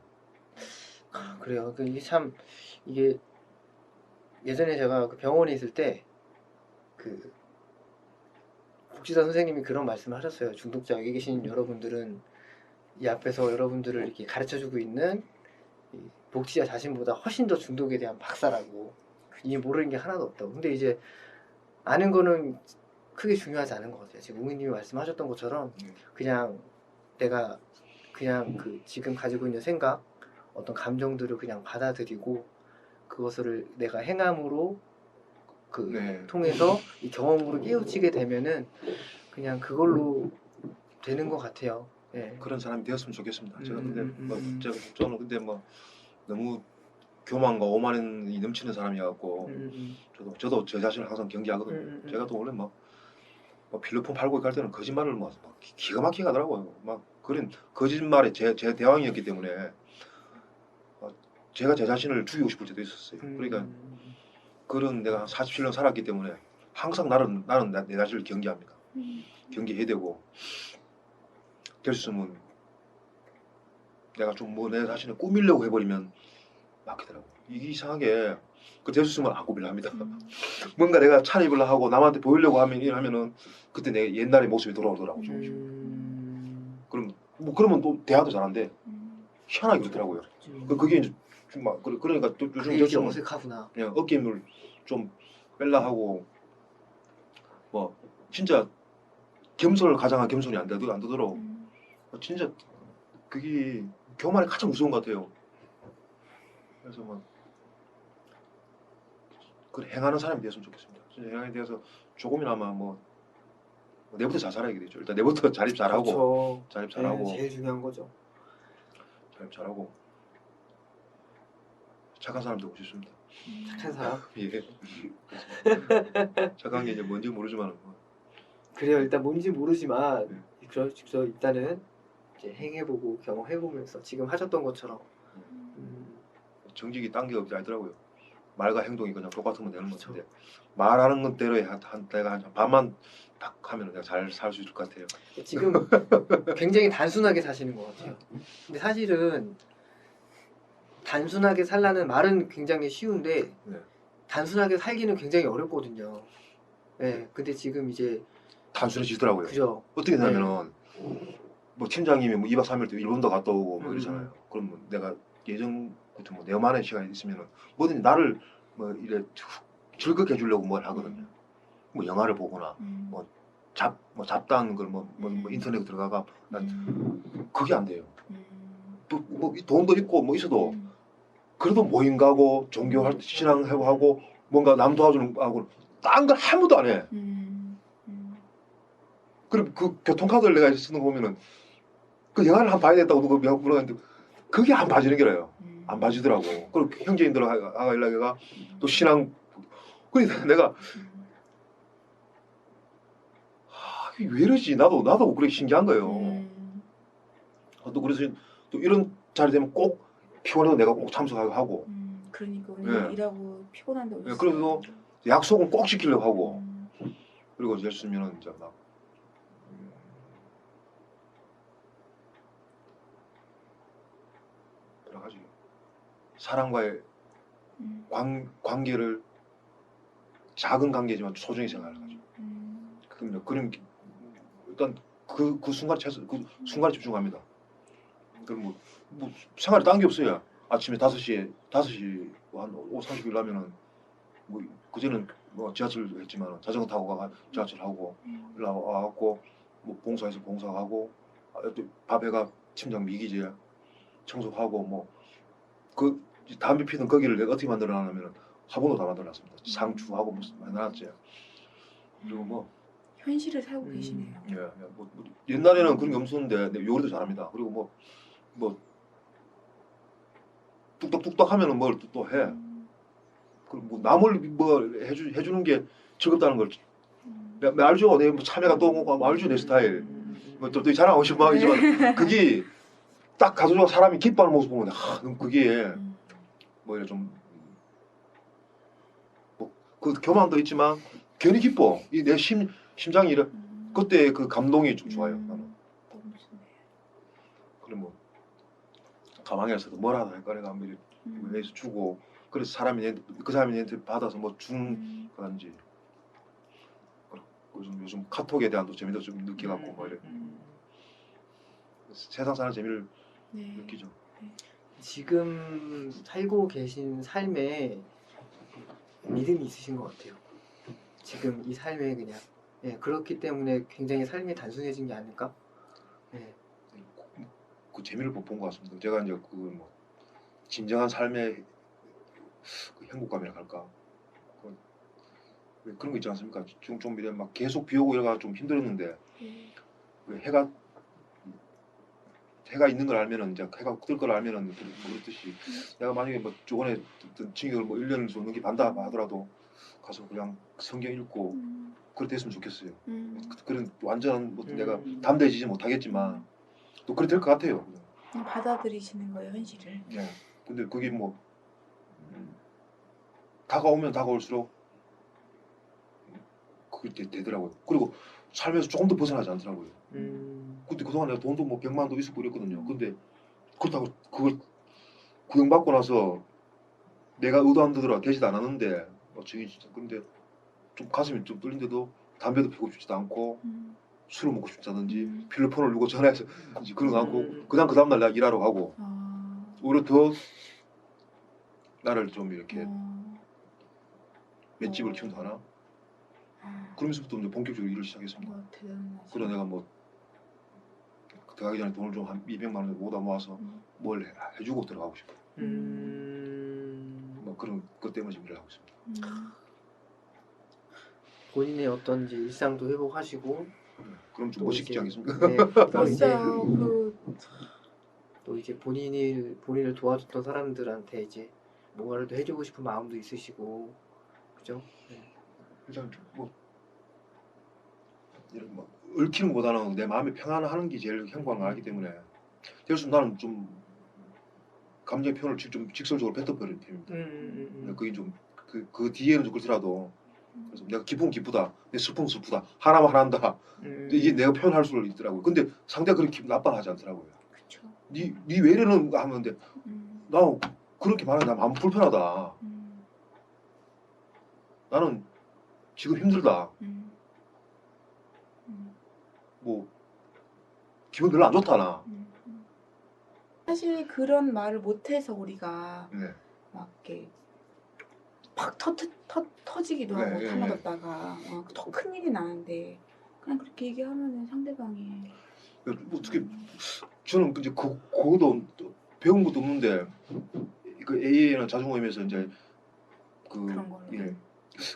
그래요. 이게 참 이게 예전에 제가 그 병원에 있을 때 그 복지사 선생님이 그런 말씀을 하셨어요. 중독자 여기 계신 여러분들은 이 앞에서 여러분들을 이렇게 가르쳐주고 있는 이 복지자 자신보다 훨씬 더 중독에 대한 박사라고 이 모르는 게 하나도 없다고. 근데 이제 아는 거는 크게 중요하지 않은 것 같아요. 지금 웅이님이 말씀하셨던 것처럼 그냥 내가 그냥 그 지금 가지고 있는 생각, 어떤 감정들을 그냥 받아들이고 그것을 내가 행함으로 통해서 이 경험으로 깨우치게 되면은 그냥 그걸로 되는 것 같아요. 네. 그런 사람이 되었으면 좋겠습니다. 제가 근데 저는 근데 뭐 너무 교만과 오만이 넘치는 사람이었고 저도 제 자신을 항상 경계하거든요. 제가 또 원래 뭐 필로폰 팔고 갈 때는 거짓말을 막 기가 막히게 하더라고요. 막 그런 거짓말에 제 대왕이었기 때문에 제가 제 자신을 죽이고 싶을 때도 있었어요. 그러니까 그런 내가 한 47년 살았기 때문에 항상 나는 내 자신을 경계합니다. 경계해야 되고 될 수 있으면 내가 좀 뭐 내 자신을 꾸미려고 해버리면 막히더라고. 이게 이상하게 그 될 수 있으면 안 꾸밀려 합니다. 뭔가 내가 차립을 하고 남한테 보이려고 하면은 그때 내 옛날의 모습이 돌아오더라고. 그러면 또 대화도 잘한데 희한하게 그렇더라고요. 그게 이제 막 그러니까 또 요즘 이게 어색하구나. 그냥 어깨힘을 좀 뺄라 하고 뭐 진짜 겸손을 가장한 겸손이 안 되더라고. 진짜 그게 교만이 가장 무서운 것 같아요. 그래서 뭐 그 행하는 사람이 되었으면 좋겠습니다. 진짜 행하게 되어서 조금이나마 뭐 내부터 잘 살아야 되겠죠. 일단 내부터 자립 잘하고 그렇죠. 자립 잘하고 네, 제일 중요한 거죠. 자립 잘하고 착한 사람 되고 싶습니다. 착한 사람. 예. 착한 게 이제 뭔지 모르지만 뭐. 그래요. 일단 뭔지 모르지만 그래서 일단은 이제 행해보고 경험해보면서 지금 하셨던 것처럼 정직이 딴 게 없지 않더라고요. 말과 행동이 그냥 똑같으면 되는 건데 말하는 것 대로 내가 한 반만 딱 하면 내가 잘 살 수 있을 것 같아요. 지금 굉장히 단순하게 사시는 것 같아요. 근데 사실은 단순하게 살라는 말은 굉장히 쉬운데 단순하게 살기는 굉장히 어렵거든요. 네, 근데 지금 이제 단순해지더라고요. 그죠. 어떻게 되냐면은 뭐 팀장님이 뭐 2박 3일 때 일본도 갔다 오고 뭐 이러잖아요. 그럼 뭐 내가 예전부터 뭐 내만의 시간이 있으면은 뭐든지 나를 뭐 이래 즐겁게 해주려고 뭘 하거든요. 뭐 영화를 보거나 뭐 잡다한 걸 뭐 인터넷에 들어가가 난 그게 안 돼요. 뭐 돈도 있고 뭐 있어도 그래도 모임 가고 종교 신앙하고 뭔가 남 도와주는 하고 딴 걸 아무도 안 해. 그럼 그 교통카드를 내가 쓰는 거 보면은 그 영화를 한 번 봐야 된다고 누가 물었는데 그게 안 봐지는 게라요. 안 봐지더라고. 그리고 형제인들하고 연락해가 또 신앙 그러니까 내가 이게 왜 이러지? 나도 그렇게 신기한 거예요. 또 그래서 또 이런 자리 되면 꼭 피곤해도 내가 꼭 참석하고 그러니까 오늘 예. 일하고 피곤한데 예, 그래도 약속은 꼭 지키려고 하고 음. 그리고 예를 들면은 이제 막 여러 가지 사람과의 관계를 작은 관계지만 소중히 생각하는 거죠. 그런 일단 그 순간에 그 순간에 집중합니다. 그럼 뭐 생활에 딴 게 없어요. 아침에 5시에 한 30일 나면은 뭐 그전에는 뭐 지하철 했지만 자전거 타고 가 지하철 하고 올라와갖고 뭐 봉사해서 봉사하고 밥 해가 침장 미기재 청소하고 뭐 그 담배 피던 거기를 내가 어떻게 만들어놨냐면 화분도 다 만들어놨습니다. 상추하고 무슨 많이 놨지. 그리고 뭐 현실을 살고 계시네요. 예, 뭐 옛날에는 그런 게 없었는데 내가 요리도 잘합니다. 그리고 뭐 뚝딱뚝딱 하면은 뭘 또 해. 그리고 뭐 남을 뭐 해주는 게 즐겁다는 걸 알죠. 내 뭐 참외가 또 오고 알죠 내 스타일. 뭐또 자랑 오신 마음이지만 그게 딱 가족과 사람이 기뻐하는 모습 보면 그게 뭐 이래 좀 뭐 그 교만도 있지만 괜히 기뻐. 이 내 심장이 이래 그때 그 감동이 좀 좋아요. 나는. 너무 좋네요. 그래 뭐 가망에서도 뭐라도 할 거래가 뭐 위해서 주고 그래서 그 사람이 내한테 받아서 뭐 준 건지 요즘 카톡에 대한 또 재미도 좀 느끼갖고 뭐 이래 세상 사는 재미를 네. 느끼죠. 지금 살고 계신 삶에 믿음이 있으신 것 같아요. 지금 이 삶에 그냥 그렇기 때문에 굉장히 삶이 단순해진 게 아닐까? 그 재미를 못 본 것 같습니다. 제가 이제 그 뭐 진정한 삶의 그 행복감이라 할까 그런 거 있지 않습니까? 지금 좀 이래 막 계속 비 오고 이래가 좀 힘들었는데 왜 해가 있는 걸 알면은 이제 해가 뜰 걸 알면은 뭐 그렇듯이 내가 만약에 뭐 저번에 어떤 징역을 뭐 1년을 좀 넘게 반다 하더라도 가서 그냥 성경 읽고 그렇게 됐으면 좋겠어요. 그런 완전 뭐 내가 담대해지지 못하겠지만 또 그렇게 될 것 같아요. 그냥 받아들이시는 거예요, 현실을. 네. 근데 그게 뭐 다가오면 다가올수록 그게 되더라고요. 그리고 삶에서 조금 더 벗어나지 않더라고요. 근데 그동안 내가 돈도 뭐 100만도 있었고 그랬거든요. 근데 그렇다고 그걸 구형받고 나서 내가 의도한 대로 되지도 않았는데 근데 좀 가슴이 좀 뚫린데도 담배도 피우고 싶지도 않고 술을 먹고 싶다든지 필로폰을 누구 전화해서 그런 거 않고 그냥 그 다음날 내가 일하러 가고 오히려 더 나를 좀 이렇게 맷집을 키운다 하나 그러면서부터 이제 본격적으로 일을 시작했습니다. 대단하시네. 그래 내가 뭐 들어가기 전에 돈을 좀 한 200만 원 모아 모아서 뭘 해주고 들어가고 싶어요. 뭐 그런 것 때문에 지금 일을 하고 있습니다. 본인의 어떤지 일상도 회복하시고 그럼 좀 또 멋있지 이제, 않겠습니까? 네, 또 이제 멋있어요. 또 이제 본인을 도와줬던 사람들한테 이제 뭔가를 더 해주고 싶은 마음도 있으시고 그죠? 일단 뭐 이런 뭐 얽히는 것보다는 내 마음이 평안하는 게 제일 행복한 거 알기 때문에 될수 나는 좀 감정 표현을 좀 직설적으로 뱉어버리는 편입니다. 근데 그게 좀 그 뒤에는 좀 그렇더라도 그래서 내가 기쁘면 기쁘다, 내 슬프면 슬프다, 하나만 하나한다. 이게 내가 표현할 수 있더라고요. 근데 상대가 그렇게 기분 나빠하지 않더라고요. 그쵸. 네 왜 이러는 거 하면 근데 나 그렇게 말하면 나 마음 불편하다. 나는 지금 힘들다. 뭐 기분 별로 안 좋다 나. 사실 그런 말을 못해서 우리가 네. 막 이렇게 팍 터지기도 네, 하고 네, 타나뒀다가 더 큰 일이 나는데 그냥 그렇게 얘기하면은 상대방이 뭐 어떻게 저는 이제 그거도 배운 것도 없는데 그 AA나 자중모임에서 이제 그런 걸로. 예.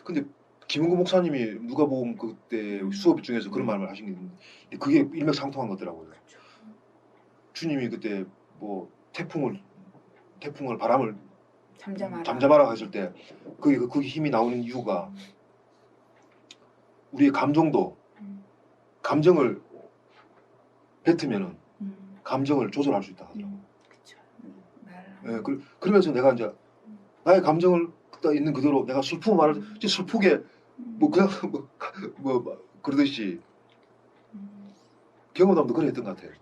근데 김은구 목사님이 누가복음 그때 수업 중에서 그런 말을 하신 게 있는데 그게 일맥상통한 거더라고요. 그쵸. 주님이 그때 뭐 태풍을 바람을 잠잠하라 했을 때 그게 힘이 나오는 이유가 우리의 감정을 뱉으면은 감정을 조절할 수 있다 하더라고요. 그쵸. 예, 그러면서 내가 이제 나의 감정을 딱 있는 그대로 내가 슬프고 말을 진짜 슬프게 뭐 그냥 그러듯이 경험담도 그래 했던 것 같아요.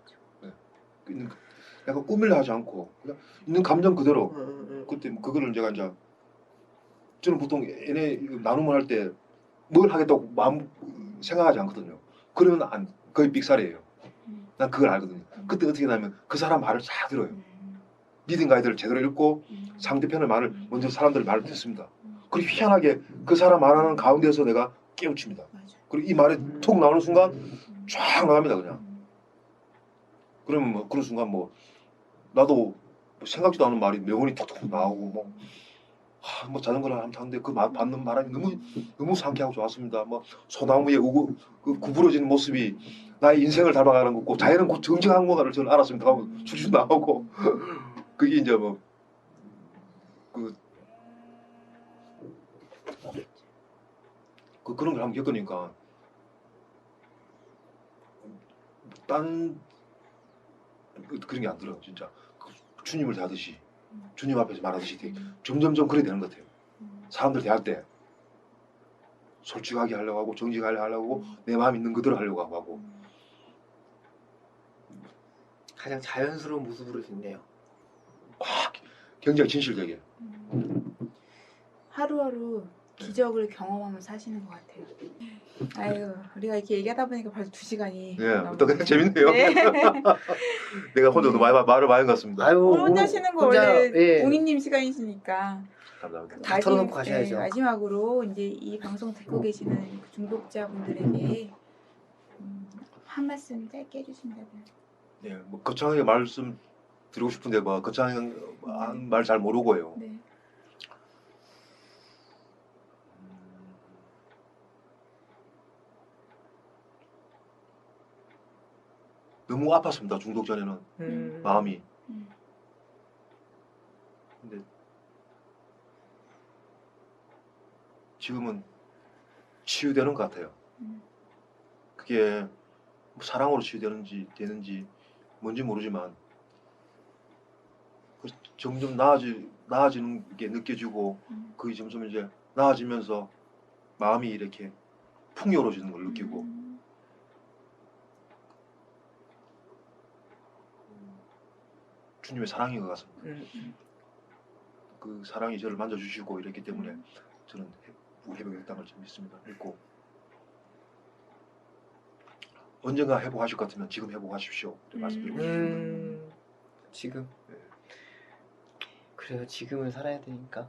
네. 약간 꾸밀려 하지 않고 그냥 있는 감정 그대로 그때 그거를 제가 이제 저는 보통 얘네 나눔을 할 때 뭘 하겠다고 마음 생각하지 않거든요. 그러면 거의 삑살이에요. 난 그걸 알거든요. 그때 어떻게 하냐면 그 사람 말을 잘 들어요. 리딩 가이드를 제대로 읽고 상대편의 말을 먼저 사람들 말을 듣습니다. 그리고 희한하게 그 사람 말하는 가운데서 내가 깨우칩니다. 그리고 이 말이 톡 나오는 순간 쫙 나갑니다 그냥. 그러면 뭐 그런 순간 뭐 나도 뭐 생각지도 않은 말이 명언이 톡톡 나오고 뭐 자전거를 한번 탔는데 그 받는 바람이 너무 상쾌하고 좋았습니다. 뭐 소나무에 그 구부러지는 모습이 나의 인생을 닮아가는 거고 자연은 곧 정직한 거를 저는 알았습니다. 하고 줄줄 나오고 그게 이제 뭐 그런 걸 한번 겪으니까 딴 그런 게 안 들어요 진짜. 주님을 대하듯이 주님 앞에서 말하듯이 점점점 그래 되는 것 같아요. 사람들 대할 때 솔직하게 하려고 하고 정직하게 하려고 하고 내 마음 있는 그대로 하려고 하고 가장 자연스러운 모습으로 있네요. 굉장히 진실되게. 하루하루 기적을 경험하면서 사시는 것 같아요. 아유, 우리가 이렇게 얘기하다 보니까 벌써 2시간이 예, 또 재밌네요. 네. 내가 혼자도 말을 많은 것 같습니다. 아유, 혼자 쉬는 거 혼자, 원래 예. 옹이님 시간이시니까. 감사합니다. 다 털어놓고 가셔야죠. 마지막으로 이제 이 방송 듣고 계시는 그 중독자분들에게 한 말씀 짧게 해주신다면. 예, 뭐 거창하게 말씀 드리고 싶은데 뭐 거창한 말 잘 모르고요. 네. 너무 아팠습니다. 중독 전에는 마음이. 근데 지금은 치유되는 것 같아요. 그게 뭐 사랑으로 치유되는지 뭔지 모르지만 점점 나아지는 게 느껴지고 그게 점점 이제 나아지면서 마음이 이렇게 풍요로워지는 걸 느끼고 주님의 사랑인 것 같습니다. 그 사랑이 저를 만져주시고 이랬기 때문에 저는 회복했다는 걸 믿습니다. 믿고 언젠가 회복하실 것 같으면 지금 회복하십시오. 말씀드리고 싶습니다. 지금. 그래요. 지금을 살아야 되니까.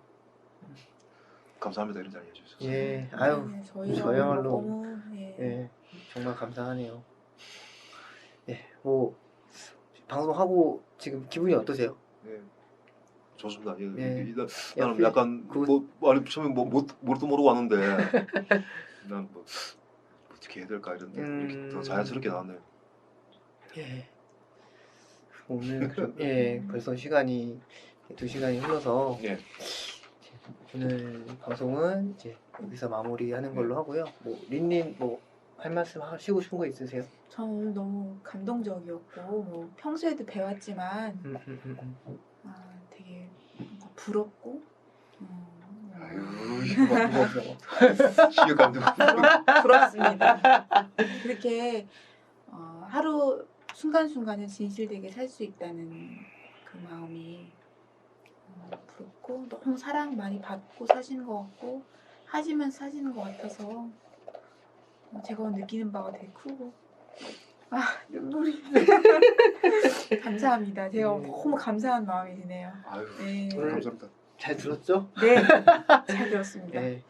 감사합니다. 이런 자리 해주셔서. 예. 아유. 네, 저희가 저야말로. 너무 예. 정말 감사하네요. 예. 뭐 방송하고 지금 기분이 어떠세요? 네. 좋습니다. 예. 네. 나는 약간 아니 처음에 뭘도 모르고 왔는데 난 뭐 어떻게 해야 될까 이런데 이렇게 더 자연스럽게 나왔네요. 예. 오늘 예 벌써 시간이 2시간이 흘러서 예. 오늘 방송은 이제 여기서 마무리하는 걸로 하고요. 뭐 린님 뭐 할 말씀 하시고 싶은 거 있으세요? 저는 오늘 너무 감동적이었고 뭐 평소에도 배웠지만 되게 뭔가 부럽고 아유 시유 감독 부럽습니다. 그렇게 하루 순간순간을 진실되게 살 수 있다는 그 마음이 부럽고 너무 사랑 많이 받고 사시는 것 같고 하시면서 사시는 것 같아서 제가 느끼는 바가 되게 크고 눈물이 감사합니다. 제가 너무 감사한 마음이 드네요. 아유 네. 감사합니다. 잘 들었죠? 네, 잘 들었습니다. 네.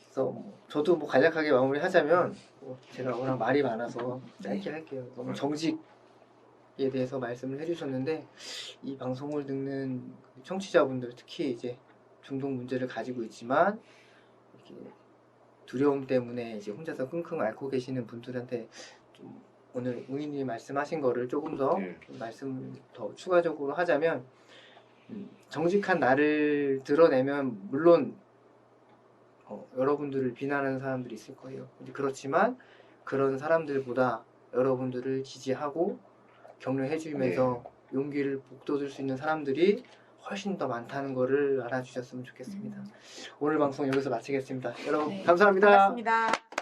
그래서 저도 뭐 간략하게 마무리하자면 제가 워낙 말이 많아서 짧게 할게요. 너무 정직에 대해서 말씀을 해주셨는데 이 방송을 듣는 청취자분들 특히 이제 중독 문제를 가지고 있지만 이렇게 두려움 때문에 이제 혼자서 끙끙 앓고 계시는 분들한테 좀 오늘 웅이님이 말씀하신 거를 조금 더 말씀을 더 추가적으로 하자면 정직한 나를 드러내면 물론 여러분들을 비난하는 사람들이 있을 거예요. 그렇지만 그런 사람들보다 여러분들을 지지하고 격려해 주면서 용기를 북돋을 수 있는 사람들이 훨씬 더 많다는 거를 알아주셨으면 좋겠습니다. 오늘 방송 여기서 마치겠습니다. 여러분 네, 감사합니다. 반갑습니다.